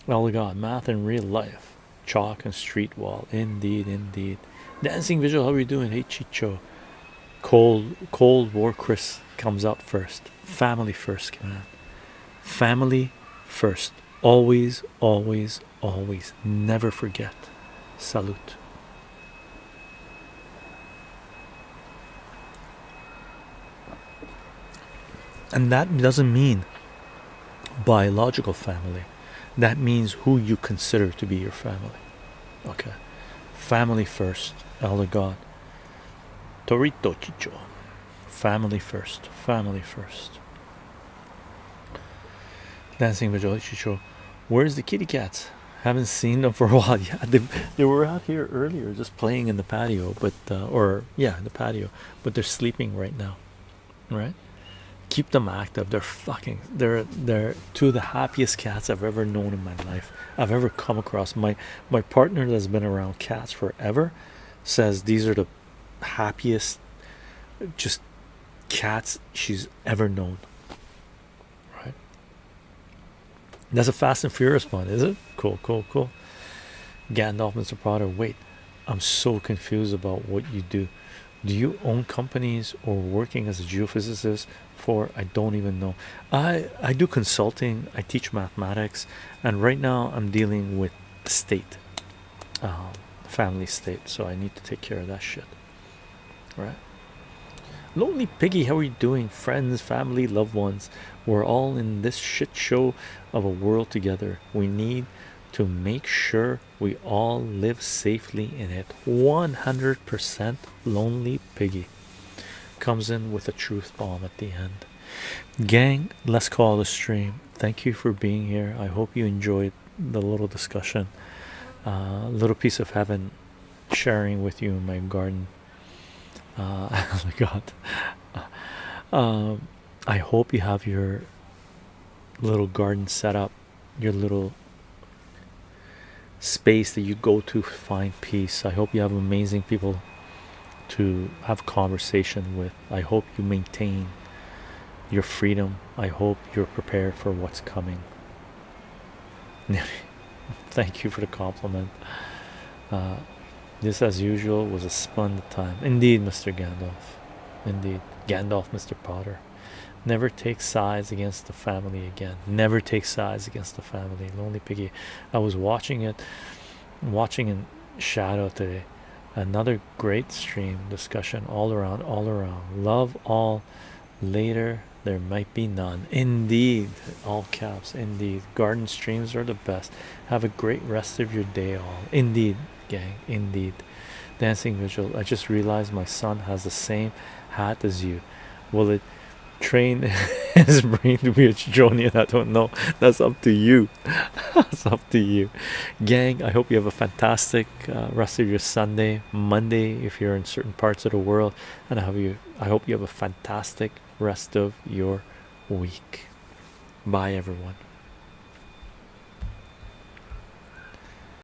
Oh my god, math in real life, chalk and street wall. Indeed. Dancing visual, how are you doing? Hey chycho. Cold War Chris comes out first. Family first, man. Family first. Always. Never forget. Salute. And that doesn't mean biological family. That means who you consider to be your family. Okay. Family first. Elder God. Torito chycho. Family first. Dancing visual chycho. Where's the kitty cats? Haven't seen them for a while. Yeah, they were out here earlier just playing in the patio, but in the patio, but they're sleeping right now. Right? Keep them active. They're two of the happiest cats I've ever known in my life. I've ever come across. My partner that's been around cats forever says these are the happiest just cats she's ever known. Right? That's a Fast and Furious one, is it? Cool, cool, cool. Gandalf, Mr. Potter. Wait, I'm so confused about what you do. Do you own companies or working as a geophysicist for? I don't even know. I do consulting. I teach mathematics, and right now I'm dealing with the state, um, family state. So I need to take care of that shit. Right. Lonely Piggy, how are you doing? Friends, family, loved ones. We're all in this shit show of a world together. We need to make sure we all live safely in it. 100% Lonely Piggy comes in with a truth bomb at the end. Gang, let's call it a stream. Thank you for being here. I hope you enjoyed the little discussion. Little piece of heaven sharing with you in my garden. Oh my god. I hope you have your little garden set up, your little space that you go to find peace. I hope you have amazing people to have conversation with. I hope you maintain your freedom. I hope you're prepared for what's coming. Thank you for the compliment. This, as usual, was a splendid time. Indeed, Mr. Gandalf. Indeed. Gandalf, Mr. Potter. Never take sides against the family again. Never take sides against the family. Lonely Piggy. I was watching it, watching in shadow today. Another great stream discussion all around, all around. Love all. Later, there might be none. Indeed. All caps. Indeed. Garden streams are the best. Have a great rest of your day, all. Indeed, gang. Indeed. Dancing visual. I just realized my son has the same hat as you. Will it train his brain to be a Jonian? I don't know. That's up to you. That's up to you, gang. I hope you have a fantastic rest of your Sunday, Monday if you're in certain parts of the world, and I hope you have a fantastic rest of your week. Bye everyone.